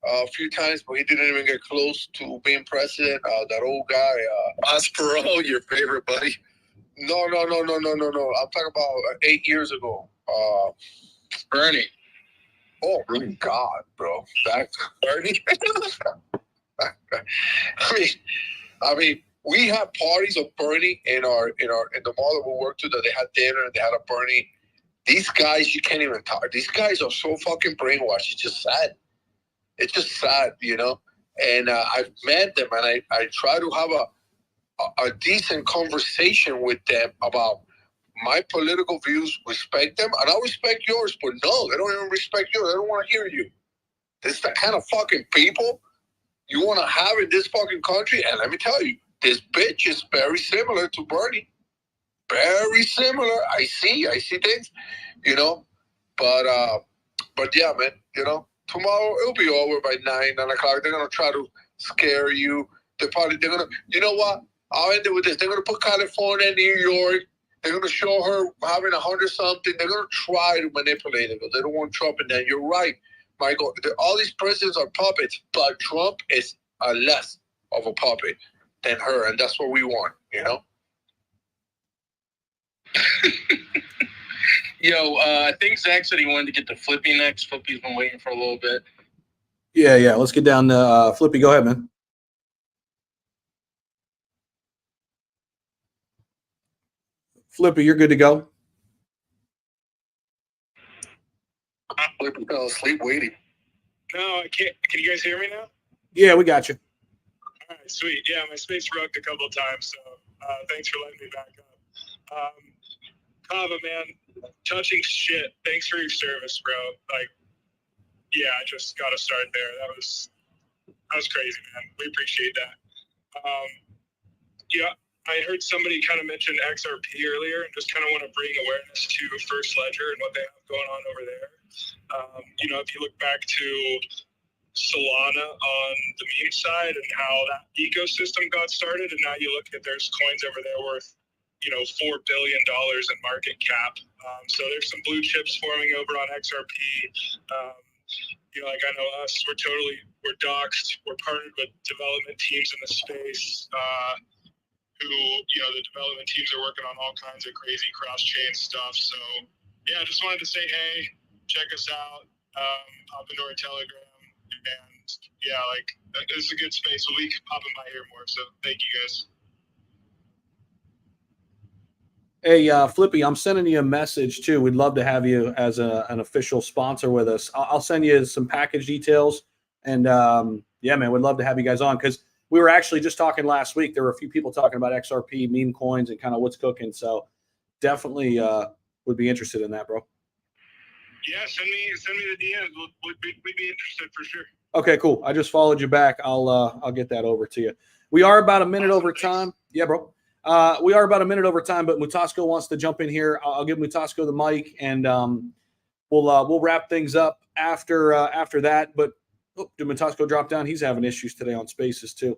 a few times, but he didn't even get close to being president? That old guy. Osperol, your favorite buddy? No. I'm talking about 8 years ago. Bernie. Oh my God, bro! That's Bernie. I mean, we have parties of Bernie in the mall that we work to. That they had dinner and they had a Bernie. These guys, you can't even talk. These guys are so fucking brainwashed. It's just sad. It's just sad, you know. And I've met them, and I try to have a decent conversation with them about my political views, respect them, and I'll respect yours, but no, they don't even respect yours. They don't want to hear you. This is the kind of fucking people you want to have in this fucking country. And let me tell you, this bitch is very similar to Bernie. Very similar. I see things, you know. But yeah, man, you know, tomorrow it'll be over by 9 o'clock. They're gonna try to scare you. They're gonna, you know what? I'll end it with this. They're gonna put California, New York. They're going to show her having 100-something. They're going to try to manipulate it because they don't want Trump in there. You're right, Michael. All these presidents are puppets, but Trump is less of a puppet than her, and that's what we want, you know? Yo, I think Zach said he wanted to get to Flippy next. Flippy's been waiting for a little bit. Yeah. Let's get down to Flippy. Go ahead, man. Flippy, you're good to go. Flippy fell asleep waiting. No, I can't. Can you guys hear me now? Yeah, we got you. All right, sweet. Yeah, my space rugged a couple of times, so thanks for letting me back up. Kava, man, touching shit. Thanks for your service, bro. Like, yeah, I just got to start there. That was crazy, man. We appreciate that. Yeah. I heard somebody kind of mention XRP earlier, and just kind of want to bring awareness to First Ledger and what they have going on over there. You know, if you look back to Solana on the meme side and how that ecosystem got started, and now you look at there's coins over there worth, you know, $4 billion in market cap. So there's some blue chips forming over on XRP. like I know us, we're doxxed. We're partnered with development teams in the space who, the development teams are working on all kinds of crazy cross-chain stuff. So, yeah, just wanted to say, hey, check us out. Hop into our Telegram. And, yeah, it's a good space. We'll be popping by here more. So, thank you, guys. Hey, Flippy, I'm sending you a message too. We'd love to have you as an official sponsor with us. I'll send you some package details. And yeah, man, we'd love to have you guys on because we were actually just talking last week. There were a few people talking about XRP, meme coins, and kind of what's cooking. So definitely would be interested in that, bro. Yeah, send me the DMs. We'd be interested for sure. Okay, cool. I just followed you back. I'll get that over to you. We are about a minute over time. Yeah, bro. We are about a minute over time, but Mutasco wants to jump in here. I'll give Mutasco the mic, and we'll wrap things up after that. But did Mutasco drop down? He's having issues today on Spaces too.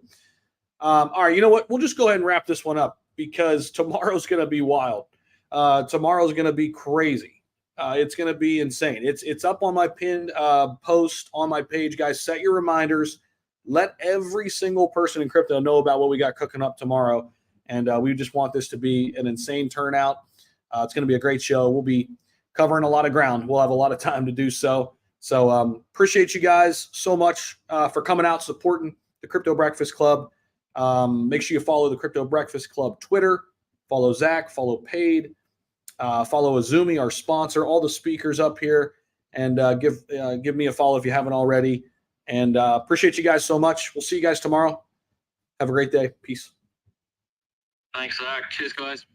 All right, you know what? We'll just go ahead and wrap this one up because tomorrow's going to be wild. Tomorrow's going to be crazy. It's going to be insane. It's up on my pinned post on my page, guys. Set your reminders. Let every single person in crypto know about what we got cooking up tomorrow. And we just want this to be an insane turnout. It's going to be a great show. We'll be covering a lot of ground. We'll have a lot of time to do so. So appreciate you guys so much for coming out, supporting the Crypto Breakfast Club. Make sure you follow the Crypto Breakfast Club Twitter. Follow Zach. Follow Paid. Follow Azumi, our sponsor. All the speakers up here. And give me a follow if you haven't already. And appreciate you guys so much. We'll see you guys tomorrow. Have a great day. Peace. Thanks, Zach. Cheers, guys.